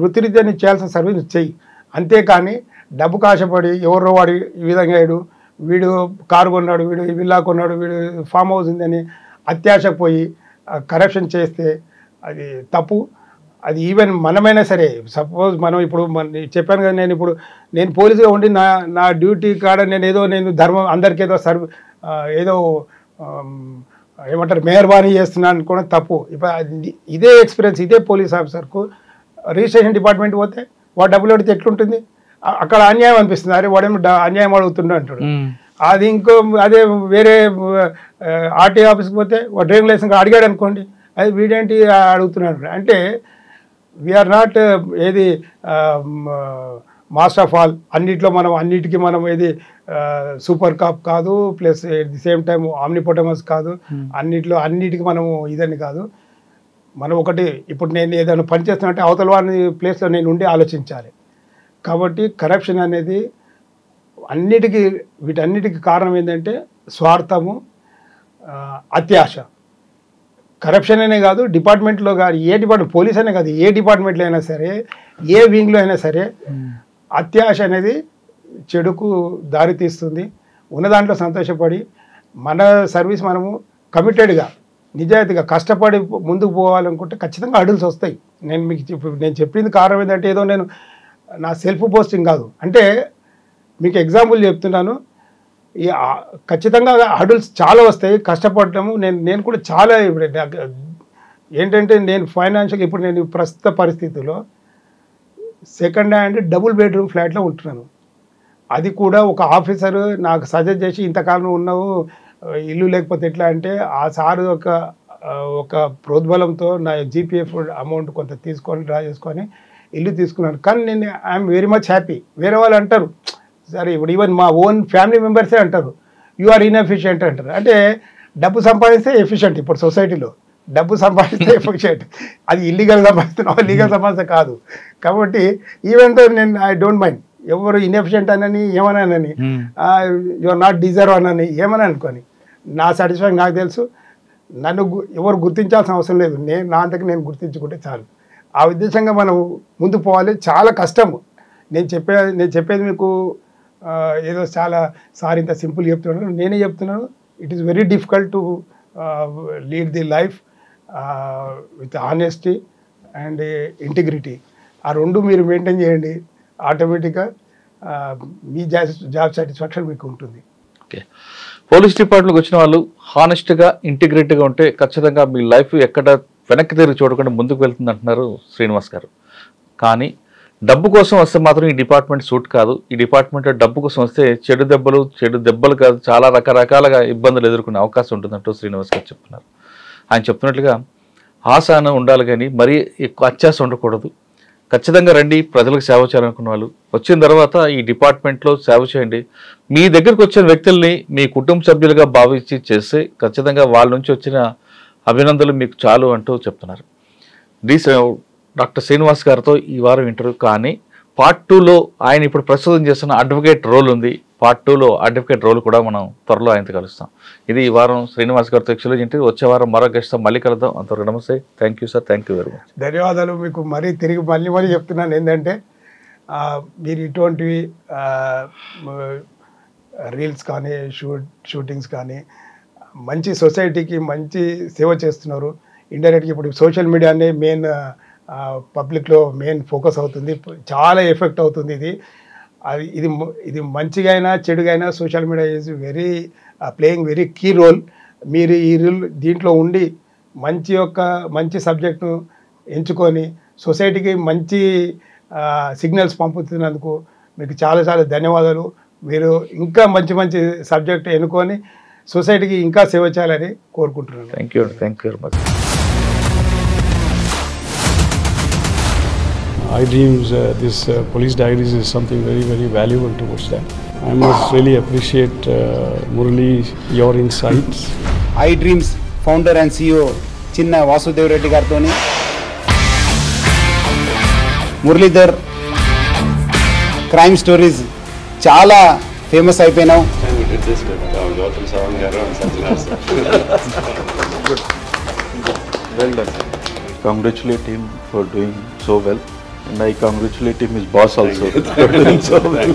వృత్తిరీత్యా నీకు చేయాల్సిన సర్వీస్ చెయ్యి. అంతేకాని డబ్బుకు ఆశపడి ఎవరో వాడి ఈ విధంగా వీడు కారు కొన్నాడు, వీడు విల్లా కొన్నాడు, వీడు ఫామ్ హౌస్ ఉందని అత్యాశకు పోయి కరప్షన్ చేస్తే అది తప్పు. అది ఈవెన్ మనమైనా సరే, సపోజ్ మనం ఇప్పుడు చెప్పాను కదా, నేను పోలీసుగా ఉండి నా డ్యూటీ కాడ నేను ధర్మం అందరికీ ఏదో ఏమంటారు మెహర్బానీ చేస్తున్నాను అనుకోవడం తప్పు. ఇప్పుడు ఇదే ఎక్స్పీరియన్స్ ఇదే పోలీస్ ఆఫీసర్కు రిజిస్ట్రేషన్ డిపార్ట్మెంట్ పోతే వాడు డబ్బులు అడిగితే ఎట్లుంటుంది? అక్కడ అన్యాయం అనిపిస్తుంది, అరే వాడేమో అన్యాయం అడుగుతుండే అంటాడు. అది అదే వేరే ఆర్టీ ఆఫీస్కి పోతే వాడు డ్రైవింగ్ లైసెన్స్ అడిగాడు అనుకోండి, అది వీడేంటి అడుగుతున్నాడు అంటే వీఆర్ నాట్ ఏది మాస్టర్ ఆఫ్ ఆల్. అన్నిటికీ మనం ఏది సూపర్ కాప్ కాదు, plus at the same time omnipotent కాదు, అన్నిటికీ మనము ఇదని కాదు. మనం ఒకటి ఇప్పుడు నేను ఏదైనా పని చేస్తున్నట్టే అవతల వారి ప్లేస్లో నేను ఉండి ఆలోచించాలి. కాబట్టి కరప్షన్ అనేది వీటన్నిటికీ కారణం ఏంటంటే స్వార్థము, అత్యాశ. కరప్షన్ అనే కాదు, డిపార్ట్మెంట్లో కాదు, ఏ డిపార్ట్మెంట్ పోలీస్ అనే కాదు, ఏ డిపార్ట్మెంట్లో అయినా సరే, ఏ వింగ్లో అయినా సరే అత్యాశ అనేది చెడుకు దారి తీస్తుంది. ఉన్న దాంట్లో సంతోషపడి మన సర్వీస్ మనము కమిటెడ్గా నిజాయితీగా కష్టపడి ముందుకు పోవాలనుకుంటే ఖచ్చితంగా అడుగులు వస్తాయి. నేను చెప్పింది కారణం ఏంటంటే ఏదో నేను నా సెల్ఫ్ పోస్టింగ్ కాదు, అంటే మీకు ఎగ్జాంపుల్ చెప్తున్నాను. ఈ ఖచ్చితంగా హడుల్స్ చాలా వస్తాయి, కష్టపడటము. నేను కూడా చాలా ఇప్పుడు ఏంటంటే నేను ఫైనాన్షియల్ ఇప్పుడు నేను ప్రస్తుత పరిస్థితుల్లో సెకండ్ హ్యాండ్ డబుల్ బెడ్రూమ్ ఫ్లాట్లో ఉంటున్నాను. అది కూడా ఒక ఆఫీసరు నాకు సజెస్ట్ చేసి ఇంతకాలం ఉన్నావు ఇల్లు లేకపోతే ఎట్లా అంటే ఆ సారు ఒక ప్రోద్బలంతో నా జీపీఎఫ్ అమౌంట్ కొంత తీసుకొని డ్రా చేసుకొని ఇల్లు తీసుకున్నాను. కానీ నేను ఐఎమ్ వెరీ మచ్ హ్యాపీ. వేరే వాళ్ళు అంటారు, సరే ఇప్పుడు ఈవెన్ మా ఓన్ ఫ్యామిలీ మెంబర్సే అంటారు యు ఆర్ ఇన్ఎఫిషియెంట్ అంటారు. అంటే డబ్బు సంపాదిస్తే ఎఫిషియెంట్. ఇప్పుడు సొసైటీలో డబ్బు సంపాదిస్తే ఎఫిషియెంట్, అది ఇల్లీగల్ సంపాదిస్తున్నావు, లీగల్ సంపాదిస్తే కాదు. కాబట్టి ఈవెన్ తో నేను ఐ డోంట్ మైండ్ ఎవరు ఇన్ఎఫిషియెంట్ అనని ఏమన్నానని, యు ఆర్ నాట్ డిజర్వ్ అనని ఏమని అనుకోని, నా సాటిస్ఫాక్షన్ నాకు తెలుసు. నన్ను ఎవరు గుర్తించాల్సిన అవసరం లేదు, నా అంతకు నేను గుర్తించుకుంటే చాలు. ఆ ఉద్దేశంగా మనం ముందుకు పోవాలి. చాలా కష్టము. నేను చెప్పేది మీకు ఏదో చాలా సార్ ఇంత సింపుల్ చెప్తున్నాను, నేనే చెప్తున్నాను. It is very difficult to lead the life with honesty and integrity. ఆ రెండు మీరు మెయింటైన్ చేయండి, ఆటోమేటిక్గా మీ జాబ్ సాటిస్ఫాక్షన్ మీకు ఉంటుంది. ఓకే, పోలీస్ డిపార్ట్మెంట్కి వచ్చిన వాళ్ళు హానెస్ట్గా ఇంటిగ్రిటీగా ఉంటే ఖచ్చితంగా మీ లైఫ్ ఎక్కడ వెనక్కి తిరిగి చూడకుండా ముందుకు వెళ్తుంది అంటున్నారు శ్రీనివాస్ గారు. కానీ డబ్బు కోసం వస్తే మాత్రం ఈ డిపార్ట్మెంట్ సూట్ కాదు. ఈ డిపార్ట్మెంట్లో డబ్బు కోసం వస్తే చెడు దెబ్బలు కాదు, చాలా రకరకాలుగా ఇబ్బందులు ఎదుర్కొనే అవకాశం ఉంటుందంటూ శ్రీనివాస్ గారు చెప్తున్నారు. ఆయన చెప్తున్నట్లుగా ఆశ అని ఉండాలి, కానీ మరీ ఎక్కువ అత్యాశ ఉండకూడదు. ఖచ్చితంగా రండి, ప్రజలకు సేవ చేయాలనుకున్న వాళ్ళు వచ్చిన తర్వాత ఈ డిపార్ట్మెంట్లో సేవ చేయండి. మీ దగ్గరకు వచ్చిన వ్యక్తుల్ని మీ కుటుంబ సభ్యులుగా భావించి చేస్తే ఖచ్చితంగా వాళ్ళ నుంచి వచ్చిన అభినందనలు మీకు చాలు అంటూ చెప్తున్నారు. డాక్టర్ శ్రీనివాస్ గారితో ఈ వారం ఇంటర్వ్యూ. కానీ పార్ట్ 2లో ఆయన ఇప్పుడు ప్రస్తుతం చేస్తున్న అడ్వకేట్ రోల్ ఉంది. పార్ట్ 2లో అడ్వకేట్ రోల్ కూడా మనం త్వరలో ఆయనతో కలుస్తాం. ఇది ఈ వారం శ్రీనివాస్ గారితో ఎక్స్క్లూజివ్ ఇంటర్వ్యూ. వచ్చే వారం మరో గెస్ట్తో మళ్ళీ కలుద్దాం. అంతవరకు నమస్తే. Thank you sir. Thank you very much. ధన్యవాదాలు. మీకు తిరిగి మళ్ళీ చెప్తున్నాను ఏంటంటే మీరు ఇటువంటివి రీల్స్ కానీ షూటింగ్స్ కానీ మంచి సొసైటీకి మంచి సేవ చేస్తున్నారు. ఇండైరెక్ట్గా ఇప్పుడు సోషల్ మీడియానే మెయిన్ పబ్లిక్లో మెయిన్ ఫోకస్ అవుతుంది. చాలా ఎఫెక్ట్ అవుతుంది ఇది మంచిగా అయినా చెడుగా అయినా social media is playing very key role. మీరు ఈ దీంట్లో ఉండి మంచి సబ్జెక్ట్ను ఎంచుకొని సొసైటీకి మంచి సిగ్నల్స్ పంపుతున్నందుకు మీకు చాలా చాలా ధన్యవాదాలు. మీరు ఇంకా మంచి సబ్జెక్ట్ ఎన్నుకొని సొసైటీకి ఇంకా సేవ చేయాలని కోరుకుంటున్నాను. Thank you very much. iDreams, this police diaries is something very, very valuable towards that. I must really appreciate Murali, your insights. iDreams founder and CEO Chinna Vasudev Reddy gartoni Muralidhar crime stories చాలా famous అయిపోయినావు. Well done. Congratulate him for doing so well. And I congratulate him, his boss also. So well.